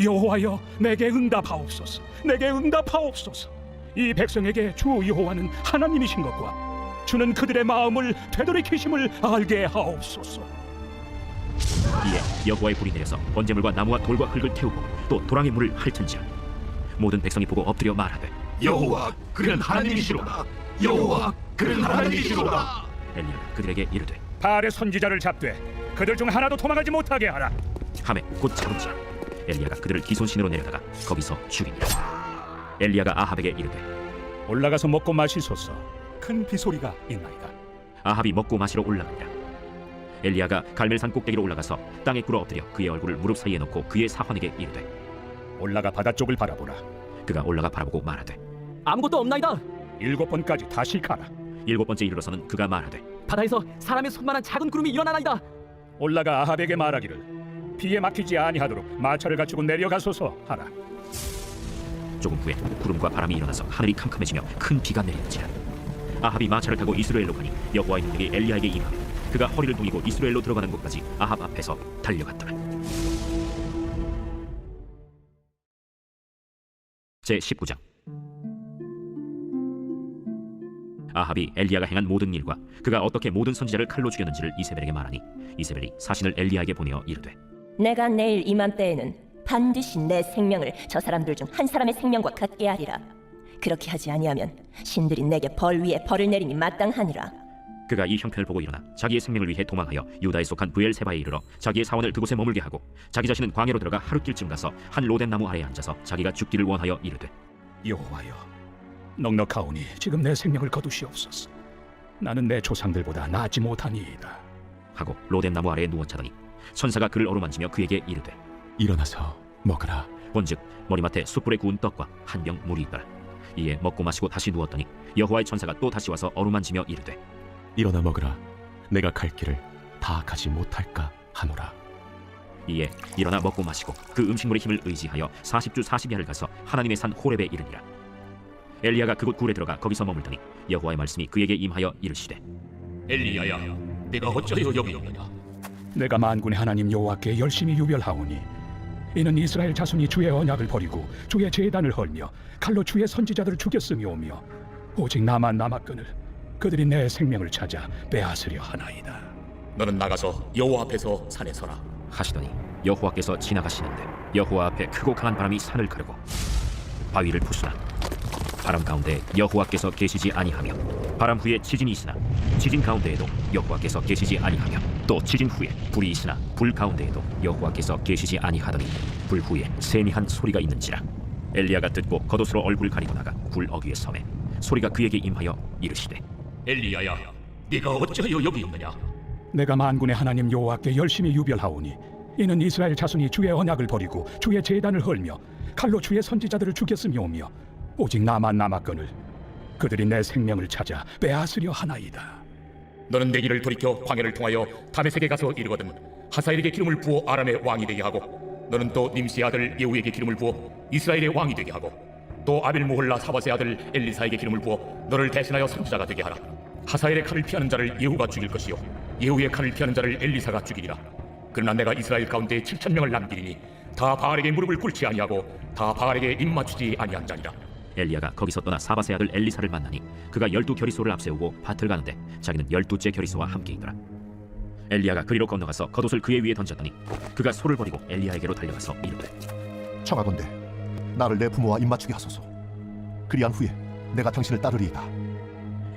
여호와여, 내게 응답하옵소서. 내게 응답하옵소서. 이 백성에게 주 여호와는 하나님이신 것과 주는 그들의 마음을 되돌이키심을 알게 하옵소서. 이에 여호와의 불이 내려서 번제물과 나무와 돌과 흙을 태우고 또 도랑의 물을 핥은지라. 모든 백성이 보고 엎드려 말하되 여호와 그는 하나님이시로다. 여호와 그는 하나님이시로다. 엘리야가 그들에게 이르되 바알의 선지자를 잡되 그들 중 하나도 도망하지 못하게 하라. 하매 곧 잡은지라. 엘리야가 그들을 기손신으로 내려다가 거기서 죽이니라. 엘리야가 아합에게 이르되 올라가서 먹고 마시소서. 큰 비소리가 있나이다. 아합이 먹고 마시러 올라가니라. 엘리야가 갈멜산 꼭대기로 올라가서 땅에 꿇어 엎드려 그의 얼굴을 무릎 사이에 놓고 그의 사환에게 이르되 올라가 바다 쪽을 바라보라. 그가 올라가 바라보고 말하되 아무것도 없나이다. 7번까지 다시 가라. 7번째 이르러서는 그가 말하되 바다에서 사람의 손만한 작은 구름이 일어나나이다. 올라가 아합에게 말하기를 비에 막히지 아니하도록 마차를 갖추고 내려가소서 하라. 조금 후에 구름과 바람이 일어나서 하늘이 캄캄해지며 큰 비가 내리는지라. 아합이 마차를 타고 이스라엘로 가니 여호와의 능력이 엘리야에게 임하며 그가 허리를 동이고 이스라엘로 들어가는 곳까지 아합 앞에서 달려갔더라. 제19장. 아합이 엘리야가 행한 모든 일과 그가 어떻게 모든 선지자를 칼로 죽였는지를 이세벨에게 말하니 이세벨이 사신을 엘리야에게 보내어 이르되 내가 내일 이맘때에는 반드시 내 생명을 저 사람들 중 한 사람의 생명과 같게 하리라. 그렇게 하지 아니하면 신들이 내게 벌 위에 벌을 내리니 마땅하니라. 그가 이 형편을 보고 일어나 자기의 생명을 위해 도망하여 유다에 속한 브엘세바에 이르러 자기의 사원을 그곳에 머물게 하고 자기 자신은 광야로 들어가 하룻길쯤 가서 한 로덴 나무 아래에 앉아서 자기가 죽기를 원하여 이르되 여호와여, 넉넉하오니 지금 내 생명을 거두시옵소서. 나는 내 조상들보다 나지 못하니이다 하고 로덴 나무 아래에 누워 자더니 천사가 그를 어루만지며 그에게 이르되 일어나서 먹으라. 본즉 머리맡에 숯불에 구운 떡과 한 병 물이 있더라. 이에 먹고 마시고 다시 누웠더니 여호와의 천사가 또 다시 와서 어루만지며 이르되 일어나 먹으라. 내가 갈 길을 다 가지 못할까 하노라. 이에 일어나 먹고 마시고 그 음식물의 힘을 의지하여 40주 40야를 가서 하나님의 산 호렙에 이르니라. 엘리야가 그곳 굴에 들어가 거기서 머물더니 여호와의 말씀이 그에게 임하여 이르시되 엘리야야, 네가 어찌하여 여기 있느냐? 내가 만군의 하나님 여호와께 열심히 유별하오니 이는 이스라엘 자손이 주의 언약을 버리고 주의 제단을 헐며 칼로 주의 선지자들을 죽였음이오며 오직 나만 남았거늘 그들이 내 생명을 찾아 빼앗으려 하나이다. 너는 나가서 여호와 앞에서 산에 서라 하시더니 여호와께서 지나가시는데 여호와 앞에 크고 강한 바람이 산을 가르고 바위를 부수나 바람 가운데 여호와께서 계시지 아니하며 바람 후에 지진이 있으나 지진 가운데에도 여호와께서 계시지 아니하며 또 지진 후에 불이 있으나 불 가운데에도 여호와께서 계시지 아니하더니 불 후에 세미한 소리가 있는지라. 엘리야가 듣고 겉옷으로 얼굴을 가리고 나가 굴 어귀에 서매 소리가 그에게 임하여 이르시되 엘리야야, 네가 어찌하여 여기 있느냐? 내가 만군의 하나님 여호와께 열심히 유별하오니 이는 이스라엘 자손이 주의 언약을 버리고 주의 제단을 헐며 칼로 주의 선지자들을 죽였음이오며 오직 나만 남았거늘 그들이 내 생명을 찾아 빼앗으려 하나이다. 너는 내 길을 돌이켜 광야를 통하여 다메섹에 가서 이르거든 하사엘에게 기름을 부어 아람의 왕이 되게 하고 너는 또 님시의 아들 예후에게 기름을 부어 이스라엘의 왕이 되게 하고 또 아빌모홀라 사바스의 아들 엘리사에게 기름을 부어 너를 대신하여 선지자가 되게 하라. 하사엘의 칼을 피하는 자를 예후가 죽일 것이요 예후의 칼을 피하는 자를 엘리사가 죽이리라. 그러나 내가 이스라엘 가운데 7,000명을 남기리니 다 바알에게 무릎을 꿇지 아니하고 다 바알에게 입 맞추지 아니한 자니라. 엘리야가 거기서 떠나 사바스의 아들 엘리사를 만나니 그가 12겨리소를 앞세우고 밭을 가는데 자기는 12째 겨리소와 함께 있더라. 엘리야가 그리로 건너가서 겉옷을 그의 위에 던졌더니 그가 소를 버리고 엘리야에게로 달려가서 이르되 청하건대 나를 내 부모와 입맞추게 하소서. 그리한 후에 내가 당신을 따르리이다.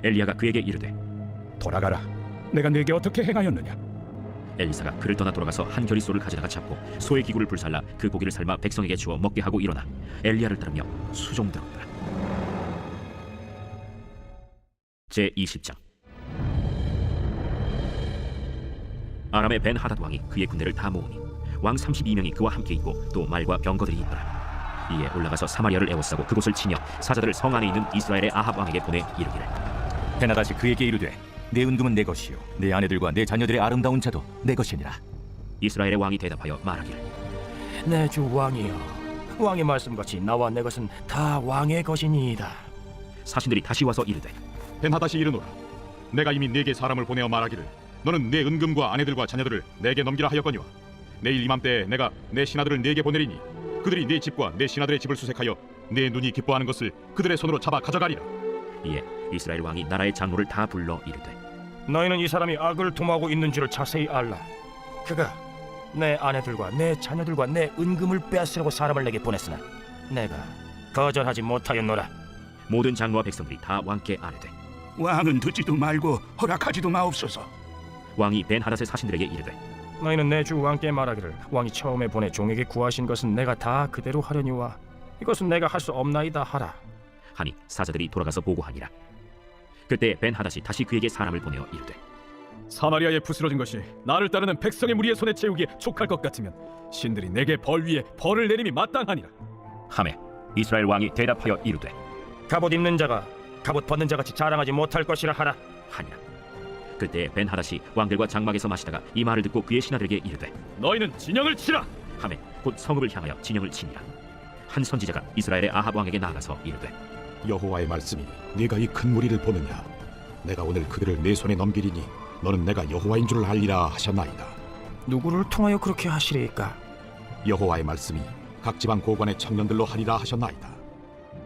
엘리야가 그에게 이르되 돌아가라. 내가 네게 어떻게 행하였느냐? 엘리사가 그를 떠나 돌아가서 한 겨리소를 가져다가 잡고 소의 기구를 불살라 그 고기를 삶아 백성에게 주어 먹게 하고 일어나 엘리야를 따르며 수종들었더라. 제20장. 아람의 벤하닷 왕이 그의 군대를 다 모으니 왕 32명이 그와 함께 있고 또 말과 병거들이 있더라. 이에 올라가서 사마리아를 에워싸고 그곳을 치며 사자들을 성 안에 있는 이스라엘의 아합 왕에게 보내 이르기를 베나다시 그에게 이르되 내 은금은 내 것이요 내 아내들과 내 자녀들의 아름다운 자도 내 것이니라. 이스라엘의 왕이 대답하여 말하기를 내 주 왕이여, 왕의 말씀같이 나와 내 것은 다 왕의 것이니이다. 사신들이 다시 와서 이르되 벤하닷이 이르노라. 내가 이미 네게 사람을 보내어 말하기를 너는 내 은금과 아내들과 자녀들을 내게 넘기라 하였거니와 내일 이맘때에 내가 내 신하들을 네게 보내리니 그들이 네 집과 내 신하들의 집을 수색하여 내 눈이 기뻐하는 것을 그들의 손으로 잡아 가져가리라. 이에 이스라엘 왕이 나라의 장로를 다 불러 이르되 너희는 이 사람이 악을 도모하고 있는 줄을 자세히 알라. 그가 내 아내들과 내 자녀들과 내 은금을 빼앗으려고 사람을 내게 보냈으나 내가 거절하지 못하였노라. 모든 장로와 백성들이 다 왕께 아뢰되 왕은 듣지도 말고 허락하지도 마옵소서. 왕이 벤하닷의 사신들에게 이르되 너희는 내 주 왕께 말하기를 왕이 처음에 보내 종에게 구하신 것은 내가 다 그대로 하려니와 이것은 내가 할 수 없나이다 하라. 하니 사자들이 돌아가서 보고하니라. 그때 벤하닷이 다시 그에게 사람을 보내어 이르되 사마리아에 부스러진 것이 나를 따르는 백성의 무리의 손에 채우기에 촉할 것 같으면 신들이 내게 벌 위에 벌을 내림이 마땅하니라. 하매 이스라엘 왕이 대답하여 이르되 갑옷 입는 자가 갑옷 벗는 자같이 자랑하지 못할 것이라 하라 하니라. 그때 벤하닷이 왕들과 장막에서 마시다가 이 말을 듣고 그의 신하들에게 이르되 너희는 진영을 치라. 하매 곧 성읍을 향하여 진영을 치니라. 한 선지자가 이스라엘의 아합 왕에게 나아가서 이르되 여호와의 말씀이 네가 이 큰 무리를 보느냐? 내가 오늘 그들을 내 손에 넘기리니 너는 내가 여호와인 줄을 알리라 하셨나이다. 누구를 통하여 그렇게 하시리이까? 여호와의 말씀이 각 지방 고관의 청년들로 하리라 하셨나이다.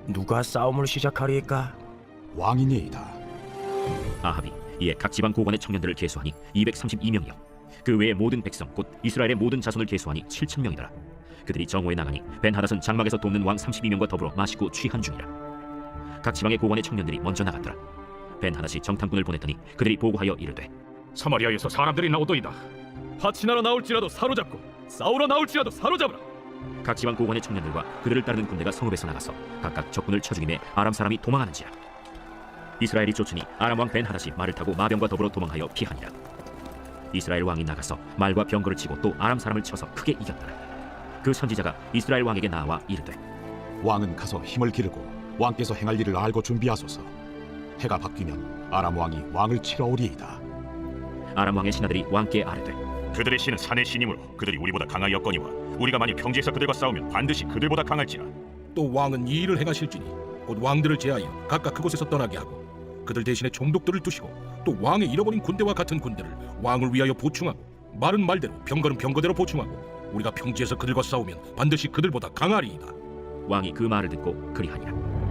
누가 싸움을 시작하리이까? 왕이니이다. 아합이 이에 각 지방 고관의 청년들을 계수하니 232명이요 그 외의 모든 백성 곧 이스라엘의 모든 자손을 계수하니 7,000명이더라. 그들이 정오에 나가니 벤하닷은 장막에서 돕는 왕 32명과 더불어 마시고 취한 중이라. 각 지방의 고관의 청년들이 먼저 나갔더라. 벤하닷이 정탐꾼을 보냈더니 그들이 보고하여 이르되 사마리아에서 사람들이 나오도이다. 파친하러 나올지라도 사로잡고 싸우러 나올지라도 사로잡으라. 각 지방 고관의 청년들과 그들을 따르는 군대가 성읍에서 나가서 각각 적군을 쳐 죽이매 아람 사람이 도망하는지라. 이스라엘이 쫓으니 아람 왕 벤하닷이 말을 타고 마병과 더불어 도망하여 피하니라. 이스라엘 왕이 나가서 말과 병거를 치고 또 아람 사람을 쳐서 크게 이겼더라. 그 선지자가 이스라엘 왕에게 나와 이르되 왕은 가서 힘을 기르고 왕께서 행할 일을 알고 준비하소서. 해가 바뀌면 아람 왕이 왕을 치러 오리이다. 아람 왕의 신하들이 왕께 아뢰되 그들의 신은 산의 신이므로 그들이 우리보다 강하였거니와 우리가 만일 평지에서 그들과 싸우면 반드시 그들보다 강할지라. 또 왕은 이 일을 행하실지니 곧 왕들을 제하여 각각 그곳에서 떠나게 하고 그들 대신에 총독들을 두시고 또 왕의 잃어버린 군대와 같은 군대를 왕을 위하여 보충하고 말은 말대로 병거는 병거대로 보충하고 우리가 평지에서 그들과 싸우면 반드시 그들보다 강하리이다. 왕이 그 말을 듣고 그리하니라.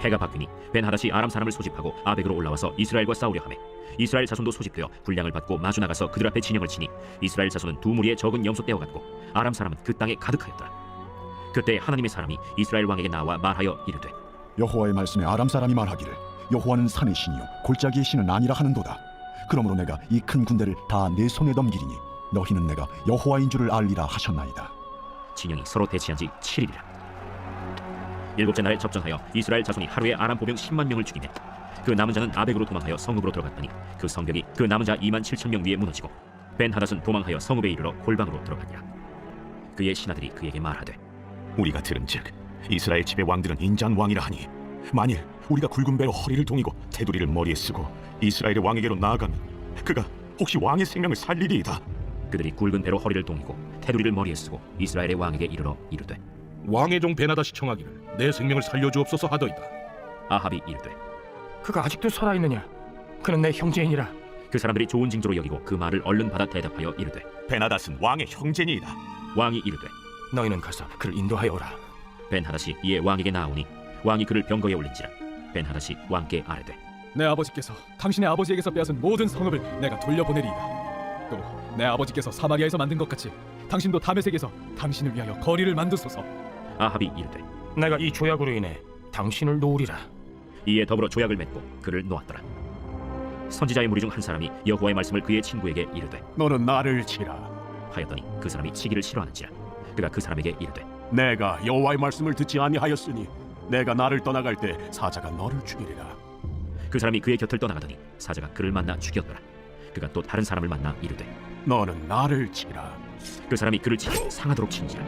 해가 바뀌니 벤하닷이 아람 사람을 소집하고 아벡으로 올라와서 이스라엘과 싸우려 하매 이스라엘 자손도 소집되어 군량을 받고 마주 나가서 그들 앞에 진영을 치니 이스라엘 자손은 두 무리의 적은 염소 떼어갔고 아람 사람은 그 땅에 가득하였더라. 그때 하나님의 사람이 이스라엘 왕에게 나와 말하여 이르되 여호와의 말씀에 아람 사람이 말하기를 여호와는 산의 신이요 골짜기의 신은 아니라 하는도다. 그러므로 내가 이 큰 군대를 다 내 손에 넘기리니 너희는 내가 여호와인 줄을 알리라 하셨나이다. 진영이 서로 대치한 지 7일이라. 일곱째 날에 접전하여 이스라엘 자손이 하루에 아람 보병 10만 명을 죽이매 그 남은 자는 아벡으로 도망하여 성읍으로 들어갔더니 그 성벽이 그 남은 자 2만 7천 명 위에 무너지고 벤하닷은 도망하여 성읍에 이르러 골방으로 들어가니라. 그의 신하들이 그에게 말하되 우리가 들은즉 이스라엘 집의 왕들은 인자한 왕이라 하니 만일 우리가 굵은 배로 허리를 동이고 테두리를 머리에 쓰고 이스라엘의 왕에게로 나아가면 그가 혹시 왕의 생명을 살리리이다. 그들이 굵은 배로 허리를 동이고 테두리를 머리에 쓰고 이스라엘의 왕에게 이르러 이르되 왕의 종 베나닷이 청하기를 내 생명을 살려주옵소서 하더이다. 아합이 이르되 그가 아직도 살아있느냐? 그는 내 형제이니라. 그 사람들이 좋은 징조로 여기고 그 말을 얼른 받아 대답하여 이르되 베나닷은 왕의 형제니이다. 왕이 이르되 너희는 가서 그를 인도하여 오라. 벤하닷이 이에 왕에게 나오니 왕이 그를 병거에 올린지라. 벤하닷이 왕께 아뢰되 내 아버지께서 당신의 아버지에게서 빼앗은 모든 성읍을 내가 돌려보내리이다. 또 내 아버지께서 사마리아에서 만든 것 같이 당신도 다메섹에서 당신을 위하여 거리를 만드소서. 아합이 이르되 내가 이 조약으로 인해 당신을 놓으리라. 이에 더불어 조약을 맺고 그를 놓았더라. 선지자의 무리 중 한 사람이 여호와의 말씀을 그의 친구에게 이르되 너는 나를 치라 하였더니 그 사람이 치기를 싫어하는지라. 그가 그 사람에게 이르되 내가 여호와의 말씀을 듣지 아니하였으니 내가 나를 떠나갈 때 사자가 너를 죽이리라. 그 사람이 그의 곁을 떠나가더니 사자가 그를 만나 죽였더라. 그가 또 다른 사람을 만나 이르되 너는 나를 치라. 그 사람이 그를 치고 상하도록 친지라.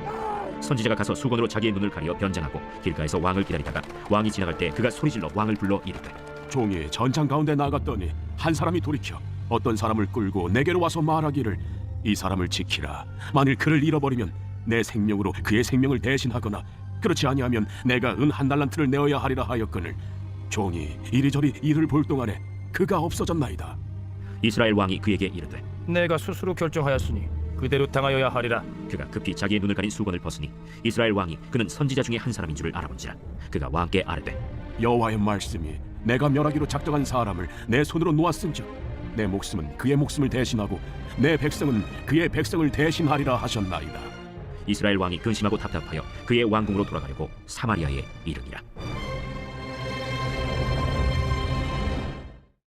선지자가 가서 수건으로 자기의 눈을 가리어 변장하고 길가에서 왕을 기다리다가 왕이 지나갈 때 그가 소리질러 왕을 불러 이르되 종이 전장 가운데 나갔더니 한 사람이 돌이켜 어떤 사람을 끌고 내게로 와서 말하기를 이 사람을 지키라. 만일 그를 잃어버리면 내 생명으로 그의 생명을 대신하거나 그렇지 아니하면 내가 은 한 달란트를 내어야 하리라 하였거늘 종이 이리저리 이를 볼 동안에 그가 없어졌나이다. 이스라엘 왕이 그에게 이르되 내가 스스로 결정하였으니 그대로 당하여야 하리라. 그가 급히 자기의 눈을 가린 수건을 벗으니 이스라엘 왕이 그는 선지자 중에 한 사람인 줄을 알아본지라. 그가 왕께 아뢰되 여호와의 말씀이 내가 멸하기로 작정한 사람을 내 손으로 놓았은즉 내 목숨은 그의 목숨을 대신하고 내 백성은 그의 백성을 대신하리라 하셨나이다. 이스라엘 왕이 근심하고 답답하여 그의 왕궁으로 돌아가려고 사마리아에 이르니라.